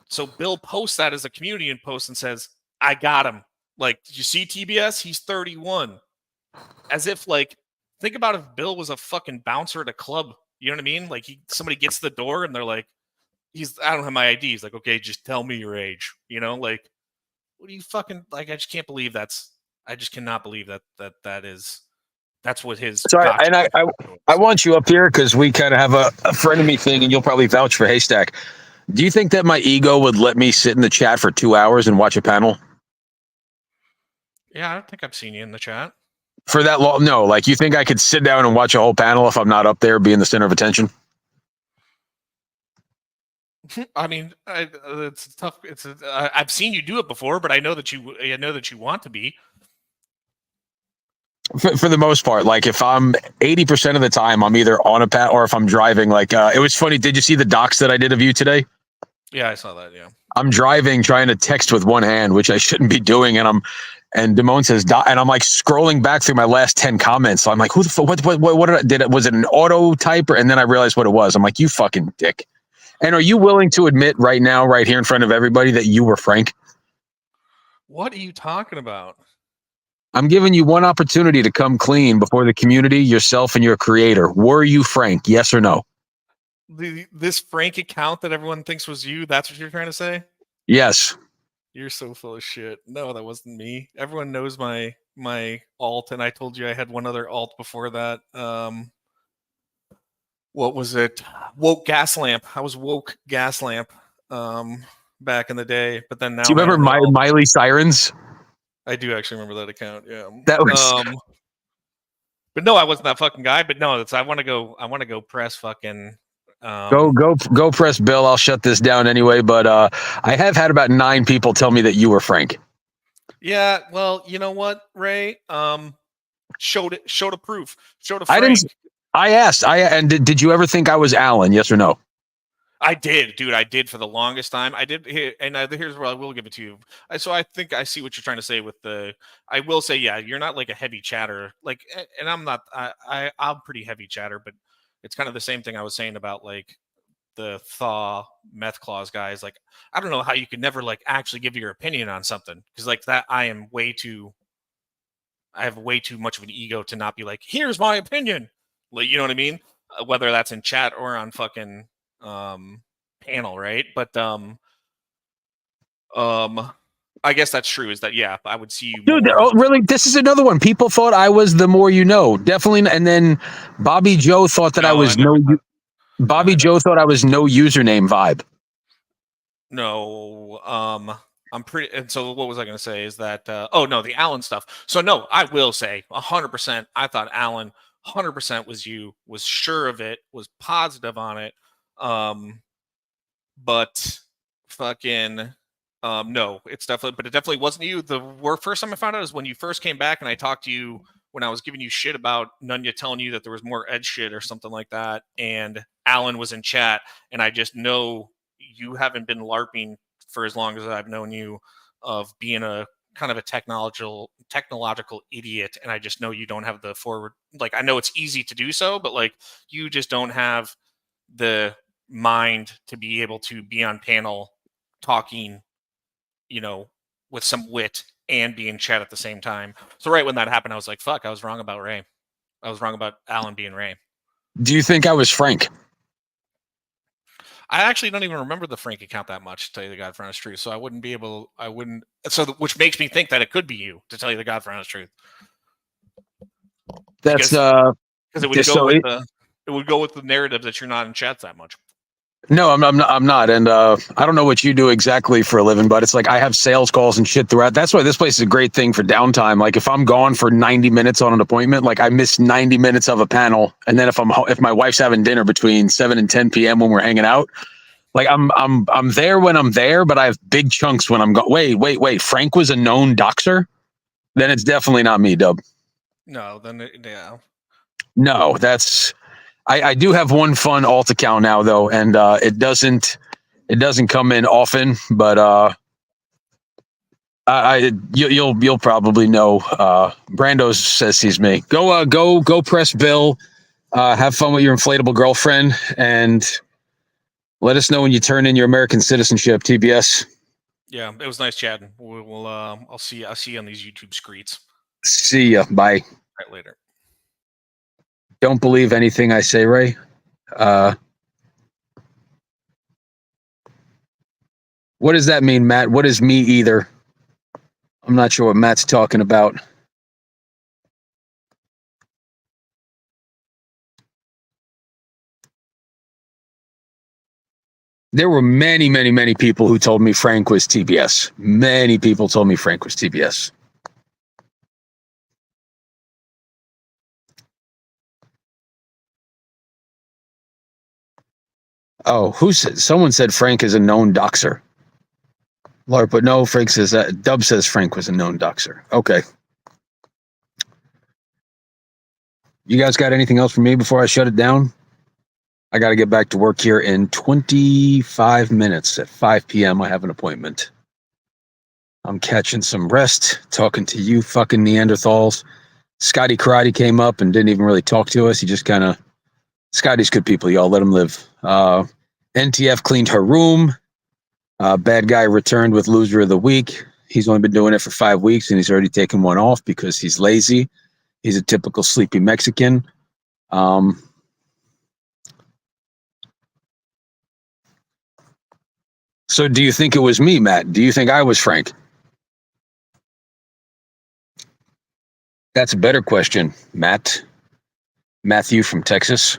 So Bill posts that as a community post and says, I got him. Like, did you see TBS? He's 31. As if, like, think about if Bill was a fucking bouncer at a club. You know what I mean? Like, somebody gets to the door and they're like, I don't have my ID. He's like, okay, just tell me your age. You know, like, what do you fucking, like, I just can't believe I just cannot believe that's what his. Sorry, and I want you up here because we kind of have a frenemy thing, and you'll probably vouch for Haystack. Do you think that my ego would let me sit in the chat for 2 hours and watch a panel? Yeah, I don't think I've seen you in the chat. For that long? No, like, you think I could sit down and watch a whole panel if I'm not up there being the center of attention? I mean, it's tough. I've seen you do it before, but I know that you want to be. For the most part, like, if I'm 80% of the time, I'm either on a panel or if I'm driving. Like, it was funny. Did you see the docs that I did of you today? Yeah, I saw that. Yeah, I'm driving, trying to text with one hand, which I shouldn't be doing, and Damone says, and I'm like scrolling back through my last 10 comments. So I'm like, who the fuck? What did it? Was it an auto typer? And then I realized what it was. I'm like, you fucking dick. And are you willing to admit right now, right here in front of everybody, that you were Frank? What are you talking about? I'm giving you one opportunity to come clean before the community, yourself, and your creator. Were you Frank? Yes or no? This Frank account that everyone thinks was you, that's what you're trying to say? Yes. You're so full of shit. No, that wasn't me. Everyone knows my alt, and I told you I had one other alt before that. What was it? Woke Gas Lamp. I was Woke Gas Lamp back in the day, but then now. Do you remember Miley Sirens? I do actually remember that account. Yeah. That was. But no, I wasn't that fucking guy. But no, I want to go press fucking. Go press Bill. I'll shut this down anyway. But I have had about 9 people tell me that you were Frank. Yeah. Well, you know what, Ray? Showed a proof. Showed a Frank. I asked. Did you ever think I was Alan? Yes or no? I did, dude. I did for the longest time. I did, and here's where I will give it to you. So I think I see what you're trying to say with the. I will say, yeah, you're not like a heavy chatter, like, and I'm not. I'm pretty heavy chatter, but it's kind of the same thing I was saying about like the Thaw Meth Clause guys. Like, I don't know how you could never like actually give your opinion on something, because like that, I have way too much of an ego to not be like, here's my opinion. Like, you know what I mean? Whether that's in chat or on fucking panel, right? But I guess that's true. Is that, yeah, I would see you. Dude, really? This is another one. People thought I was the more you know. Definitely. And then Bobby Joe thought that Bobby Joe thought I was no username vibe. No, I'm pretty. And so what was I going to say is that, oh no, the Alan stuff. So no, I will say 100%. I thought Alan 100% was you, was sure of it, was positive on it. But fucking, no, it's definitely, but it definitely wasn't you. The first time I found out is when you first came back and I talked to you when I was giving you shit about Nunya telling you that there was more edge shit or something like that. And Alan was in chat, and I just know you haven't been LARPing for as long as I've known you, of being a kind of a technological idiot. And I just know you don't have the forward, like, I know it's easy to do so, but like, you just don't have the mind to be able to be on panel talking, you know, with some wit and be in chat at the same time. So right when that happened, I was like, fuck, I was wrong about Ray. I was wrong about Alan being Ray. Do you think I was Frank? I actually don't even remember the Frank account that much, to tell you the God for honest truth. So I wouldn't. So which makes me think that it could be you, to tell you the God for honest truth. That's because it would go with the narrative that you're not in chats that much. No, I'm not. And I don't know what you do exactly for a living, but it's like I have sales calls and shit throughout. That's why this place is a great thing for downtime. Like, if I'm gone for 90 minutes on an appointment, like I miss 90 minutes of a panel. And then if my wife's having dinner between 7 and 10 p.m. when we're hanging out, like I'm there when I'm there, but I have big chunks when I'm going. Wait. Frank was a known doxer? Then it's definitely not me, Dub. No, then yeah. No, that's. I do have one fun alt account now though, and it doesn't come in often, but you'll probably know. Brando says he's me. Go press Bill. Have fun with your inflatable girlfriend, and let us know when you turn in your American citizenship, TBS. Yeah, it was nice chatting. We'll I'll see you on these YouTube screets. See ya. Bye. Right later. Don't believe anything I say, Ray. What does that mean, Matt? What is me either? I'm not sure what Matt's talking about. There were many, many, many people who told me Frank was TBS. Many people told me Frank was TBS. Oh, someone said Frank is a known doxer. Laura, but no, Frank says that. Dub says Frank was a known doxer. Okay. You guys got anything else for me before I shut it down? I got to get back to work here in 25 minutes. At 5 p.m., I have an appointment. I'm catching some rest, talking to you fucking Neanderthals. Scotty Karate came up and didn't even really talk to us. He just kind of... Scotty's good people, y'all. Let him live. NTF cleaned her room. Bad guy returned with loser of the week. He's only been doing it for 5 weeks, and he's already taken one off because he's lazy. He's a typical sleepy Mexican. So do you think it was me, Matt? Do you think I was Frank? That's a better question, Matt. Matthew from Texas.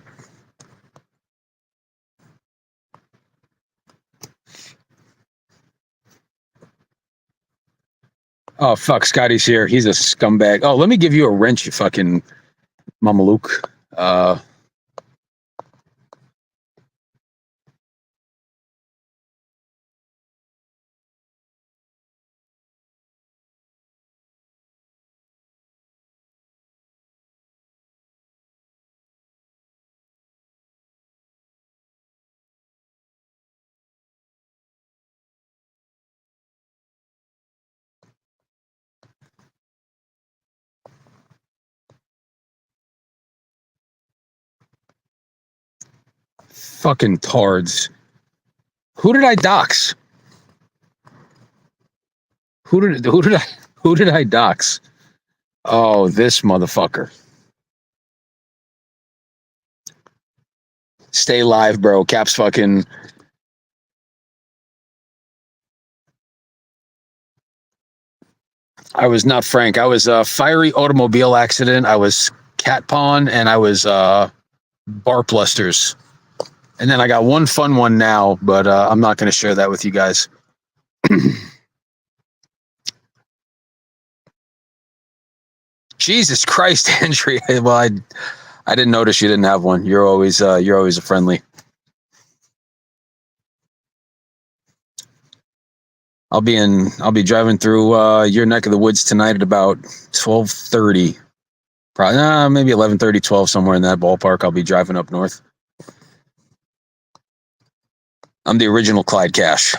Oh, fuck, Scotty's here. He's a scumbag. Oh, let me give you a wrench, you fucking Mamalook. Fucking tards. Who did I dox? Who did I dox? Oh, this motherfucker. Stay live, bro. Cap's fucking... I was not Frank. I was a fiery automobile accident. I was cat pawn, and I was bar blusters. And then I got one fun one now, but I'm not going to share that with you guys. Jesus Christ, Andrea. Well, I didn't notice you didn't have one. You're always a friendly. I'll be driving through your neck of the woods tonight at about 12:30. Probably maybe 11:30, 12, somewhere in that ballpark. I'll be driving up north. I'm the original Clyde Cash.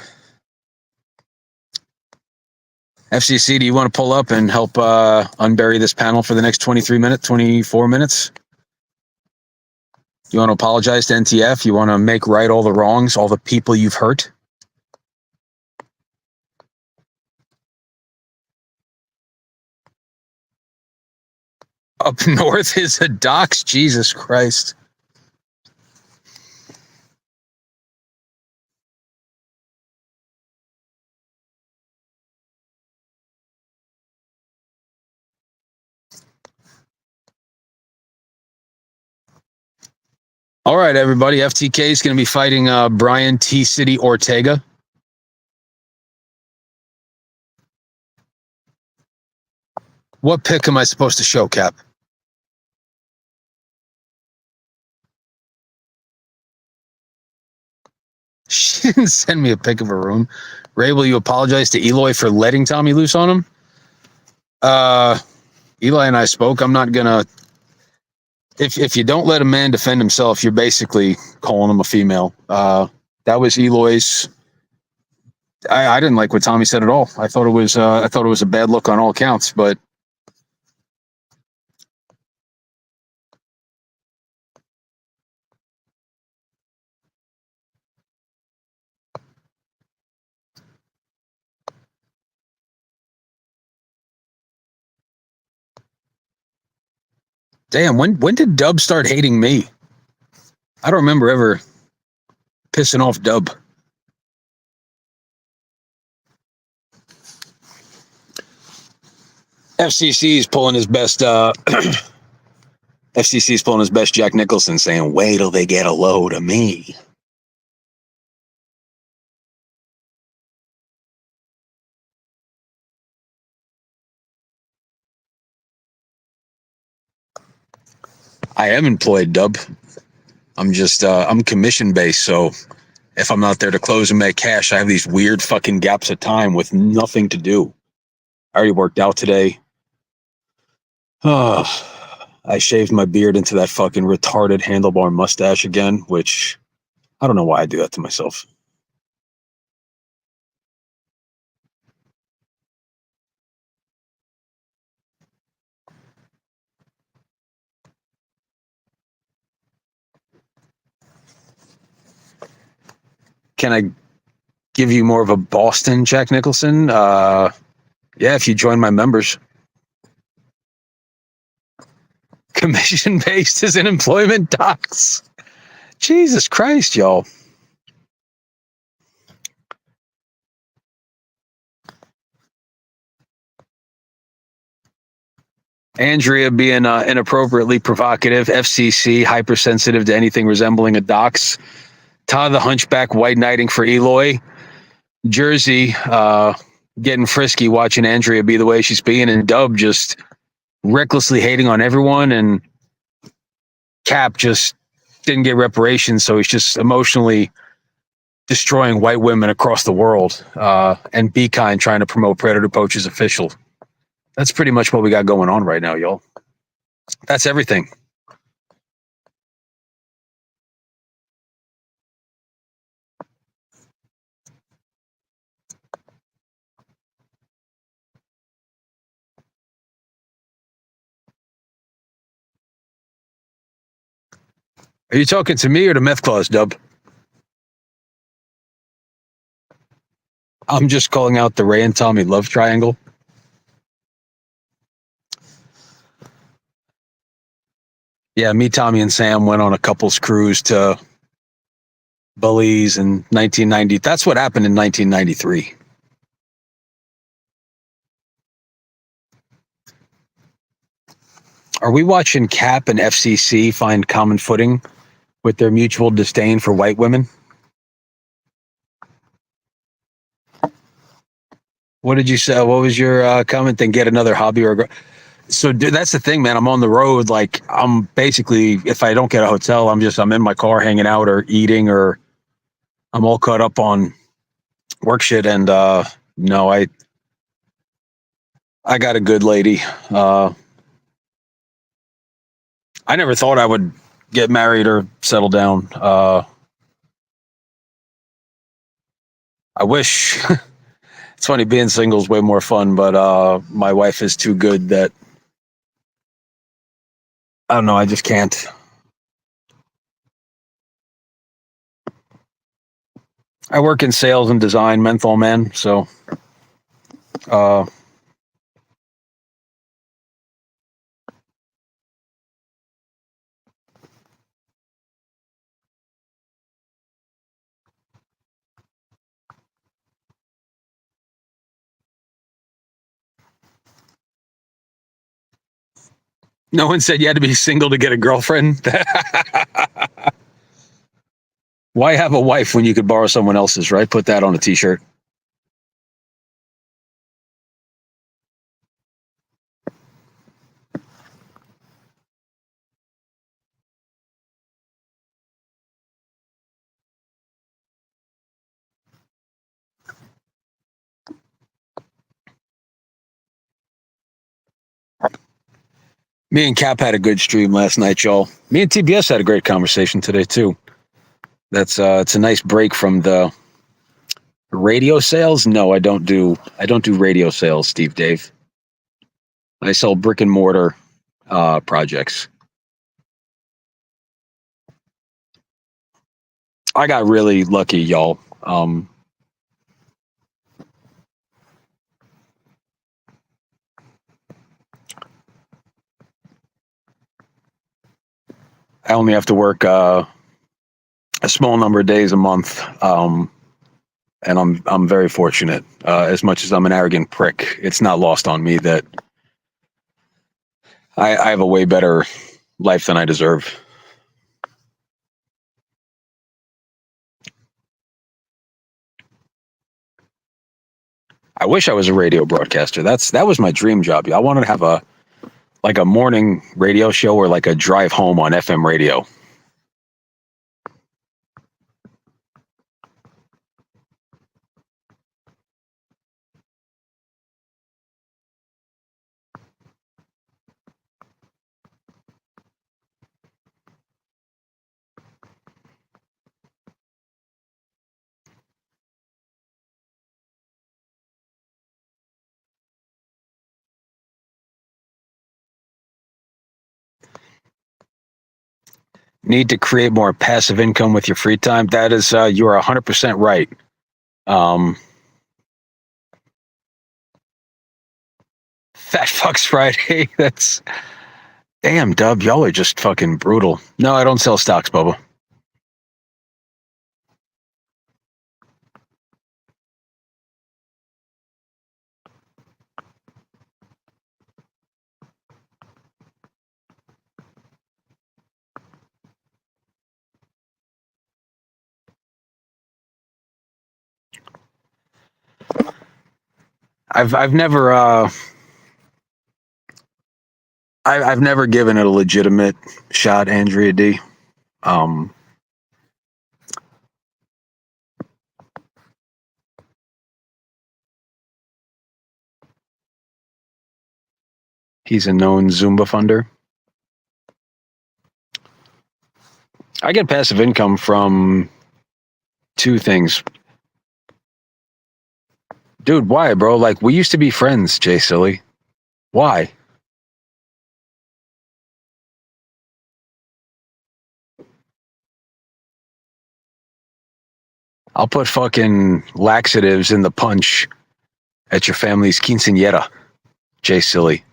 FCC, do you want to pull up and help unbury this panel for the next 24 minutes? You want to apologize to NTF? You want to make right all the wrongs, all the people you've hurt? Up north is a dox? Jesus Christ. All right, everybody. FTK is going to be fighting Brian T. City Ortega. What pick am I supposed to show, Cap? She didn't send me a pic of her room. Ray, will you apologize to Eloy for letting Tommy loose on him? Eli and I spoke. I'm not going to... If you don't let a man defend himself, you're basically calling him a female. That was Eloy's... I didn't like what Tommy said at all. I thought it was a bad look on all counts, but Damn, when did Dub start hating me? I don't remember ever pissing off Dub. FCC's pulling his best FCC's pulling his best Jack Nicholson, saying, wait till they get a load of me. I am employed, Dub. I'm just I'm commission based, so if I'm not there to close and make cash, I have these weird fucking gaps of time with nothing to do. I already worked out today. Oh, I shaved my beard into that fucking retarded handlebar mustache again, which I don't know why I do that to myself. Can I give you more of a Boston Jack Nicholson? Yeah, if you join my members. Commission based is in employment docs. Jesus Christ, y'all. Andrea being inappropriately provocative, FCC, hypersensitive to anything resembling a dox. Ta the hunchback white knighting for Eloy. Jersey getting frisky watching Andrea be the way she's being, and Dub just recklessly hating on everyone, and Cap just didn't get reparations, so he's just emotionally destroying white women across the world, and Be Kind trying to promote Predator Poachers Official. That's pretty much what we got going on right now, y'all. That's everything. Are you talking to me or to Meth Claus, Dub? I'm just calling out the Ray and Tommy love triangle. Yeah, me, Tommy, and Sam went on a couple's cruise to Belize in 1990. That's what happened in 1993. Are we watching Cap and FCC find common footing with their mutual disdain for white women? What did you say? What was your comment? Then get another hobby or so, dude, that's the thing, man. I'm on the road. Like, I'm basically, if I don't get a hotel, I'm in my car hanging out or eating, or I'm all caught up on work shit. And no, I got a good lady. I never thought I would get married or settle down. I wish. It's funny, being single is way more fun, but my wife is too good that I don't know. I just can't. I work in sales and design, menthol man. So, no one said you had to be single to get a girlfriend. Why have a wife when you could borrow someone else's, right? Put that on a t-shirt. Me and Cap had a good stream last night, y'all. Me and TBS had a great conversation today too. That's it's a nice break from the radio sales. No, I don't do radio sales, Steve Dave. I sell brick and mortar projects. I got really lucky, y'all. I only have to work a small number of days a month, and I'm very fortunate. As much as I'm an arrogant prick, it's not lost on me that I have a way better life than I deserve. I wish I was a radio broadcaster. That was my dream job. I wanted to have a morning radio show or like a drive home on FM radio. Need to create more passive income with your free time. That is, you are 100% right. Fat Fucks Friday. That's damn, Dub. Y'all are just fucking brutal. No, I don't sell stocks, Bubba. I've never I've never given it a legitimate shot, Andrea D. He's a known Zumba funder. I get passive income from two things. Dude, why, bro? Like, we used to be friends, Jay Silly. Why? I'll put fucking laxatives in the punch at your family's quinceañera, Jay Silly.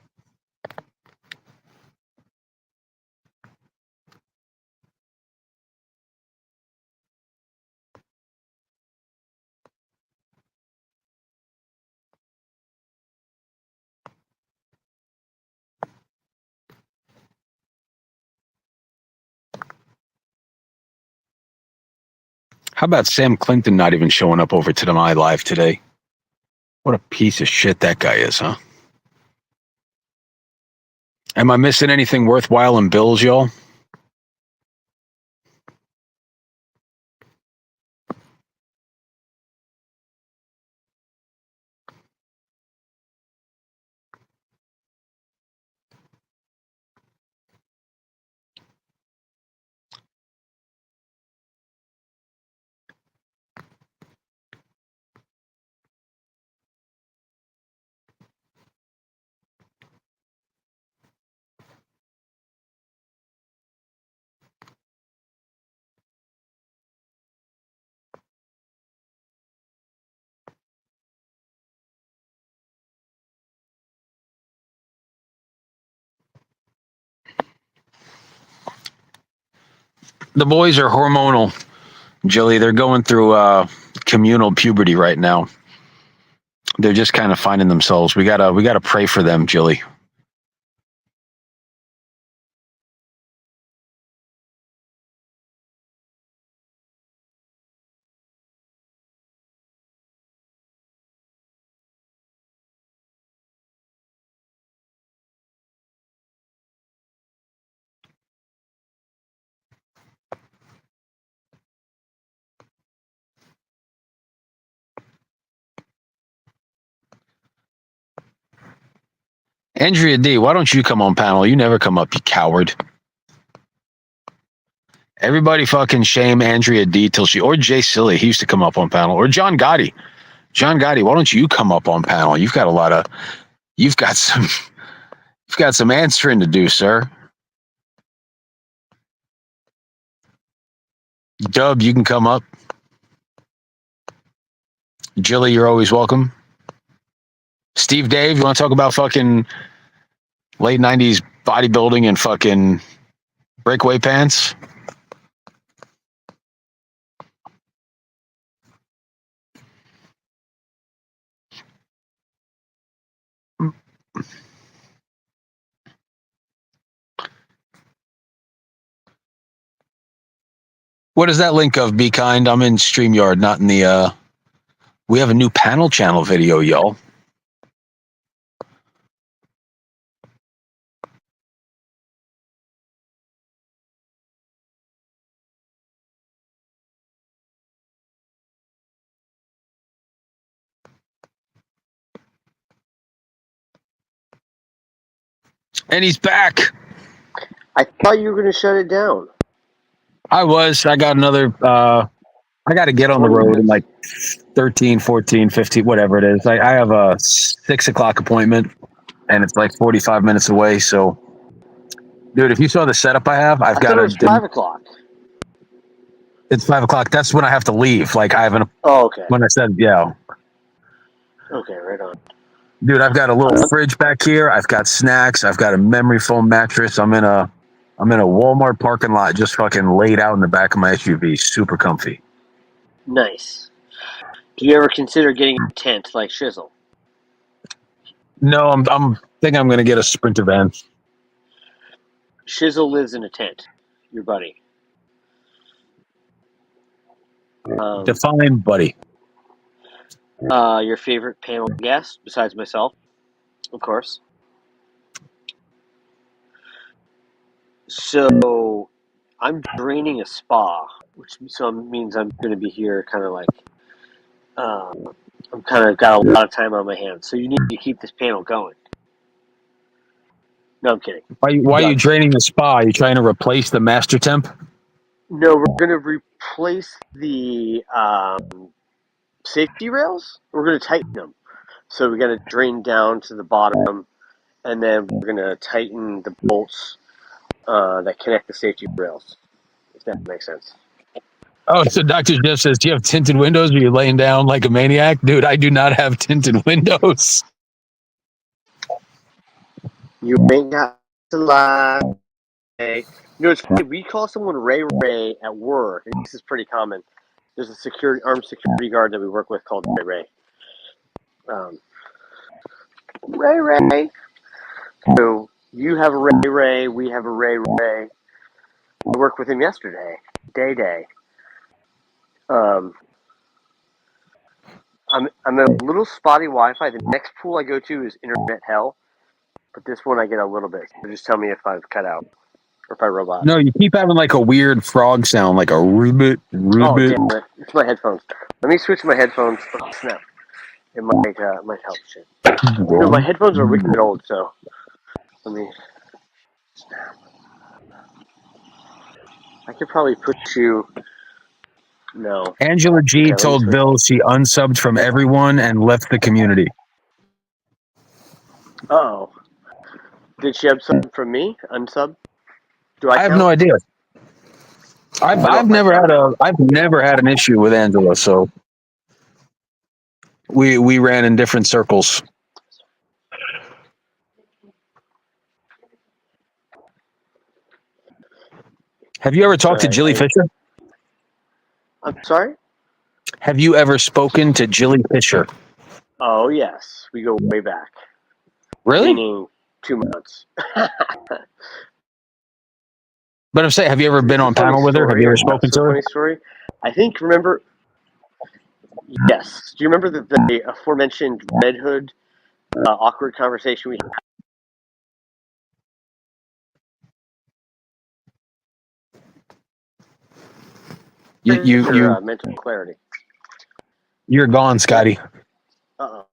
How about Sam Clinton not even showing up over to my live today? What a piece of shit that guy is, huh? Am I missing anything worthwhile in bills, y'all? The boys are hormonal, Jilly. They're going through communal puberty right now. They're just kind of finding themselves. We gotta pray for them, Jilly. Andrea D, why don't you come on panel? You never come up, you coward. Everybody fucking shame Andrea D till or Jay Silly. He used to come up on panel. Or John Gotti. John Gotti, why don't you come up on panel? You've got some answering to do, sir. Dub, you can come up. Jilly, you're always welcome. Steve Dave, you want to talk about fucking late 90s bodybuilding and fucking Breakaway pants. What is that link of? Be kind. I'm in StreamYard, not in the. We have a new panel channel video, y'all. And he's back. I thought you were going to shut it down. I was. I got another. I got to get on the 20 road in minutes. like 13, 14, 15, whatever it is. I have a 6 o'clock appointment, and it's like 45 minutes away. So, dude, if you saw the setup I have, I've I got thought it a. was 5 o'clock. It's 5 o'clock. That's when I have to leave. Like I have an. Oh, okay. When I said, yeah, Okay, right on. dude, I've got a little fridge back here. I've got snacks. I've got a memory foam mattress. I'm in a Walmart parking lot, just fucking laid out in the back of my SUV, super comfy. Nice. Do you ever consider getting a tent like Shizzle? No, I'm think I'm gonna get a Sprinter van. Shizzle lives in a tent. Your buddy. Define, buddy. Your favorite panel guest, besides myself, of course. So, I'm draining a spa, which means I'm going to be here kind of like, I'm kind of got a lot of time on my hands. So you need to keep this panel going. No, I'm kidding. Why are you draining the spa? Are you trying to replace the master temp? No, we're going to replace the safety rails. We're going to tighten them. So we're going to drain down to the bottom, and then we're going to tighten the bolts that connect the safety rails, if that makes sense. Oh, so Dr. Jeff says, do you have tinted windows? Or are you laying down like a maniac? Dude, I do not have tinted windows. You ain't got to lie. You know, it's funny. We call someone Ray Ray at work, and this is pretty common. There's a armed security guard that we work with called Ray Ray. Ray Ray. So you have a Ray Ray. We have a Ray Ray. I worked with him yesterday. Day. I'm at a little spotty Wi-Fi. The next pool I go to is internet hell, but this one I get a little bit. So just tell me if I've cut out or if I robot. No, you keep having like a weird frog sound, like a ribbit. Oh, damn it. It's my headphones. Let me switch my headphones. Oh, snap. It might help shit. No, my headphones are wicked old, so let me. Snap. I could probably put you. No. Angela G told Bill she unsubbed from everyone and left the community. Oh. Did she unsub from me? Unsub? Do I have count? no idea. I've never had an issue with Angela, so we ran in different circles. Have you ever talked to Jilly Fisher? I'm sorry? Have you ever spoken to Jilly Fisher? Oh, yes. We go way back. Really? Meaning 2 months. But I'm saying, have you ever been on panel with her? Have you ever spoken to her? Funny story. I think, remember, yes. Do you remember the aforementioned Red Hood awkward conversation we had? You mental clarity. You're gone, Scotty. Uh-oh.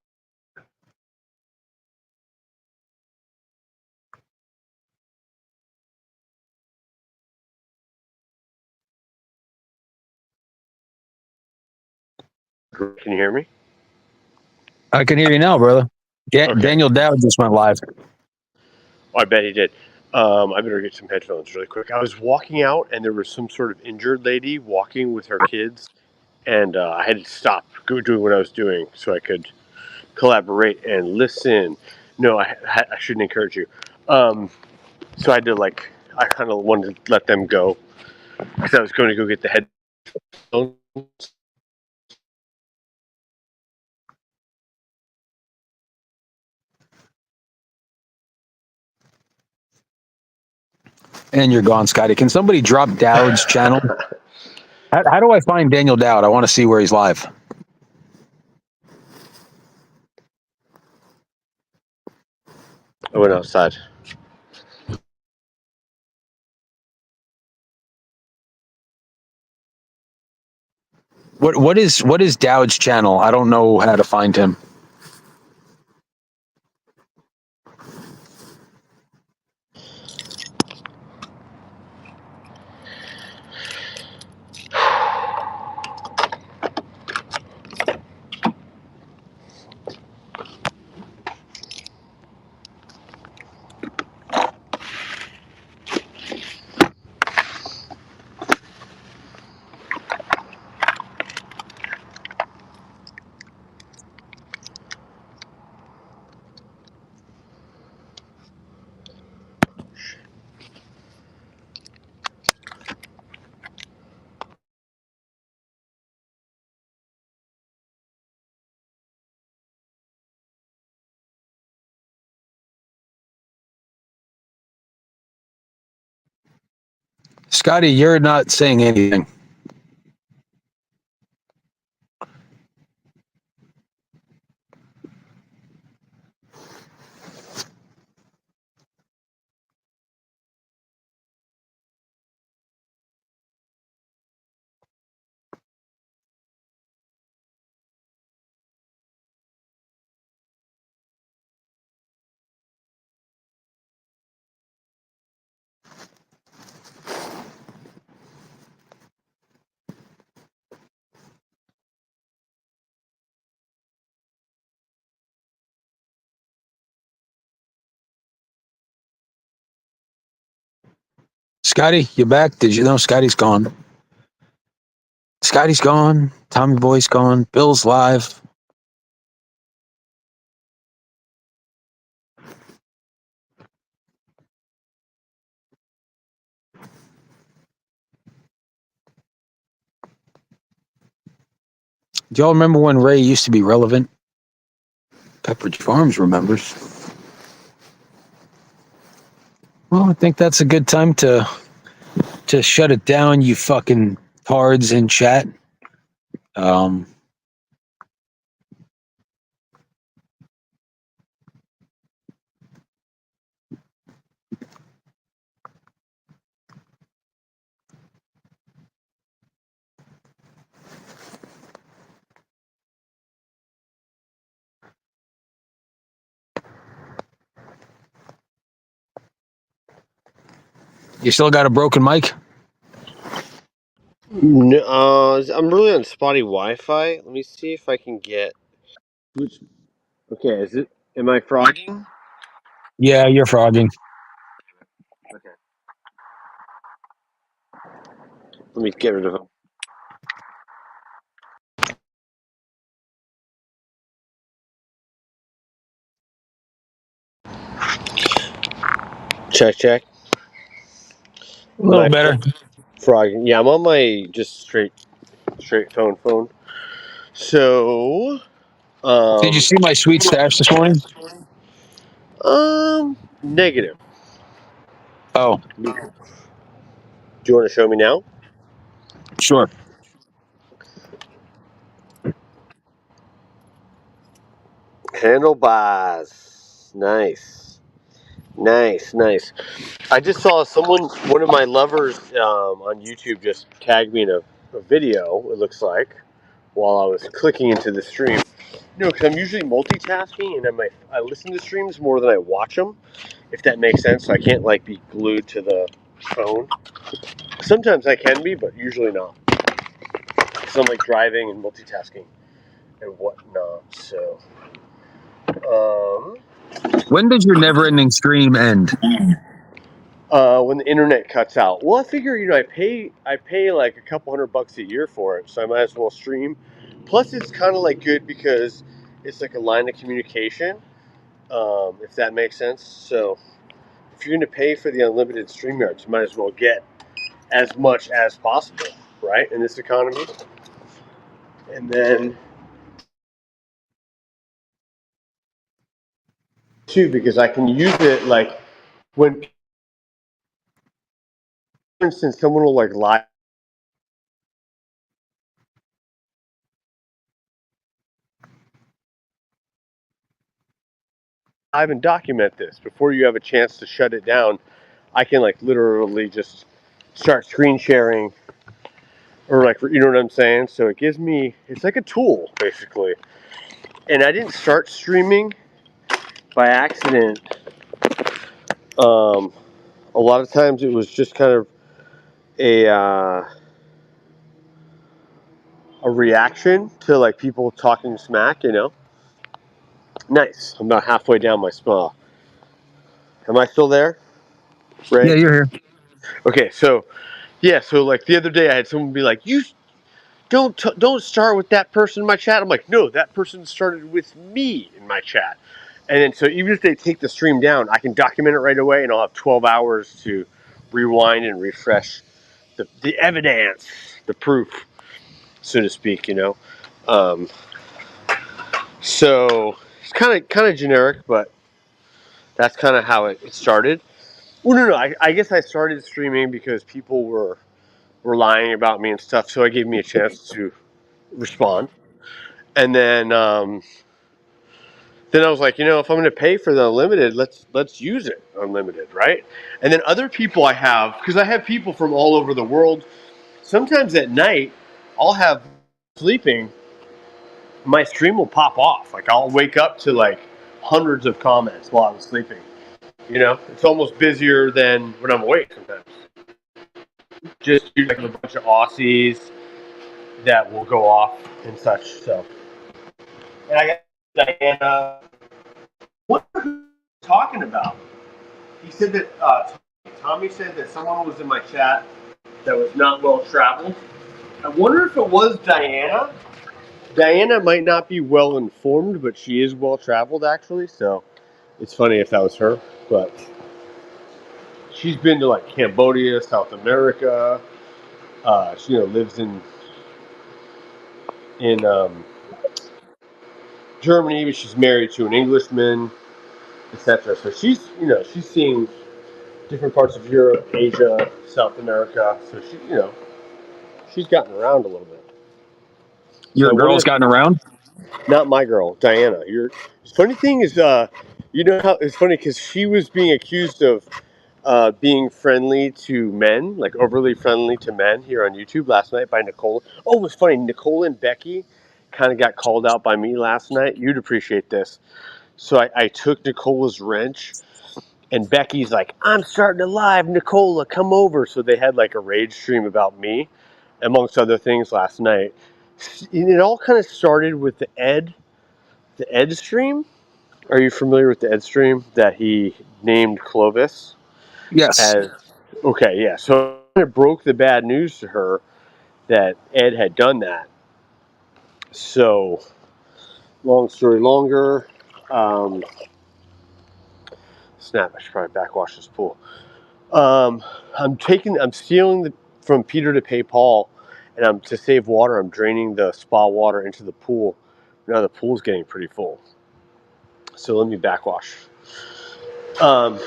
Can you hear me? I can hear you now, brother. Okay. Daniel Dowd just went live. Oh, I bet he did. I better get some headphones really quick. I was walking out, and there was some sort of injured lady walking with her kids, and I had to stop doing what I was doing so I could collaborate and listen. No, I shouldn't encourage you. So I had to I kind of wanted to let them go because I was going to go get the headphones. And you're gone, Scotty. Can somebody drop Dowd's channel? How do I find Daniel Dowd? I want to see where he's live. I went outside. What is Dowd's channel? I don't know how to find him. Scotty, you're not saying anything. Scotty, you back? Did you know Scotty's gone? Scotty's gone. Tommy Boy's gone. Bill's live. Do y'all remember when Ray used to be relevant? Pepperidge Farms remembers. Well, I think that's a good time to shut it down, you fucking tards in chat. You still got a broken mic? No, I'm really on spotty Wi-Fi. Let me see if I can get. Okay, is it? Am I frogging? Yeah, you're frogging. Okay. Let me get rid of him. Check. A little better. Frogging. Yeah, I'm on my just straight phone. So, Did you see my sweet stash this morning? negative. Oh, Do you want to show me now? sure. Handlebars. Nice. I just saw one of my lovers on YouTube just tagged me in a video, it looks like, while I was clicking into the stream. You know, because I'm usually multitasking and I listen to streams more than I watch them, if that makes sense. So I can't like be glued to the phone. Sometimes I can be, but usually not. Because I'm like driving and multitasking and whatnot. So, When does your never-ending stream end? when the internet cuts out. Well, I figure, I pay like a couple $100 a year for it, so I might as well stream. Plus, it's kind of like good because it's like a line of communication, if that makes sense. So if you're going to pay for the unlimited StreamYards, you might as well get as much as possible, right, in this economy. And then, too, because I can use it like when, for instance, someone will like live. And document this before you have a chance to shut it down. I can like literally just start screen sharing, or like, you know what I'm saying? So it gives me, it's like a tool basically. And I didn't start streaming by accident. A lot of times it was just kind of a reaction to like people talking smack, you know. Nice. I'm about halfway down my spa. Am I still there, Ray? Yeah, you're here. Okay, so yeah, so like the other day I had someone be like, "You don't start with that person in my chat." I'm like, "No, that person started with me in my chat." And then so even if they take the stream down, I can document it right away, and I'll have 12 hours to rewind and refresh the evidence, the proof, so to speak. You know, so it's kind of generic, but that's kind of how it started. Well, no, I guess I started streaming because people were lying about me and stuff, so it gave me a chance to respond. And then I was like, you know, if I'm going to pay for the unlimited, let's use it unlimited, right? And then other people I have, because I have people from all over the world. Sometimes at night, I'll have sleeping, my stream will pop off. Like I'll wake up to like hundreds of comments while I'm sleeping. You know, it's almost busier than when I'm awake sometimes. Just like a bunch of Aussies that will go off and such. So, and I got Diana. What are you talking about? He said that Tommy said that someone was in my chat that was not well traveled. I wonder if it was Diana. Diana might not be well informed, but she is well traveled actually. So it's funny if that was her. But she's been to like Cambodia, South America. She lives in Germany, but she's married to an Englishman, etc. So she's seeing different parts of Europe, Asia, South America. So she's gotten around a little bit. Your So girl's gotten around? not my girl, Diana. The funny thing is, you know how it's funny because she was being accused of being friendly to men, like overly friendly to men here on YouTube last night by Nicole. Oh, it was funny. Nicole and Becky kind of got called out by me last night. You'd appreciate this. So I took Nicola's wrench, and Becky's like, "I'm starting a live, Nicola, come over." So they had like a rage stream about me, amongst other things, last night. And it all kind of started with the Ed stream. Are you familiar with the Ed stream that he named Clovis? Yes. As okay, yeah. So it broke the bad news to her that Ed had done that. So, long story longer. Snap! I should probably backwash this pool. I'm stealing from Peter to pay Paul, and to save water. I'm draining the spa water into the pool. Now the pool's getting pretty full. So let me backwash. So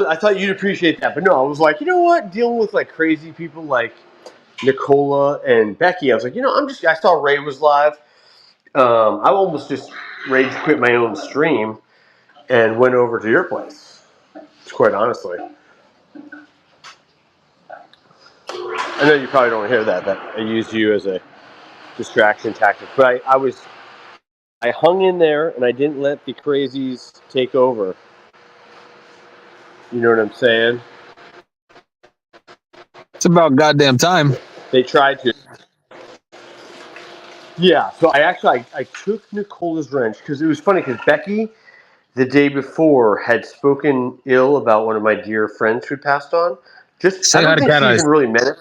I thought you'd appreciate that, but no, I was like, you know what? Dealing with like crazy people like Nicola and Becky, I was like, I saw Ray was live. I almost just rage quit my own stream and went over to your place. Quite honestly, I know you probably don't hear that I used you as a distraction tactic, but I hung in there and I didn't let the crazies take over. You know what I'm saying? It's about goddamn time. They tried to. Yeah, so I took Nicola's wrench because it was funny because Becky the day before had spoken ill about one of my dear friends who passed on. Say I hi don't to think Cat she Eyes. even really meant it.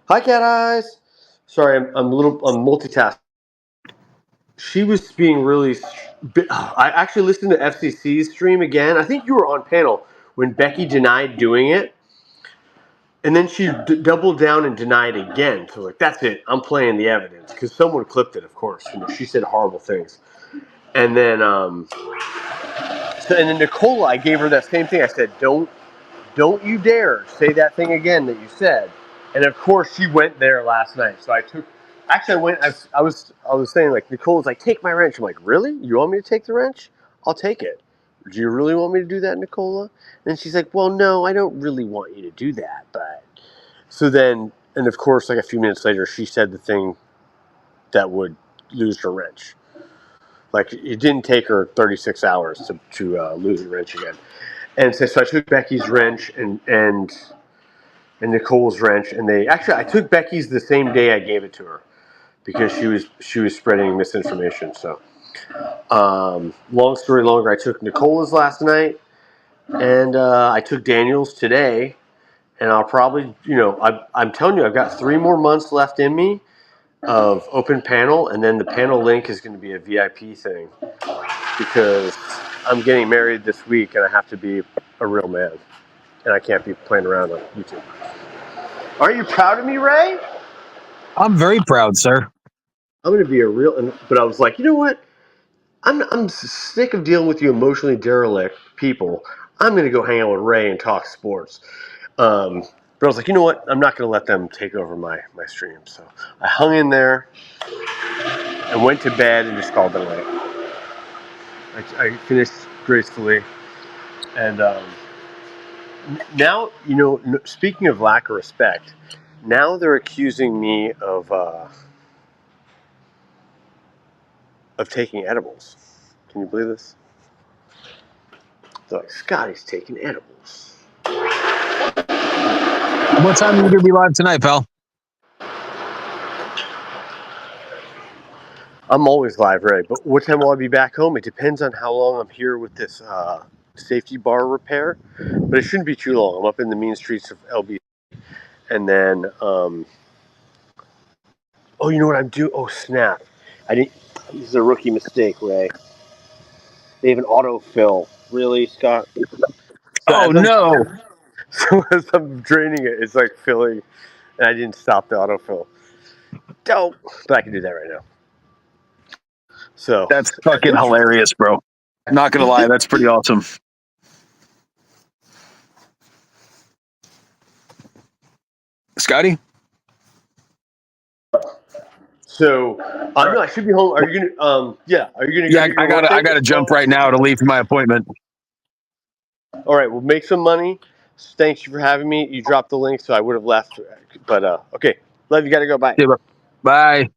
Hi, Cat Eyes. Sorry, I'm multitasking. She was being really I actually listened to FCC's stream again. I think you were on panel when Becky denied doing it, and then she doubled down and denied again. So like, that's it. I'm playing the evidence because someone clipped it. Of course, she said horrible things, and then and then Nicola, I gave her that same thing. I said, don't you dare say that thing again that you said. And of course, she went there last night. So I took. Actually, I went. I was saying like Nicola's like, take my wrench. I'm like, really? You want me to take the wrench? I'll take it. Do you really want me to do that, Nicola? And she's like, well, no, I don't really want you to do that. But so then, and of course, like a few minutes later, she said the thing that would lose her wrench. Like it didn't take her 36 hours to lose the wrench again. And so I took Becky's wrench and Nicole's wrench, and I took Becky's the same day I gave it to her because she was spreading misinformation. So, long story longer, I took Nicola's last night, and I took Daniel's today, and I'll probably, I'm telling you, I've got 3 more months left in me of open panel, and then the panel link is going to be a VIP thing because I'm getting married this week, and I have to be a real man. And I can't be playing around on YouTube. Aren't you proud of me, Ray? I'm very proud, sir. I'm going to be a real... But I was like, you know what? I'm sick of dealing with you emotionally derelict people. I'm going to go hang out with Ray and talk sports. But I was like, you know what? I'm not going to let them take over my stream. So I hung in there and went to bed and just called it a night. I finished gracefully. And... now, speaking of lack of respect, now they're accusing me of taking edibles. Can you believe this? They're like, Scotty's taking edibles. What time are you going to be live tonight, pal? I'm always live, Ray, but what time will I be back home? It depends on how long I'm here with this safety bar repair, but it shouldn't be too long. I'm up in the mean streets of LB. And then, oh, you know what I'm doing? Oh, snap. This is a rookie mistake, Ray. They have an autofill. Really, Scott? Oh, no. So as I'm draining it, it's like filling, and I didn't stop the autofill. Dope. But I can do that right now. So That's fucking hilarious, bro. Not going to lie. That's pretty awesome. Scotty? So no, I should be home. Are you gonna? Yeah. Are you gonna? Yeah, go I gotta jump right now to leave for my appointment. All right. Well, make some money. Thanks for having me. You dropped the link, so I would have left. But okay. Love you. Gotta go. Bye. Yeah, bye.